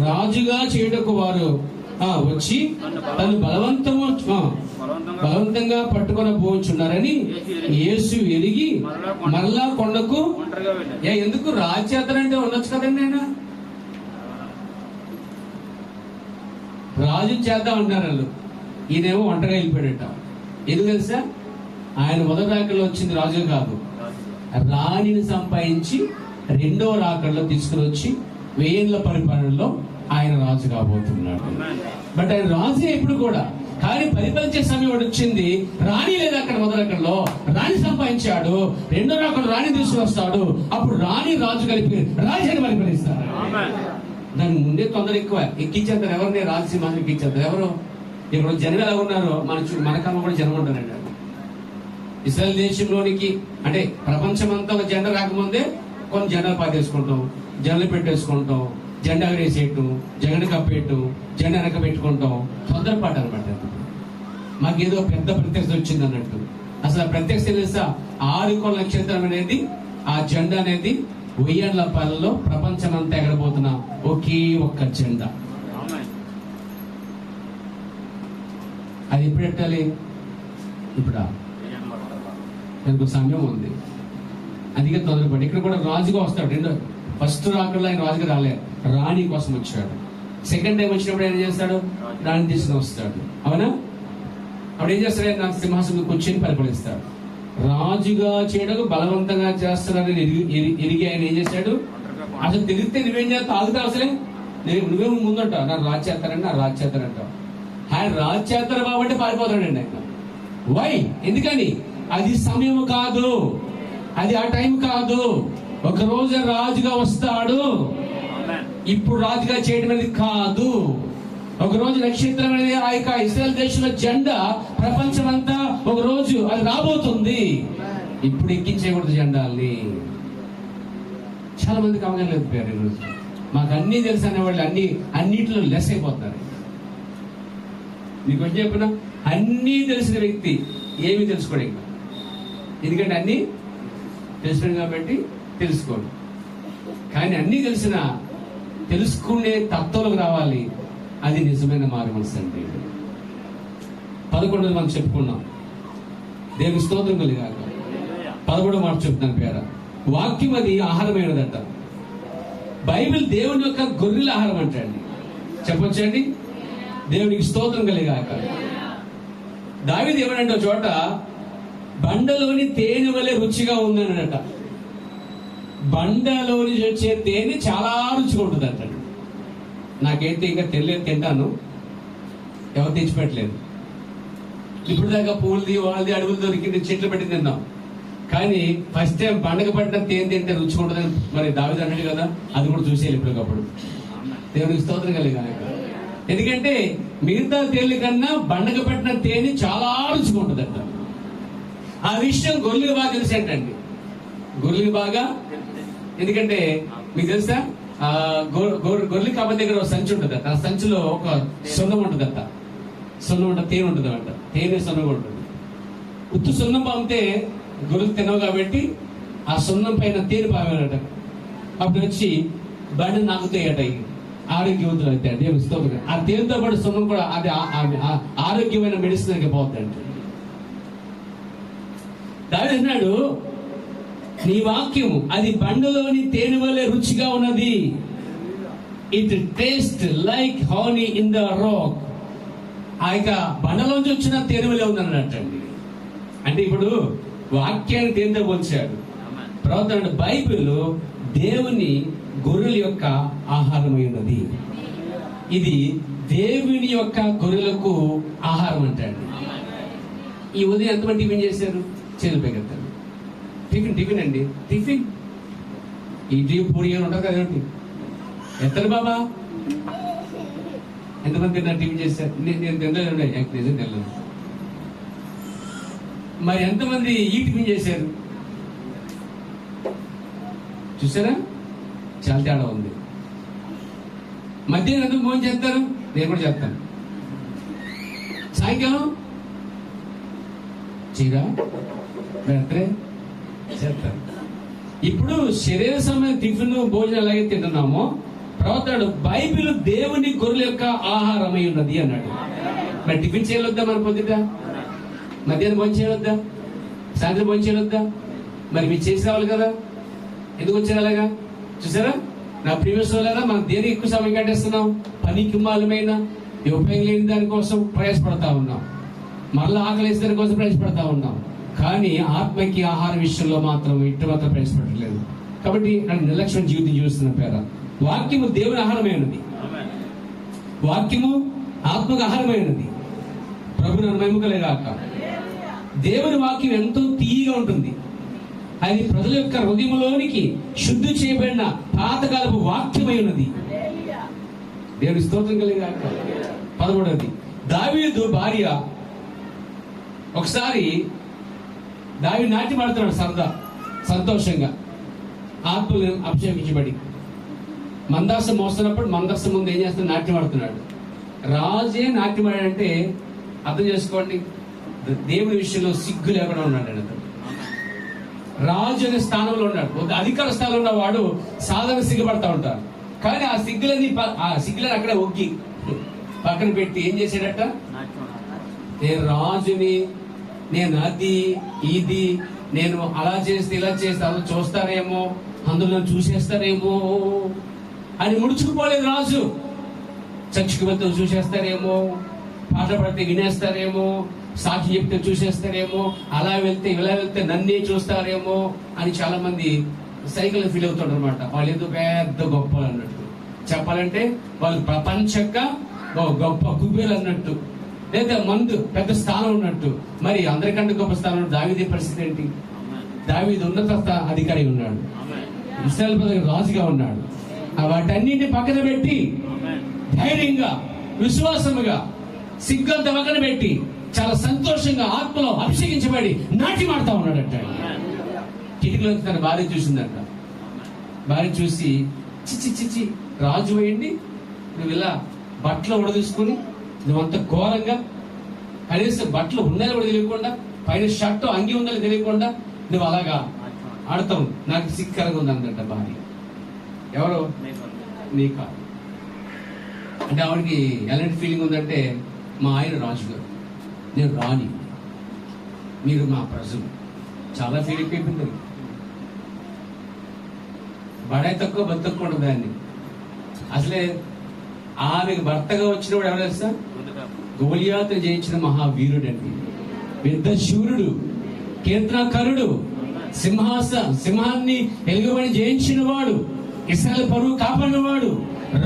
రాజుగా చేయుటకు వారు వచ్చి తను బలవంతంగా పట్టుకొని పోవచ్చున్నారని యేసు ఎరిగి మరలా కొండకు. ఎందుకు? రాజ్యాతనంటే ఉండొచ్చు కదండి. ఆయన రాజు చేద్దాం అంటారు వాళ్ళు. ఈయనేమో ఒంటరిగా వెళ్ళిపోయాడట. ఎందుకు తెలుసా? ఆయన మొదటి రాకల్లో వచ్చింది రాజు కాదు, రాణిని సంపాదించి 2వ రాకల్లో తీసుకుని వచ్చి 1000 ఏళ్ల పరిపాలనలో ఆయన రాజు కాబోతున్నాడు. బట్ ఆయన రాజే ఎప్పుడు కూడా కానీ పరిపాలించే సమయం వచ్చింది, రాణి లేదు అక్కడ మొదలక్కడలో, రాణి సంపాదించాడు, రెండో రాకుండా రాణి తీసుకొస్తాడు, అప్పుడు రాణి రాజు కలిపి రాజ్యాన్ని పరిపాలిస్తారు. దానికి ముందే తొందర ఎక్కువ, ఎక్కించేస్తారు. ఎవరిని రాజసింహాన్ని ఎక్కించేస్తారు. ఎవరు ఇప్పుడు జనం ఎలా ఉన్నారో మనకన్నా కూడా జనం ఉంటారండి. ఇశ్రాయేల్ దేశంలోనికి అంటే ప్రపంచమంతా ఒక జెండా రాకముందే కొన్ని జెండాలు పాతేసుకుంటాం, జెండాలు పెట్టేసుకుంటాం, జెండా వేసేయటం, జగన్ కప్పేయటం, జెండా వెనక పెట్టుకుంటాం. తొందరపాటు అనమాట. మాకేదో పెద్ద ప్రత్యక్ష వచ్చింది అన్నట్టు. అసలు ఆ ప్రత్యక్ష తెలుసా? 6 నక్షత్రం అనేది, ఆ జెండా అనేది 1000 పాలలో ప్రపంచమంతా ఎగరబోతున్న ఒకే ఒక్క జెండా. అది ఎప్పుడు పెట్టాలి? ఇప్పుడా? దానికి సమయం ఉంది. అందుకే తొందరపడి ఇక్కడ కూడా రాజుగా వస్తాడు. రెండో ఫస్ట్ రాకల్లో ఆయన రాజుగా రాలేదు, రాణి కోసం వచ్చాడు. సెకండ్ టైం వచ్చినప్పుడు ఏం చేస్తాడు? రాణి తీసుకుని వస్తాడు. అవునా? అప్పుడు ఏం చేస్తాడు? ఆయన సింహాసనం కూర్చొని పరిపాలిస్తాడు. రాజుగా చేయడం బలవంతంగా చేస్తాడని ఎరిగి ఆయన ఏం చేశాడు? అసలు తెలిస్తే నువ్వేం చేస్తావు? ఆగుతావు అసలే? నువ్వేమో ముందుంటావు, నా రాజు చేస్తారండి, నా రాజు చేస్తారంటావు. ఆయన రాజు చేస్తారు కాబట్టి పారిపోతాడండి ఆయన. వై? ఎందుకని? అది సమయం కాదు, అది ఆ టైం కాదు. ఒక రోజు రాజుగా వస్తాడు. ఇప్పుడు రాజుగా చేయడం అనేది కాదు. ఒక రోజు నక్షత్రం అనేది ఆ యొక్క ఇశ్రాయేల్ దేశంలో జెండా ప్రపంచం అంతా ఒక రోజు అది రాబోతుంది. ఇప్పుడు ఎక్కించేయకూడదు జెండాల్ని. చాలా మందికి అవగాహన లేదు పేరు. ఈరోజు మాకు అన్ని తెలుసు అనే వాళ్ళు అన్నిటిలో లెస్ అయిపోతున్నారు. నీకు వచ్చి చెప్పిన అన్నీ తెలిసిన వ్యక్తి ఏమి తెలుసుకోడు ఇంకా. ఎందుకంటే అన్నీ తెలుసు కాబట్టి తెలుసుకోడు. కానీ అన్నీ తెలుసుకునే తత్వంలోకి రావాలి. అది నిజమైన మారు మనసు అంటే. 11 మనం చెప్పుకున్నాం. దేవుని స్తోత్రం కలిగాక 11 మాట చెప్తున్నాను పేర. వాక్యం అది ఆహారమైనదట. బైబిల్ దేవుని యొక్క గొర్రెల ఆహారం అంటండి. చెప్పొచ్చండి? దేవునికి స్తోత్రం కలిగాక. దావీదు ఏమనంటే ఒక చోట, బండలోని తేనె వలె రుచిగా ఉందనట. బండలోని వచ్చే తేనె చాలా రుచిగా ఉంటుంది అంటాడు. నాకైతే ఇంకా తెలియదు, తింటాను, ఎవరు తెచ్చిపెట్టలేదు. ఇప్పుడు దాకా పూలది వాళ్ళది అడుగులు దొరికింది, చెట్లు పెట్టి తిన్నాం. కానీ ఫస్ట్ టైం బండకు పట్టిన తేనె తింటే రుచిగా ఉంటుందని మరి దావీదు అన్నాడు కదా, అది కూడా చూసేయాలి ఇప్పటికప్పుడు. దేవునికి స్తోత్రం కలిగాక. ఎందుకంటే మిగతా తేనె కన్నా బండకు పట్టిన తేనె చాలా రుచిగా ఉంటుందంట. ఆ విషయం గొర్రెలకు బాగా తెలుసు ఏంటండి, గొర్రెలకు బాగా. ఎందుకంటే మీకు తెలుసా, గొర్రెల కబ్బ దగ్గర ఒక సంచి ఉంటుంది. ఆ సంచిలో ఒక సున్నం ఉంటుందట. సున్నం ఉంటుంది, తేనె ఉంటుంది అంట. తేనె సున్నం ఉంటుంది. ఉత్తు సున్నం పామితే గొర్రెలు తినవు కాబట్టి ఆ సున్నం పైన తేనె పామేనట. అప్పుడు వచ్చి బండి నాకుతాయట, ఆరోగ్యవంతులు అవుతాయి. దేవుని స్తోత్రం. ఆ తేనెతో పాటు సున్నం కూడా అది ఆరోగ్యమైన మెడిసిన్ పోతుందంట. దావీదు అన్నాడు, నీ వాక్యము అది బండలోని తేనె వలె రుచిగా ఉన్నది. It taste like honey in the rock. ఆ యొక్క బండలోంచి వచ్చిన తేనె వలె ఉంది అన్నట్టండి. అంటే ఇప్పుడు వాక్యాన్ని తేనెతో పోల్చాడు. ప్రవక్త బైబిల్ దేవుని గొర్రెల యొక్క ఆహారమై ఉన్నది. ఇది దేవుని యొక్క గొర్రెలకు ఆహారం అంటాడు. ఈ ఉదయం ఎంతమంది టిఫిన్ చేశారు? చేతులు పెగెత్తారు. టిఫిన్ అండి, టిఫిన్ ఇడ్లీ పూరి అని ఉంటుంది కదేంటి. ఎత్తారు బాబా, ఎంతమంది తిన్నారు? టిఫిన్ చేశారు? నేను తినలేదు. మరి ఎంతమంది ఈ టిఫిన్ చేశారు? చూసారా, చాలా తేడా ఉంది. మధ్యాహ్నం ఎందుకు భోజనం చేస్తారు? నేను కూడా చేస్తాను. సాయంకాలం చీరా పెడితే చేస్తాను. ఇప్పుడు శరీర సమయం టిఫిన్ భోజనం ఎలాగే తింటున్నామో, ప్రవక్త బైబిల్ దేవుని గొర్రెల యొక్క ఆహారమై ఉన్నది అన్నాడు. మరి టిఫిన్ చేయవద్దా? మన పొద్దుట మధ్యాహ్నం భోజనం చేయవద్దా? సాయంత్రం భోజనం చేయవద్దా? మరి మీరు చేసి రావాలి కదా. ఎందుకు వచ్చారు అలాగా? చూసారా, నా ప్రీవియస్ వాళ్ళగా మనం దేనికి ఎక్కువ సమయం కట్టేస్తున్నాం? పనికి మాలమైన ఉపయోగం లేని దానికోసం ప్రయాసపడతా ఉన్నాం. మళ్ళీ ఆకలేసి దానికోసం ప్రయాసపడతా ఉన్నాం. కానీ ఆత్మకి ఆహార విషయంలో మాత్రం ఇటు మాత్రం ప్రయాసపడలేదు. కాబట్టి నిర్లక్ష్యం జీవితం చూస్తున్న పేర. వాక్యము దేవుని ఆహారమైనది. వాక్యము ఆత్మకు ఆహారమైనది. ప్రభు నన్ను మహిమకలేగాక. దేవుని వాక్యం ఎంతో తీయగా ఉంటుంది. అది ప్రజల యొక్క హృదయంలోనికి శుద్ధి చేయబడిన పాతకాలపు వాక్యమై ఉన్నది. దేవుని స్తోత్రం కలిగాక. 11ది, దావీదు భార్య ఒకసారి దావీదు నాట్యం ఆడుతున్నాడు సరదా సంతోషంగా, ఆత్మలు అభిషేకించబడి. మందాసం మోస్తున్నప్పుడు మందాసం ముందు ఏం చేస్తున్నాడు? నాట్యం ఆడుతున్నాడు. రాజే నాట్యం ఆడాడంటే అర్థం చేసుకోండి, దేవుని విషయంలో సిగ్గు లేకుండా ఉన్నాడు. అతను రాజు అనే స్థానంలో ఉన్నాడు. ఒక అధికార స్థానంలో ఉన్నవాడు సాధారణ సిగ్గుపడతా ఉంటారు. కానీ ఆ సిగ్గులని అక్కడ ఒగ్గి పక్కన పెట్టి ఏం చేశాడట? నేను రాజుని, నేను అది ఇది, నేను అలా చేస్తే ఇలా చేస్తే అలా చూస్తారేమో, అందులో చూసేస్తారేమో అని ముడుచుకుపోలేదు రాజు. చర్చికి వెళ్తే చూసేస్తారేమో, పాట పడితే వినేస్తారేమో, సాక్షి చెప్తే చూసేస్తారేమో, అలా వెళ్తే ఇలా వెళ్తే నన్నే చూస్తారేమో అని చాలా మంది సైకిల్ ఫీల్ అవుతాడు అనమాట. వాళ్ళు ఏదో పెద్ద గొప్పలు అన్నట్టు, చెప్పాలంటే వాళ్ళు ప్రపంచంగా గొప్ప కుబేలు అన్నట్టు, లేదా మందు పెద్ద స్థానం ఉన్నట్టు. మరి అందరికంటే గొప్ప స్థానం దావీదు పరిస్థితి ఏంటి? దావీదు ఉన్నత అధికారి ఉన్నాడు, ఇశ్రాయేలు ప్రజలకు రాజుగా ఉన్నాడు. వాటన్నింటినీ పక్కన పెట్టి ధైర్యంగా, విశ్వాసముగా, సిగ్గంత పక్కన పెట్టి చాలా సంతోషంగా ఆత్మలో అభిషేకించబడి నాట్యం ఆడుతా ఉన్నాడట. కిటికీలో తన భార్య చూసిందట. భార్య చూసి, చిచ్చి చిచ్చి రాజు అయ్యండి, నువ్వు ఇలా బట్టలు ఉడదీసుకుని, నువ్వంత ఘోరంగా, కనీసం బట్టలు ఉన్నాయో కూడా తెలియకుండా, పైన షర్ట్ అంగి ఉందని తెలియకుండా నువ్వు అలాగా ఆడతావు, నాకు సిక్కరంగా ఉంది అందట భార్య. ఎవరు? నీ కాదు. అంటే ఆవిడకి ఎలాంటి ఫీలింగ్ ఉందంటే, మా ఆయన రాజుగారు, నేను రాణి, మీరు మా ప్రజలు. చాలా ఫీలింగ్ అయిపోయింది. బడాయి తక్కువ బతుకుండా దాన్ని. అసలే ఆమెకు భర్తగా వచ్చినప్పుడు ఎవరు తెలుసా? గోలియాతు జయించిన మహావీరుడండి, పెద్ద శూరుడు, కీర్తనకరుడు, సింహాన్ని ఎలుగుబడి జయించిన వాడు, ఇశ్రాయేలు పరువు కాపాడినవాడు,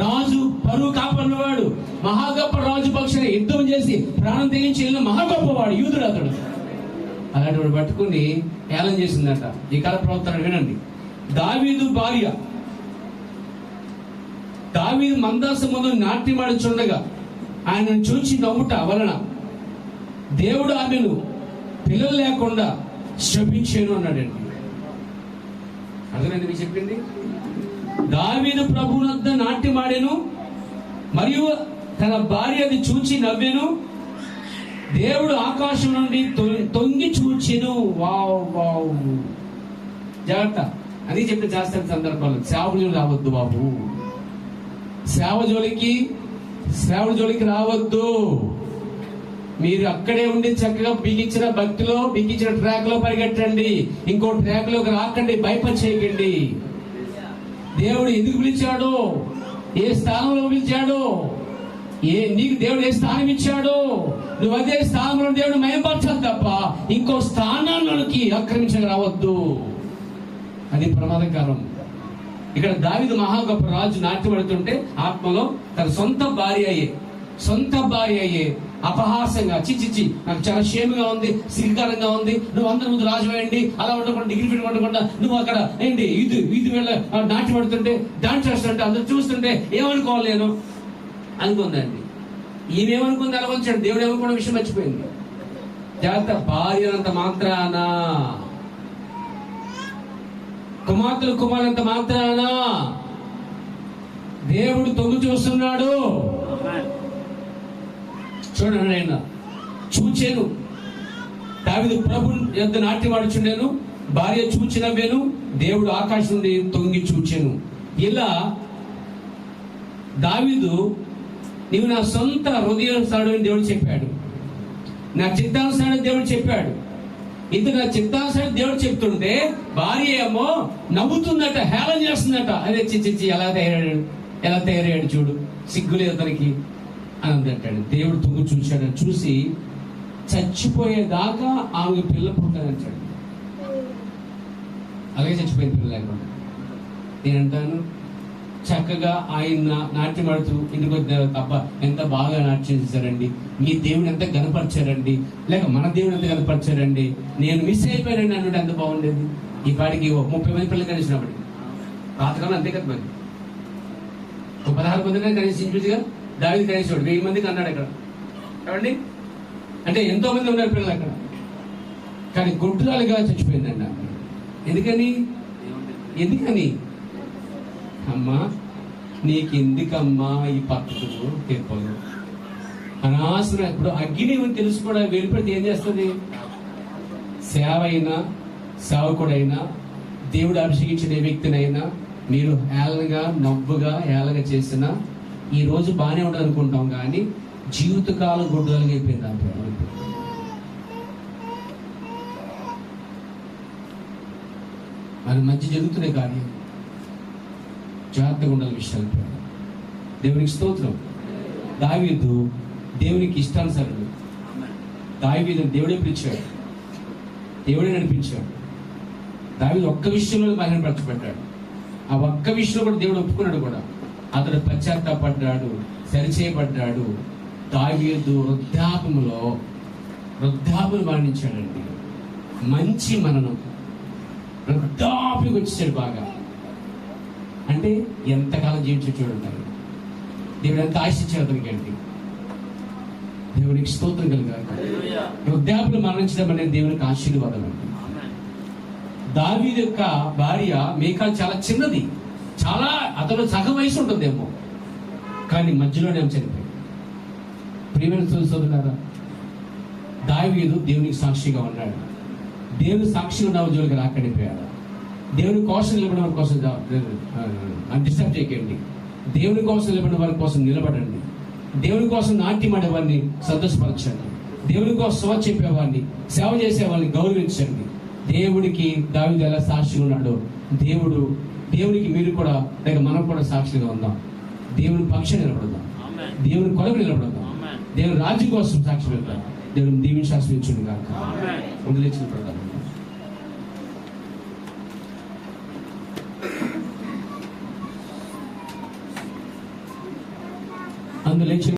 రాజు పరువు కాపాడినవాడు, మహా గొప్ప రాజు పక్షాన యుద్ధం చేసి ప్రాణం తెగించి వెళ్ళిన మహా గొప్పవాడు, యూదుడు అతడు. అలాంటి వాడు పట్టుకుని ఏలం చేసిందట. ఈ కాల ప్రవర్తన వినండి. దావీదు భార్య, దావీదు మందాసం ముందు నాట్యమాడుచుండగా ఆయనను చూచి నవ్వుట వలన దేవుడు ఆమెను పిల్లలు లేకుండా శపించాను అన్నాడండి. అర్థమైంది మీకు చెప్పింది? దావీదు ప్రభువునొద్ద నాట్యమాడెను, మరియు తన భార్య అది చూచి నవ్వెను, దేవుడు ఆకాశం నుండి తొంగి చూచెను. వావ్ వావ్, జాగ్రత్త. అది చెప్పి చేస్తున్న సందర్భాలు సేవలు రావద్దు బాబు, సేవల జోలికి రావద్దు. మీరు అక్కడే ఉండి చక్కగా బిగించిన భక్తిలో, బిగించిన ట్రాక్ లో పరిగెట్టండి, ఇంకో ట్రాక్ లోకి రాకండి, భయపడి చేయకండి. దేవుడు ఎందుకు పిలిచాడో, ఏ స్థానంలో పిలిచాడో, నీకు దేవుడు ఏ స్థానం ఇచ్చాడో, నువ్వు అదే స్థానంలో దేవుడు మయంపరచాలి తప్ప ఇంకో స్థానాల్లోకి ఆక్రమించక రావద్దు. అది ప్రమాదకరం. ఇక్కడ దావీదు మహా గొప్ప రాజు నాట్యపడుతుంటే ఆత్మలో తన సొంత భార్య అయ్యే అపహాసంగా, చిచ్చిచ్చి నాకు చాలా షేమ్గా ఉంది, సిగ్గుకరంగా ఉంది, నువ్వు అందరి ముందు రాజు వేయండి, అలా ఉండకుండా డిగ్రీ ఫిట్ ఉండకుండా నువ్వు అక్కడ ఏంటి ఇది వేళ నాట్యం పడుతుంటే, డాన్స్ చేస్తుంటే అందరు చూస్తుంటే ఏమనుకోవాలి నేను అనుకుందండి. ఈమెమనుకుంది అలా ఉంచాడు. దేవుడు ఏమనుకున్న విషయం మర్చిపోయింది. జాగ్రత్త. భార్య అంత మాత్రాన, కుమారులంత మాత్రాన దేవుడు తొంగి చూస్తున్నాడు. చూడండి, ఆయన చూచాను, దావీదు ప్రభు ఎంత నాట్యమాడుచుండెను, భార్య చూచినవేను, దేవుడు ఆకాశం నుండి తొంగి చూచాను. ఇలా దావీదు, నీవు నా సొంత హృదయానుసారుడని దేవుడు చెప్పాడు, నా చిత్తానుసారుడని దేవుడు చెప్పాడు. ఇంత నా చిత్తానుసారుడు దేవుడు చెప్తుంటే భార్య ఏమో నవ్వుతుందట, హేళన చేస్తుందట. అదే చిచ్చి ఎలా తయారయ్యాడు చూడు, సిగ్గులేదు అతనికి అని అంటాడు. దేవుడు తొంగి చూశాడు. చూసి చచ్చిపోయేదాకా ఆమె పిల్ల పుట్టానంటాడు. అలాగే చచ్చిపోయింది పిల్ల లేకుండా. నేనంటాను, చక్కగా ఆయన నాట్యం ఆడుతూ ఇంటికి వచ్చిన తప్ప ఎంత బాగా నాట్యం చేశారండి, మీ దేవుని ఎంత గనపరిచారండి, లేక మన దేవుని ఎంత గనపరిచారండి, నేను మిస్ అయిపోయానండి అన్నట్టు ఎంత బాగుండేది. ఈ పాటికి 30 మంది పిల్లలు కలిసినప్పటికి పాతకాలం అంతే కదా మరి, 16 మంది కలిసి ఇంచుగా దావీదు కలిసాడు, 1000 మందికి అన్నాడు అక్కడ ఏమండి. అంటే ఎంతో మంది ఉన్నారు పిల్లలు అక్కడ, కానీ గుడ్రాలుగా చచ్చిపోయిందండి ఆమె. ఎందుకని అమ్మా నీకెందుకమ్మా ఈ పద్ధతులు తీర్పలు అనవసరం. ఇప్పుడు అగ్ని తెలుసు కూడా వెళ్ళిపెడితే ఏం చేస్తుంది? సేవ అయినా సేవకుడైనా దేవుడు అభిషేకించిన వ్యక్తినైనా మీరు ఏళ్ళగా నవ్వుగా ఏళ్ళగా చేసినా ఈ రోజు బాగానే ఉండదు అనుకుంటాం, కానీ జీవితకాలం గుడ్డలుగా అయిపోయింది ఆ ప్రేమ. మరి మంచి జరుగుతున్నాయి కానీ జాగ్రత్తగా ఉండాలి విషయాలు. దేవునికి స్తోత్రం. దావీదు దేవునికి ఇష్టానుసారుడు. దావీదు దేవుడే పిలిచాడు, దేవుడే నడిపించాడు. దావీదు ఒక్క విషయంలో మహిళను పరచబడ్డాడు. ఆ ఒక్క విషయంలో కూడా దేవుడు ఒప్పుకున్నాడు కూడా. అతడు పశ్చాత్తాపడ్డాడు, సరిచేయబడ్డాడు. దావీదు వృద్ధాపంలో మరణించాడండి. మంచి మరణం, వృద్ధాప్యకు వచ్చేసాడు బాగా. అంటే ఎంతకాలం జీవించి చూడండి. దేవుడు ఎంత ఆశించాడు అతనికి అండి. దేవునికి స్తోత్రం కలుగాక. వృద్ధాప్యలు మరణించడం అనేది దేవునికి ఆశీర్వాదం అండి. దావీదు యొక్క భార్య మీకాల్ చాలా చిన్నది, చాలా అతను సగం వయసు ఉంటుందేమో, కానీ మధ్యలోనే చనిపోయింది. ప్రియమైన సోదరులారా, దావీదు దేవునికి సాక్షిగా ఉన్నాడు. దేవుని సాక్షిగా ఉన్న ఉద్యోగులకు రాకడిపోయాడు. దేవుని కోసం నిలబడిన వారి కోసం డిస్టర్బ్ చేయకండి. దేవుని కోసం నిలబడిన వారి కోసం నిలబడండి. దేవుని కోసం నాట్యం ఆడేవారిని సంతోషపరచండి. దేవుని కోసం సేవ చెప్పేవారిని, సేవ చేసేవారిని గౌరవించండి. దేవుడికి దావీదు ఎలా సాక్షిగా ఉన్నాడో దేవునికి మీరు కూడా లేక మనం కూడా సాక్షిగా ఉందాం. దేవుని పక్షం నిలబడదాం, దేవుని కొరకు నిలబడదాం, దేవుని రాజ్యం కోసం సాక్షి పెడదాం. దేవుని దీవిని శాస్త్రించుంది కాక వదిలేచిన ప్రధానం అందులో